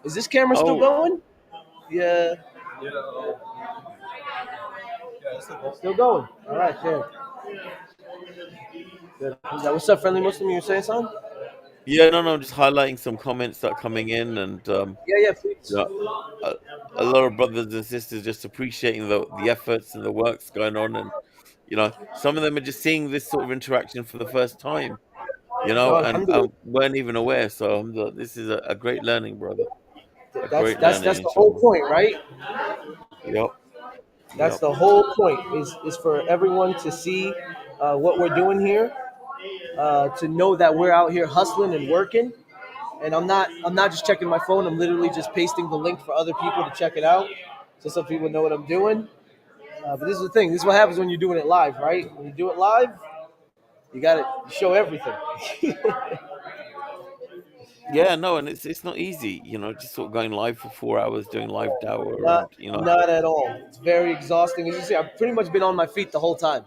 Is this camera still Oh, going? Yeah. Still going. All right, good. Good. What's up, friendly Muslim? You were saying something? yeah, no, just highlighting some comments that are coming in, and Yeah, please. a lot of brothers and sisters just appreciating the efforts and the works going on, and some of them are just seeing this sort of interaction for the first time, No, and alhamdulillah. weren't even aware. So alhamdulillah, this is a great learning, brother. A That's great that's learning, that's the whole inshallah. point, right? Yep. That's Yep. the whole point. Is for everyone to see what we're doing here, to know that we're out here hustling and working. And I'm not just checking my phone. I'm literally just pasting the link for other people to check it out, so some people know what I'm doing. But this is the thing. This is what happens when you're doing it live, right? When you do it live, you gotta show everything. Yeah, no, and it's not easy, just sort of going live for 4 hours doing live dawah, Not and not at all. It's very exhausting. As you see, I've pretty much been on my feet the whole time.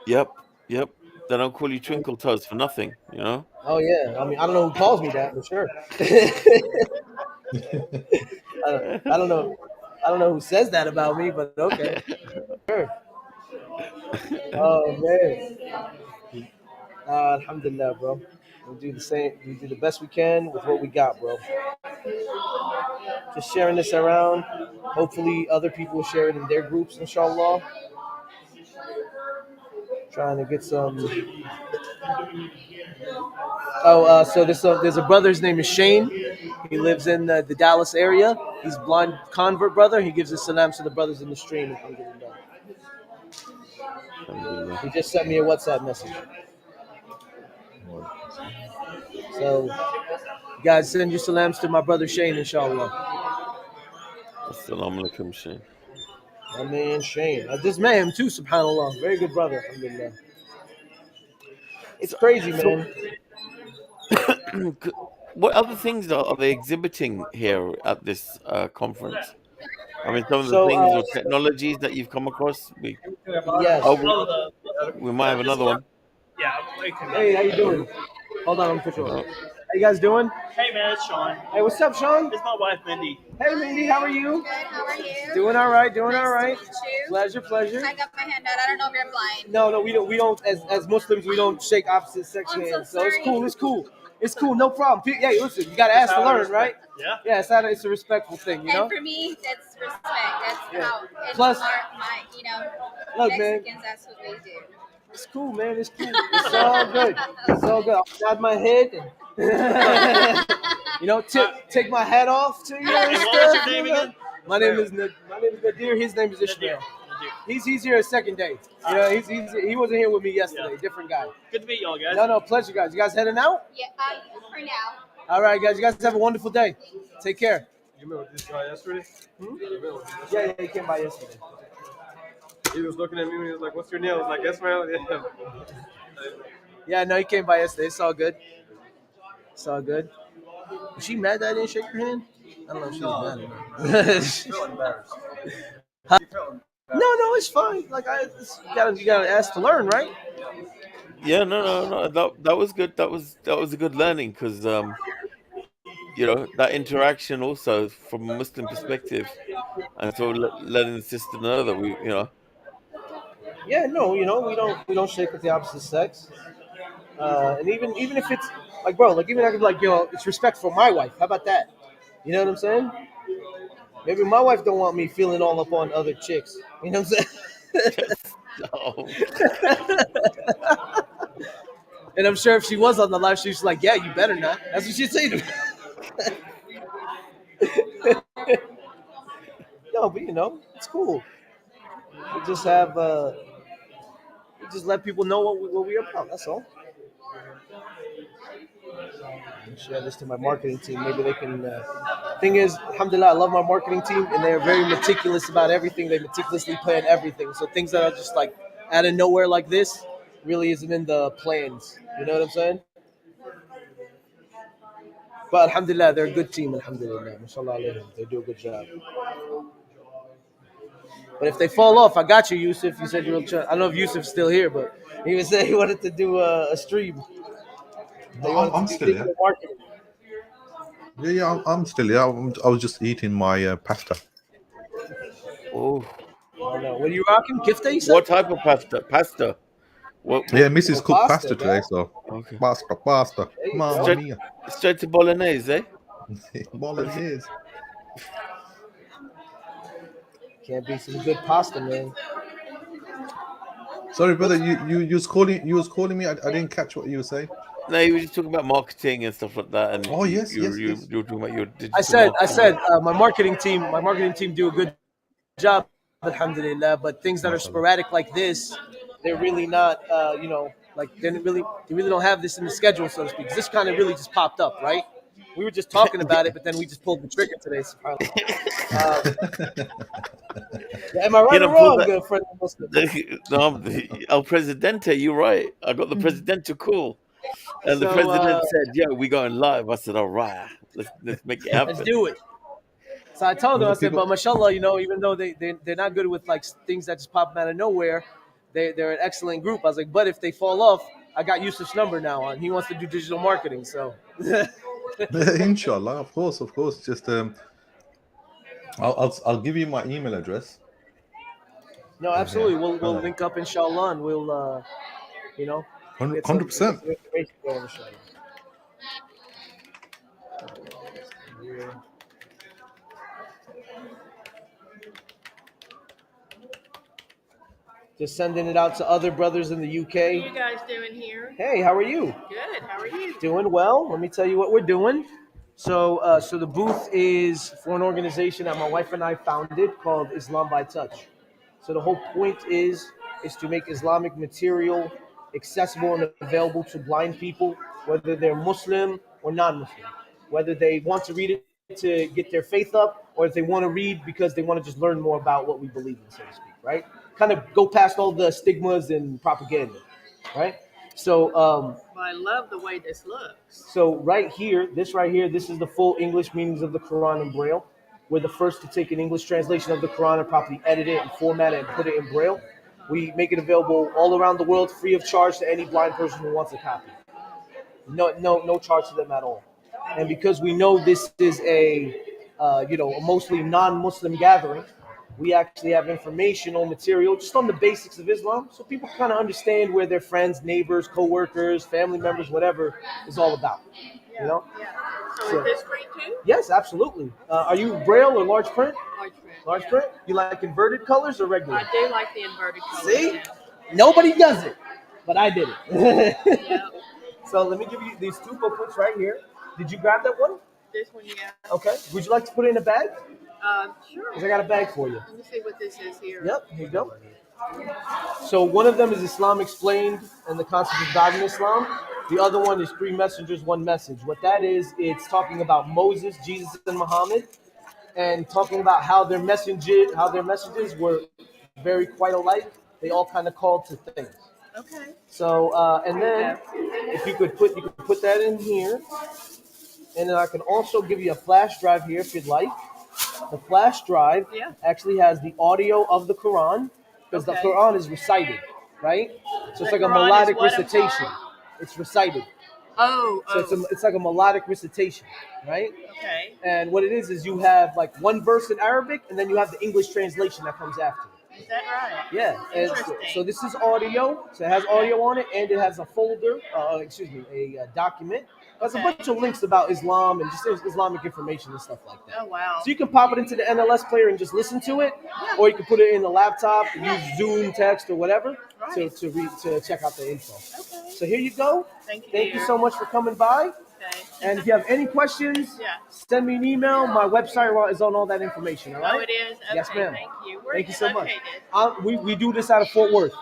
yep, yep. They don't call you Twinkle Toes for nothing. Oh yeah. I mean, I don't know who calls me that, but sure. I don't know. I don't know who says that about me, but okay. Sure. Oh man. Alhamdulillah, bro. We do the same. We do the best we can with what we got, bro. Just sharing this around. Hopefully, other people will share it in their groups, inshallah. Trying to get some. Oh, so there's a brother. His name is Shane. He lives in the Dallas area. He's blind convert brother. He gives his salams to the brothers in the stream. Alhamdulillah. Alhamdulillah. He just sent me a WhatsApp message. So, guys, send your salams to my brother Shane, inshallah. Assalamu alaikum, Shane. My man Shane. I just met him too, subhanAllah. Very good brother, alhamdulillah. It's crazy, So, man. what other things are they exhibiting here at this conference? I mean, some of the So, things or technologies that you've come across. yes. Oh, we might have another one. Yeah. Hey, how you doing? Hold on, I'm official. How you guys doing? Hey man, it's Sean. Hey, what's up, Sean? It's my wife, Mindy. Hey, Mindy, how are you? Good. How are you? Doing all right. Doing all right. Nice to meet you. Pleasure, pleasure. I got my hand out. I don't know if you're blind. No, we don't. As Muslims, we don't shake opposite sex I'm hands. so So it's sorry. cool. It's cool. It's cool. No problem. Hey, listen, you gotta ask to learn, right? Yeah. Yeah, it's a respectful thing, you know. And for me, that's respect. That's Yeah. how. It's Plus- my, Look, man. Mexicans. That's what we do. It's cool, man. It's cool. It's all good. It's all good. I'll nod my head and take my hat off to you. And what was your stuff, name you know? again? My name is Nadir. His name is Ishmael. He's here a second day. You know, he wasn't here with me yesterday. Different guy. Good to meet y'all, guys. No, pleasure, guys. You guys heading out? Yeah, for now. All right, guys. You guys have a wonderful day. Take care. You met with this guy yesterday? Yeah, he came by yesterday. He was looking at me and he was like, "What's your name?" I was like, "Ismail." Yeah. Yeah, no, he came by yesterday. It's all good. It's all good. Was she mad that I didn't shake her hand? I don't know if she was mad or not. She felt embarrassed. Huh? She felt embarrassed. No, it's fine. Like you gotta ask to learn, right? Yeah, no. That was good. That was a good learning because that interaction also from a Muslim perspective, and so letting the sister know that Yeah, no, we don't shake with the opposite sex. And even if it's like, bro, like even I could be like, it's respect for my wife. How about that? You know what I'm saying? Maybe my wife don't want me feeling all up on other chicks. You know what I'm saying? And I'm sure if she was on the live, she's like, yeah, you better not. That's what she'd say to me. No, but it's cool. We just have, we just let people know what we're about. That's all. I'll share this to my marketing team. Maybe they can. Thing is, alhamdulillah, I love my marketing team, and they're very meticulous about everything. They meticulously plan everything. So things that are just like out of nowhere like this really isn't in the plans. You know what I'm saying? But alhamdulillah, they're a good team. Alhamdulillah, mashallah alayhim. They do a good job. But if they fall off, I got you, Yusuf. You said you were trying. I don't know if Yusuf's still here, but he was saying he wanted to do a stream. I'm still here. Marketing. Yeah, I'm still here. I was just eating my pasta. Oh. Oh no! What are you rocking? Kifte, you said? What type of pasta? What? Yeah, Mrs. cooked pasta, pasta today, so Okay. pasta. Mamma mia. Straight to bolognese, eh? Bolognese. Can't be some good pasta, man. Sorry, brother. You was calling me. I didn't catch what you were saying. No, you were just talking about marketing and stuff like that, and Oh yes, you yes. were talking about your digital. I said, my marketing team do a good job, alhamdulillah. But things that are sporadic like this, they're really not, like they really don't have this in the schedule, so to speak. 'Cause this kind of really just popped up, right? We were just talking about it, but then we just pulled the trigger today. Am I right or wrong, good friend? No, El Presidente, you're right. I got the presidential call, and the So, president said, "Yeah, we going live." I said, "All right, let's make it happen." Let's do it. So I told them, I said, but mashallah, even though they're not good with like things that just pop out of nowhere, they're an excellent group. I was like, but if they fall off, I got Yusuf's number now, and he wants to do digital marketing. So, Inshallah, of course. Just I'll give you my email address. no, absolutely, we'll link up inshallah, and we'll 100%. Just sending it out to other brothers in the UK. What are you guys doing here? Hey, how are you? Good. How are you? Doing well. Let me tell you what we're doing. So the booth is for an organization that my wife and I founded called Islam by Touch. So the whole point is to make Islamic material accessible and available to blind people whether they're Muslim or non-Muslim, whether they want to read it to get their faith up, or if they want to read because they want to just learn more about what we believe in, so to speak, right? Kind of go past all the stigmas and propaganda, right? So, Well, I love the way this looks. so right here, this is the full English meanings of the Quran in Braille. We're the first to take an English translation of the Quran and properly edit it and format it and put it in Braille. We make it available all around the world, free of charge to any blind person who wants a copy. No charge to them at all. And because we know this is a mostly non-Muslim gathering, we actually have informational material just on the basics of Islam, so people kind of understand where their friends, neighbors, co-workers, family members, whatever is all about. You know? Yeah. So is this free too? Yes, absolutely. Are you Braille or large print? Large print. Large print? You like inverted colors or regular? I do like the inverted colors. See? Yeah. Nobody does it, but I did it. Yeah. So let me give you these two booklets right here. Did you grab that one? This one, yeah. Okay. Would you like to put it in a bag? Sure. Because I got a bag for you. Let me see what this is here. Yep, here you go. So one of them is Islam Explained and the concept of God in Islam. The other one is Three Messengers, One Message. What that is, it's talking about Moses, Jesus, and Muhammad, and talking about how their messages were very quite alike. They all kind of called to things. Okay. So and then if you could put that in here, and then I can also give you a flash drive here if you'd like. The flash drive actually has the audio of the Quran, because the Quran is recited, right? So it's like a melodic recitation. It's recited. Oh. So it's like a melodic recitation, right? Okay. And what it is you have like one verse in Arabic, and then you have the English translation that comes after. Is that right? Yeah. And so this is audio. So it has audio on it, and it has a folder, a document. There's a bunch of links about Islam and just Islamic information and stuff like that. Oh, wow. So you can pop it into the NLS player and just listen to it, or you can put it in the laptop, use Zoom text or whatever to check out the info. Okay. So here you go. Thank you so much for coming by. Okay. And if you have any questions, send me an email. My website is on all that information. All right? Oh, it is? Okay, yes, ma'am. Thank you. Where Thank are you so located? much. We do this out of Fort Worth.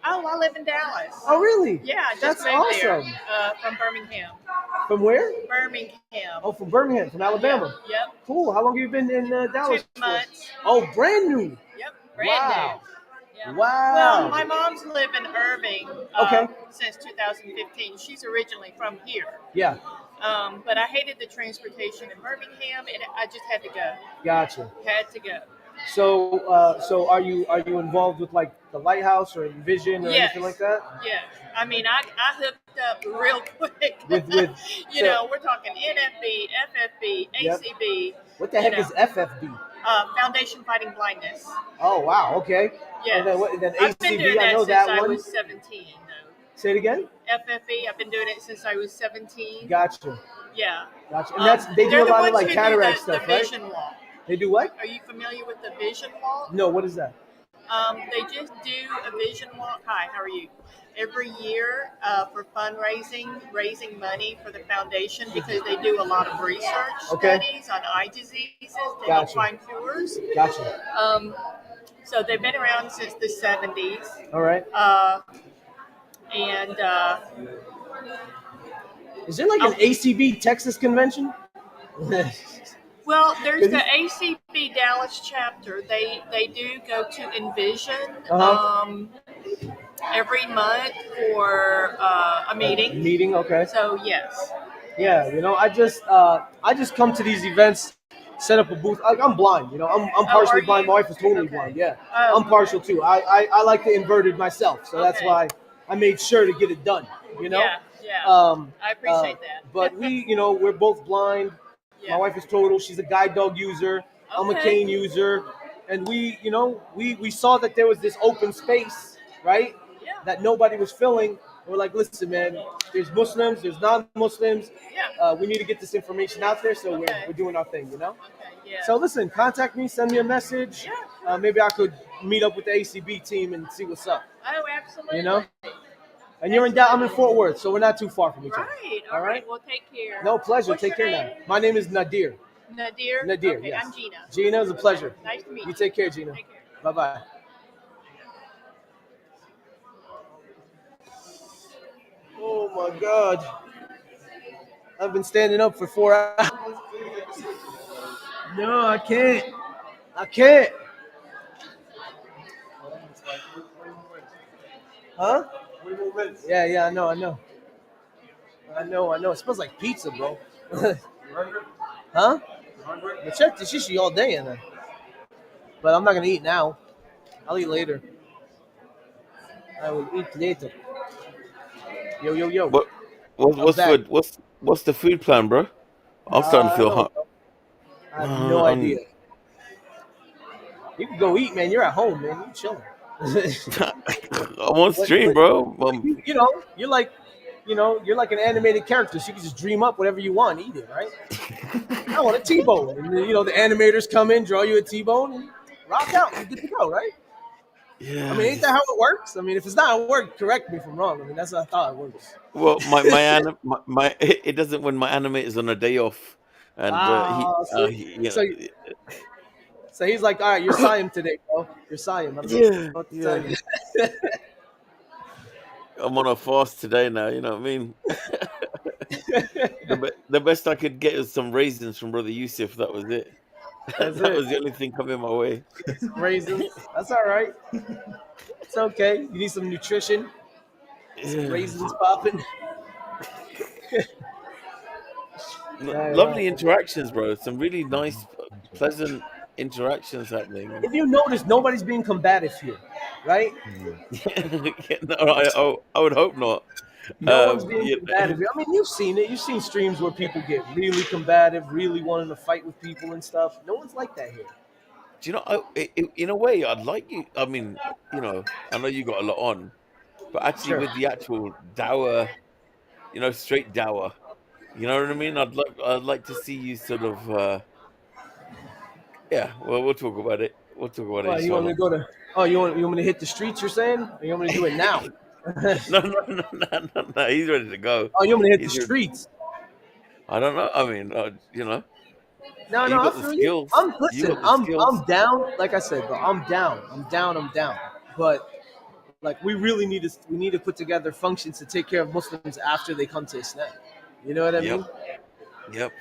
Oh, I live in Dallas. Oh, really? Yeah, I just That's moved awesome. there, from Birmingham. From where? Birmingham. Oh, from Birmingham, from Alabama. Yep. Cool. How long have you been in Dallas? 2 months. Oh, brand new. Yep, brand new. Yeah. Wow. Well, my mom's lived in Irving since 2015. She's originally from here. Yeah. But I hated the transportation in Birmingham, and I just had to go. Gotcha. Had to go. So are you involved with like the Lighthouse or Envision or anything like that? Yeah. I mean, I hooked up real quick. With we're talking NFB, FFB, ACB. What the heck is FFB? Foundation Fighting Blindness. Oh wow, okay. Yes. And then I've been doing ACB, I know since that I one. was 17. Though. Say it again. FFB, I've been doing it since I was 17. Gotcha. Yeah. Gotcha. And they do a lot of like cataract stuff, the right? Vision Wall. They do what? Are you familiar with the Vision Wall? No, what is that? They just do a vision walk. Hi, how are you? Every year for fundraising, raising money for the foundation because they do a lot of research studies on eye diseases. They help find cures. Gotcha. So they've been around since the 70s. All right. And is there like an ACB Texas convention? Well, there's the ACB Dallas chapter. They do go to Envision every month for a meeting. Okay. So yes. Yeah, I just come to these events, set up a booth. I'm blind, I'm partially blind. My wife is totally blind. Yeah, I'm partial too. I like the inverted myself, so that's why I made sure to get it done. Yeah. I appreciate that. But we're both blind. My wife is total. She's a guide dog user. I'm a cane user, and we saw that there was this open space, right? Yeah. That nobody was filling. We're like, listen, man. There's Muslims. There's non-Muslims. Yeah. We need to get this information out there, so we're doing our thing, Okay. Yeah. So listen, contact me. Send me a message. Yeah. Maybe I could meet up with the ACB team and see what's up. Oh, absolutely. And you're in I'm in Fort Worth, so we're not too far from each other. Right. All right. Well, take care. No, pleasure. What's Take your care name? now. My name is Nadir. Nadir? Nadir, Okay, yes. I'm Gina. Gina, it's a pleasure. Nice to meet you. You take care, Gina. Take care. Bye-bye. Oh my God. I've been standing up for 4 hours. No, I can't. I can't. Huh? Yeah, yeah, I know, I know. I know, I know. It smells like pizza, bro. Huh? I checked the shishi all day and then. But I'm not gonna eat now. I'll eat later. I will eat later. Yo, yo, yo. What I'm what's back. for what's the food plan, bro? I'm starting to I feel don't hot. know. I have no idea. You can go eat, man. You're at home, man. You chilling. I'm on stream, What, bro. you know, you're like an animated character, so you can just dream up whatever you want, and eat it, right? I want a T-bone, and then, the animators come in, draw you a T-bone, and rock out. You're good to go, right? I Yeah, mean, ain't that how it works? I mean, if it's not how it works, correct me if I'm wrong. I mean, that's how I thought it works. well, my it doesn't when my animator's on a day off, and See? So he's like, all right, you're Siam today, bro. You're Siam. I don't know yeah, what to tell yeah. you. I'm on a fast today now. You know what I mean? The best I could get is some raisins from Brother Yusuf. That was it. That's That it. was the only thing coming my way. Some raisins. That's all right. It's okay. You need some nutrition. Some Yeah. raisins popping. Lovely interactions, bro. Some really nice, pleasant interactions happening. If you notice, nobody's being combative here, right? No, I would hope not. No one's being Yeah. combative. I mean, you've seen it. You've seen streams where people get really combative, really wanting to fight with people and stuff. No one's like that here. Do you know? In a way, I'd like you. I mean, I know you got a lot on, but actually, Sure. with the actual Dawah, straight Dawah. You know what I mean? I'd like to see you sort of. Yeah. Well, we'll talk about it. We'll talk about it, Well, you want me inshallah. to go to? Oh, you want me to hit the streets? You're saying? Or you want me to do it now? No. He's ready to go. Oh, you want me to hit the He's. streets? I don't know. I mean, No, you I got the feel you. skills. You Listen. got the I'm skills. down. Like I said, bro, I'm down. I'm down. I'm down. But like, we really need to put together functions to take care of Muslims after they come to Islam. You know what I mean? Yep.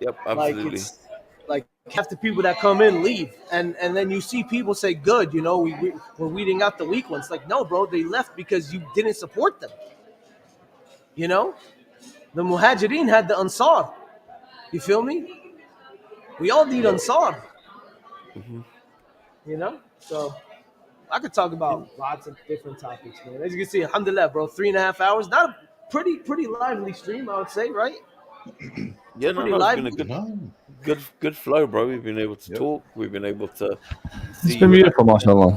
Like Absolutely. it's like half the people that come in leave, and then you see people say, "Good, we're weeding out the weak ones." Like, no, bro, they left because you didn't support them. You know, the Muhajirin had the Ansar. You feel me? We all need Ansar. Hmm. So I could talk about lots of different topics, man. As you can see, alhamdulillah, bro, 3.5 hours. Not a pretty lively stream, I would say, right? Yeah, Pretty no, it's been a lively. good flow, bro. We've been able to talk. We've been able to It's see been you in beautiful, action. mashallah.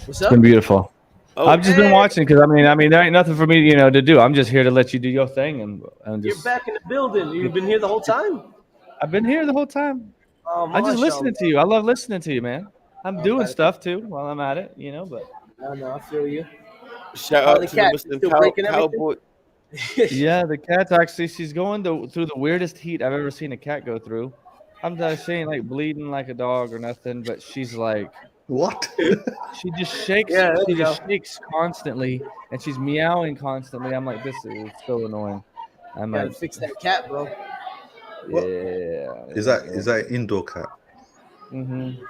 What's It's been beautiful. Oh, I've just been watching because I mean, there ain't nothing for me, to do. I'm just here to let you do your thing and You're just. back in the building. You've been here the whole time. I've been here the whole time. Oh, I'm just mashallah. listening to you. I love listening to you, man. I'm Oh, doing God. stuff too while I'm at it, but. No, I feel you. Shout How out the to the cat? Muslim Still breaking everything? cowboy. Yeah, the cat's actually she's going through the weirdest heat I've ever seen a cat go through. I'm not saying like bleeding like a dog or nothing, but she's like what? She just shakes. Yeah, there She you just go. shakes constantly, and she's meowing constantly. I'm like, this is so annoying. I'm Gotta like, fix that cat, bro. yeah. Is that an indoor cat? Mm-hmm.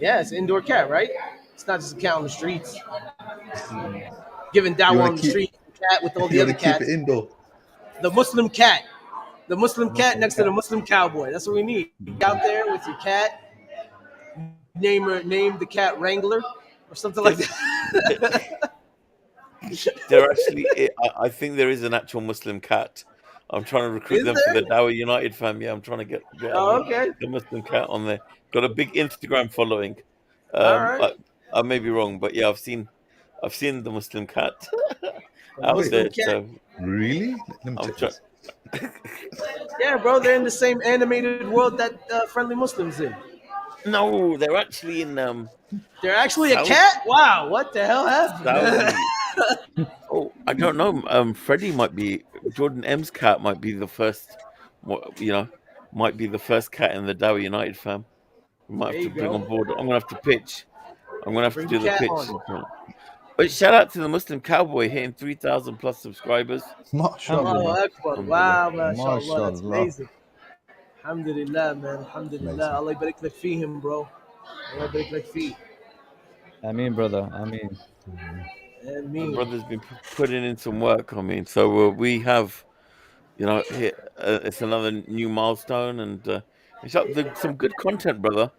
Yeah, it's an indoor cat, right? It's not just a cat on the streets. Mm-hmm. Giving You dawah want on to the keep street, cat with all the you want other to keep it cats. indoor. The Muslim cat. The Muslim cat Muslim next to the cat. Muslim cowboy. That's what we need. Get out there with your cat. Name the cat Wrangler or something like that. There actually, I think there is an actual Muslim cat. I'm trying to recruit Is them for the there? Dawah United fam. Yeah, I'm trying to get Oh, okay. the Muslim cat on there. Got a big Instagram following. All right. I may be wrong, but yeah, I've seen the Muslim cat The out Muslim there. cat. So Really? Let me I'm check trying. this. Yeah, bro, they're in the same animated world that Friendly Muslims in. No, they're actually in They're actually a Saudi. cat? Wow, what the hell happened? Saudi. Oh, I don't know. Freddie might be Jordan M's cat. Might be the first. Might be the first cat in the Dawah United fam. We might There have to you bring on go. board. I'm gonna have to pitch. I'm gonna have to Bring do the the cat pitch. on. But shout out to the Muslim Cowboy hitting 3,000 plus subscribers. Allahu MashaAllah. Akbar. Alhamdulillah. Wow, mashallah. That's MashaAllah. amazing. Alhamdulillah, man. Alhamdulillah. Amazing. Allah barik lak fihim, bro. Allah barik lak fee. I mean, brother. I mean. The Ameen. brother's been putting in some work. I mean, so we have, hit, it's another new milestone, and it's some good content, brother.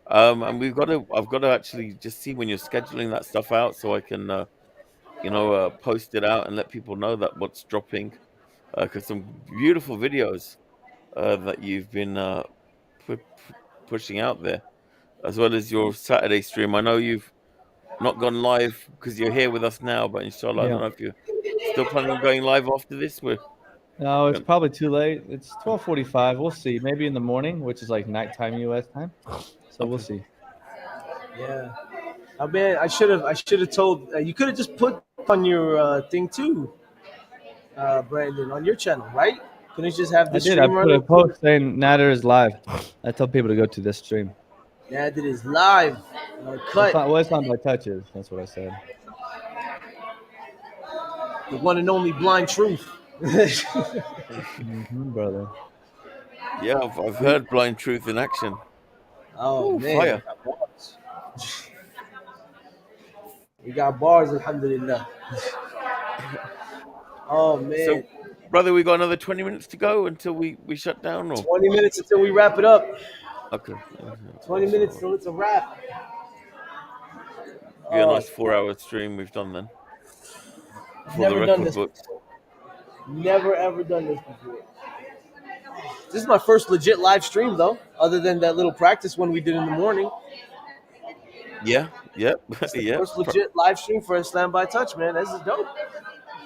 And I've got to actually just see when you're scheduling that stuff out, so I can, post it out and let people know that what's dropping. Because some beautiful videos that you've been pushing out there, as well as your Saturday stream. I know you've not gone live because you're here with us now, but inshallah, I Yeah. don't know if you're still planning on going live after this. No, it's probably too late. It's 12:45. We'll see. Maybe in the morning, which is like nighttime U.S. time. So we'll see. Yeah. I mean, I should have told you could have just put on your thing too, Brandon, on your channel, right? Couldn't you just have I this did. I stream put a running? post saying Nader is live. I tell people to go to this stream. Yeah, it is live. Cut. It's on by touches. That's what I said. The one and only Blind Truth. Brother. Yeah, I've heard Blind Truth in action. Oh Ooh, man, fire. we got bars, alhamdulillah. Oh man. So, brother, we got another 20 minutes to go until we shut down, or 20 minutes until we wrap it up. okay. 20 minutes till it's a wrap. Be a nice 4-hour stream we've done then. For Never the done record this books. Never ever done this before. This is my first legit live stream though, other than that little practice one we did in the morning. Yeah, yep, It's the yep. first legit live stream for Islam by Touch, man. This is dope.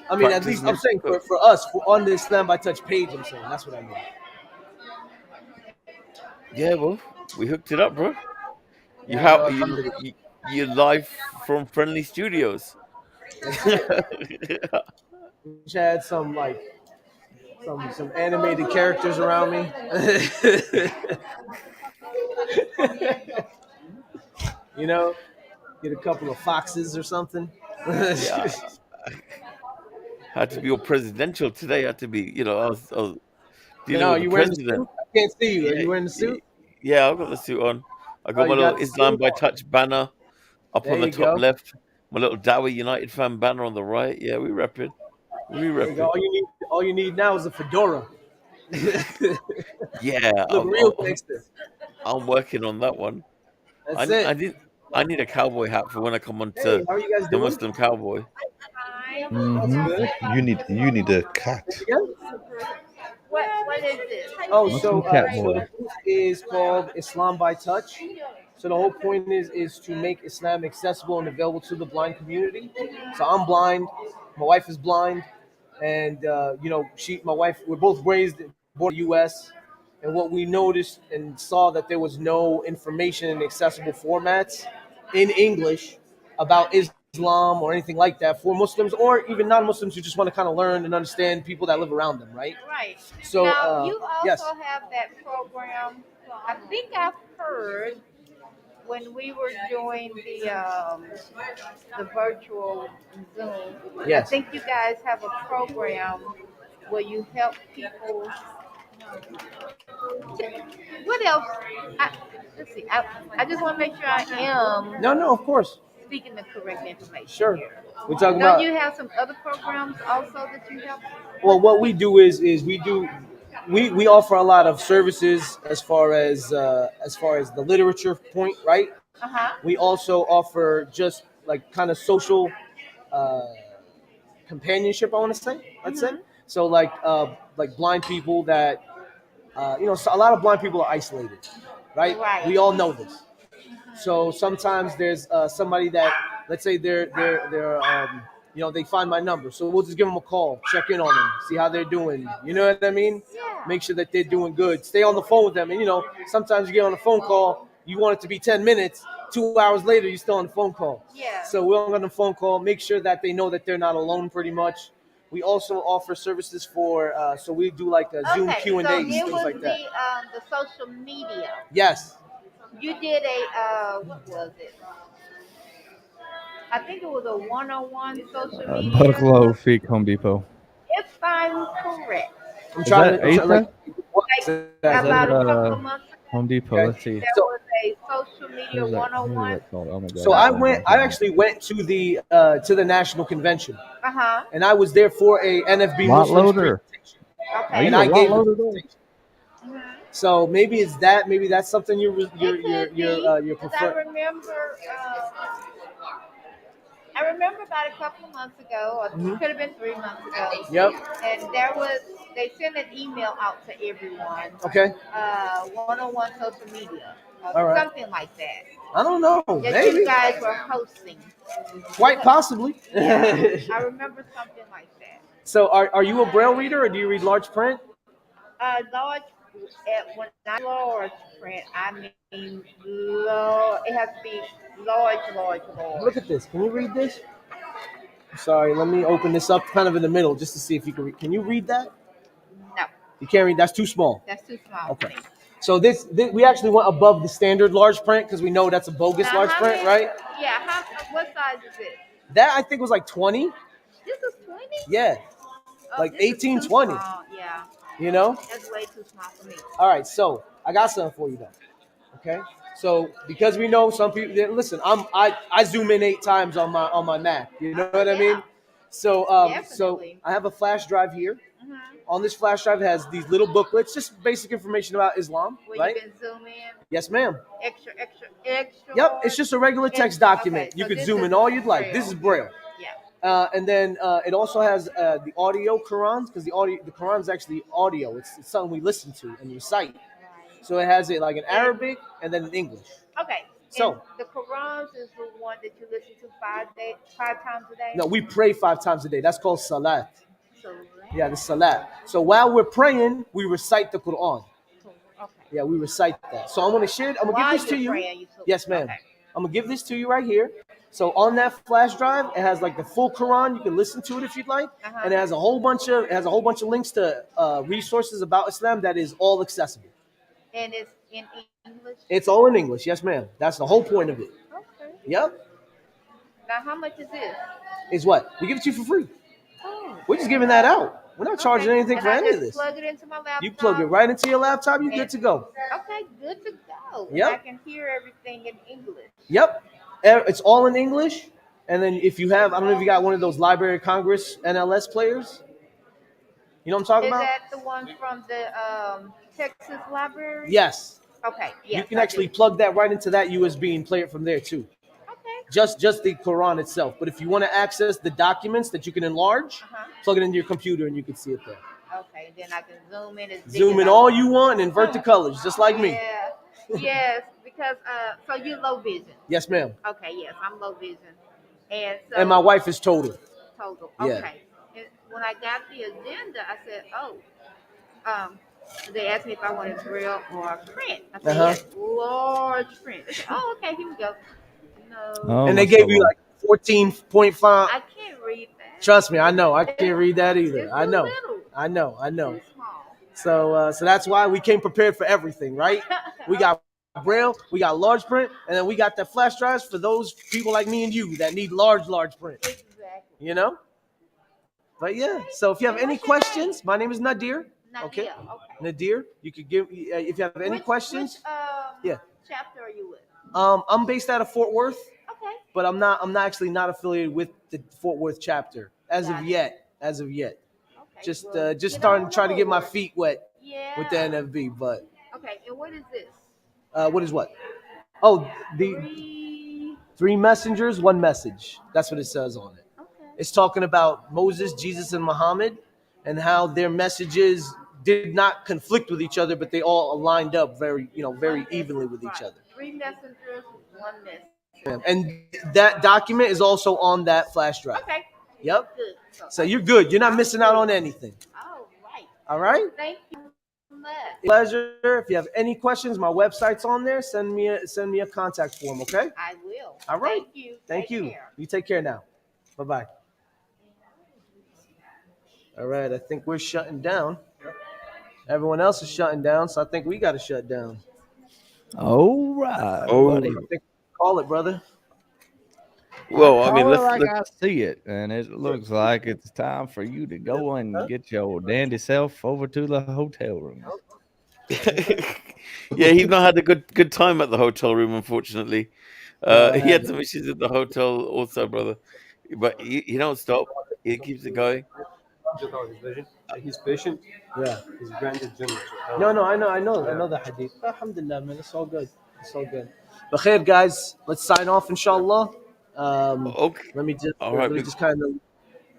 I mean, at Practice least I'm makes saying perfect. for us, on the Islam by Touch page, I'm saying that's what I mean. Yeah, well, we hooked it up, bro. You Yeah, have no, you live from Friendly Studios. Wish I had some some animated characters around me. Get a couple of foxes or something. Yeah. Had to be all presidential today. Had to be, I was dealing No, with the you wearing the president. suit? I can't see you. Are you wearing the suit? Yeah, I've got the suit on. I Oh, got my you little got the Islam suit by on. Touch banner up There on the you top go. left. My little Dawah United fan banner on the right. Yeah, we repping. We There you go. repping. All you need now is a fedora. Yeah, Look real gangster. I'm working on that one. That's it. I need a cowboy hat for when I come on Hey, to how are you guys the doing? Muslim Cowboy. That's good. You need a cat. What is this? Oh, Muslim so cat so boy. the book is called Islam by Touch. So the whole point is to make Islam accessible and available to the blind community. So I'm blind, my wife is blind, and my wife, we're both raised born in the U.S. And what we noticed and saw that there was no information in accessible formats in English about Islam or anything like that for Muslims or even non-Muslims who just want to kind of learn and understand people that live around them, right? Right. So, now, you also yes. have that program. I think I've heard when we were doing the virtual Zoom. Yes. I think you guys have a program where you help people. What else? Let's see. I just want to make sure I am. No, of course. Speaking the correct information. Sure. Here. We're talking Don't about. you have some other programs also that you help? Well, what we do is we offer a lot of services as far as the literature point, right? We also offer just like kind of social companionship. I want to say, let's say. So like blind people that so a lot of blind people are isolated, right? Right. We all know this. So sometimes there's somebody that, let's say they're they find my number, so we'll just give them a call, check in on them, see how they're doing. You know what I mean? Yeah. Make sure that they're doing good. Stay on the phone with them, and sometimes you get on a phone call, you want it to be 10 minutes. 2 hours later, you're still on the phone call. Yeah. So we're on the phone call, make sure that they know that they're not alone. Pretty much. We also offer services for, so we do like a Zoom Q&As, so things like that. The social media. Yes. You did a what was it? I think it was a one-on-one social media. Bucklow Feet Home Depot. If I'm correct. I'm Is trying that to I'm trying, like Asa? Is About that a couple of months ago, Home Depot? okay. Let's see. there was a social media What is that? What is one-on-one. that called? Oh my god! So this I thing's went. on I camera. actually went to the national convention, Uh-huh. and I was there for a NFB Lot Muslims loader. Okay. Are and you a I lot gave the loader? presentation. So maybe it's that. Maybe that's something you're Because I prefer. remember, about a couple of months ago, or Mhm. could have been 3 months ago. Yep. And they sent an email out to everyone. Okay. One-on-one social media, All right. something like that. I don't know. That Maybe. you guys were hosting. Quite possibly. Yeah, I remember something like that. So are you a Braille reader or do you read large print? Large, when I large print, I mean large. It has to be large. Look at this. Can you read this? Sorry, let me open this up kind of in the middle just to see if you can read. Can you read that? No, You can't read. That's too small. that's too small. Okay. So this we actually went above the standard large print because we know that's a bogus Now, large how print, many- right? Yeah. What size is it? That I think was like 20. This is 20. Yeah. Like This is 18, too 20. small. Yeah. You know? That's way too small for me. All right, so I got something for you though. Okay. So because we know some people listen, I zoom in 8 times on my Mac. You know what I mean? So so I have a flash drive here. On this flash drive it has these little booklets, just basic information about Islam, Where right? you can zoom in. Yes, ma'am. Extra. Yep, it's just a regular text document. Okay, you so could this zoom is in all you'd like. Braille. This is Braille. Yeah. And then it also has the audio Qurans because the Quran is actually audio. It's something we listen to and recite. So it has it like in Arabic and then in English. Okay. So- And the Quran is the one that you listen to 5 times a day. No, we pray 5 times a day. That's called salat. So, Yeah, the salat. So while we're praying, we recite the Quran. okay. Yeah, we recite that. So I'm gonna share. I'm gonna While give this to you're you. praying, Yes, ma'am. Okay. I'm gonna give this to you right here. So on that flash drive, it has like the full Quran. You can listen to it if you'd like, and it has a whole bunch of links to resources about Islam that is all accessible. And it's in English. It's all in English. Yes, ma'am. That's the whole point of it. Okay. Yep. Now, how much is this? Is what we give it to you for free. Oh. We're just giving that out. We're not charging anything And for I any of just this. plug it into my laptop. You plug it right into your laptop. You're good to go. Okay, good to go. Yep. And I can hear everything in English. Yep. It's all in English. And then if you have, I don't know if you got one of those Library of Congress NLS players. You know what I'm talking Is about? that the one from the Texas Library? Yes. Okay. Yes, You can I actually do. plug that right into that USB and play it from there too. Okay. Just the Quran itself. But if you want to access the documents that you can enlarge, plug it into your computer and you can see it there. Okay. Then I can zoom in as big Zoom as in I all want. you want and invert the colors, just like me. Yeah. Yes, because so you're low vision. Yes, ma'am. Okay. Yes, I'm low vision. And so. And my wife is total. Total. Yeah. Okay. And when I got the agenda, I said, they asked me if I wanted Braille or print. I said, yes, large print. They said, oh, okay, here we go. No. Oh, And they gave you like 14.5. I can't read that. Trust me, I know. I can't read that either. It's I too know. little. I know. I know. Too small. So that's why we came prepared for everything, right? We got Braille, we got large print, and then we got the flash drives for those people like me and you that need large print. Exactly. You know? But yeah, so if you have any questions, my name is Nadir. Okay. Nadir, you could give if you have any questions. Which chapter are you with? I'm based out of Fort Worth, Okay. but I'm actually not affiliated with the Fort Worth chapter as of yet. As of yet. Okay. Just starting to try to get my feet wet with the Yeah. NFB, but Okay, and what is this? what is what? Oh, the three messengers, one message. That's what it says on it. Okay. It's talking about Moses, Jesus, and Muhammad, and how their messages did not conflict with each other, but they all aligned up very evenly with each other. 3 messengers, 1 message. And that document is also on that flash drive. Okay. Yep. Good. So you're good. You're not missing out on anything. All right. All right. Thank you so much. Pleasure. If you have any questions, my website's on there. Send me a contact form. Okay. I will. All right. Thank you. Thank Take you. care. You take care now. Bye bye. All right. I think we're shutting down. Everyone else is shutting down, so I think we got to shut down. All right. Oh, buddy. I think call it, brother. Well, I mean, Call it let's like look. I see it, and it looks like it's time for you to go and get your dandy self over to the hotel room. Yeah, he's not had a good time at the hotel room, unfortunately. No, I He had haven't. some issues at the hotel also, brother. But he don't stop. He keeps it going. Just how his vision. He's patient. Yeah. He's granted generous. No, no, I know the hadith. Alhamdulillah, man, it's all good. It's all good. But khair, guys, let's sign off, inshallah. Okay. All right. Let me just kind of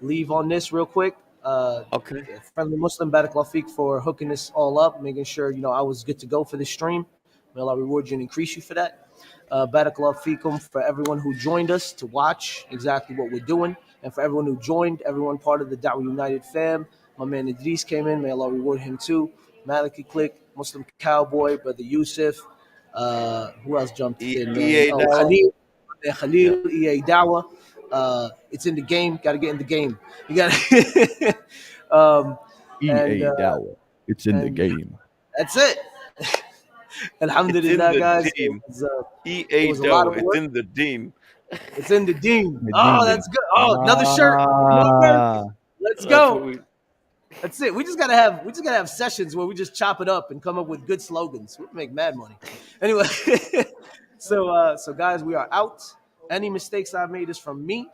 leave on this real quick. Okay. Friendly Muslim, Barakallah Feek for hooking this all up, making sure I was good to go for this stream. May Allah reward you and increase you for that. Barakallah Feekum for everyone who joined us to watch exactly what we're doing, and for everyone who joined, everyone part of the Dawah United fam. My man Idris came in, may Allah reward him too. Maliki Click, Muslim Cowboy, Brother Yusuf. Who else jumped in, man? EA Oh, Dawah. Khalil, EA Dawah. It's in the game. Got to get in the game. You got to. And EA Dawah. It's in the game. that's it. It's in Alhamdulillah, the guys. team. It EA was a lot Dawah. of It's work. in the team. It's in the dean. The Oh, demon. that's good. Oh, another shirt. More merch. Let's That's go. what we. That's it. We just gotta have sessions where we just chop it up and come up with good slogans. We make mad money. Anyway, so guys, we are out. Any mistakes I made is from me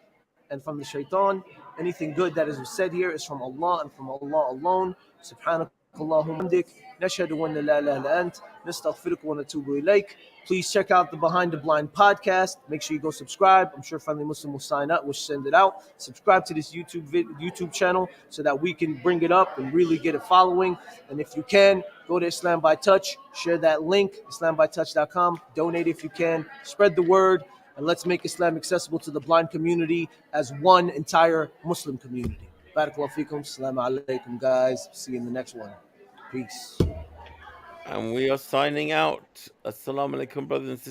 and from the shaitan. Anything good that is said here is from Allah and from Allah alone. Subhanak Allahumma hamdik. Nashhadu an la ilaha illa ant. Nastaghfiruka wa natubu ilayk. Please check out the Behind the Blind podcast. Make sure you go subscribe. I'm sure Friendly Muslim will sign up. We'll send it out. Subscribe to this YouTube channel so that we can bring it up and really get a following. And if you can, go to Islam by Touch. Share that link, islambytouch.com. Donate if you can. Spread the word. And let's make Islam accessible to the blind community as one entire Muslim community. Barakallahu feekum. Assalamu alaikum, guys. See you in the next one. Peace. And we are signing out. Assalamu alaikum, brothers and sisters.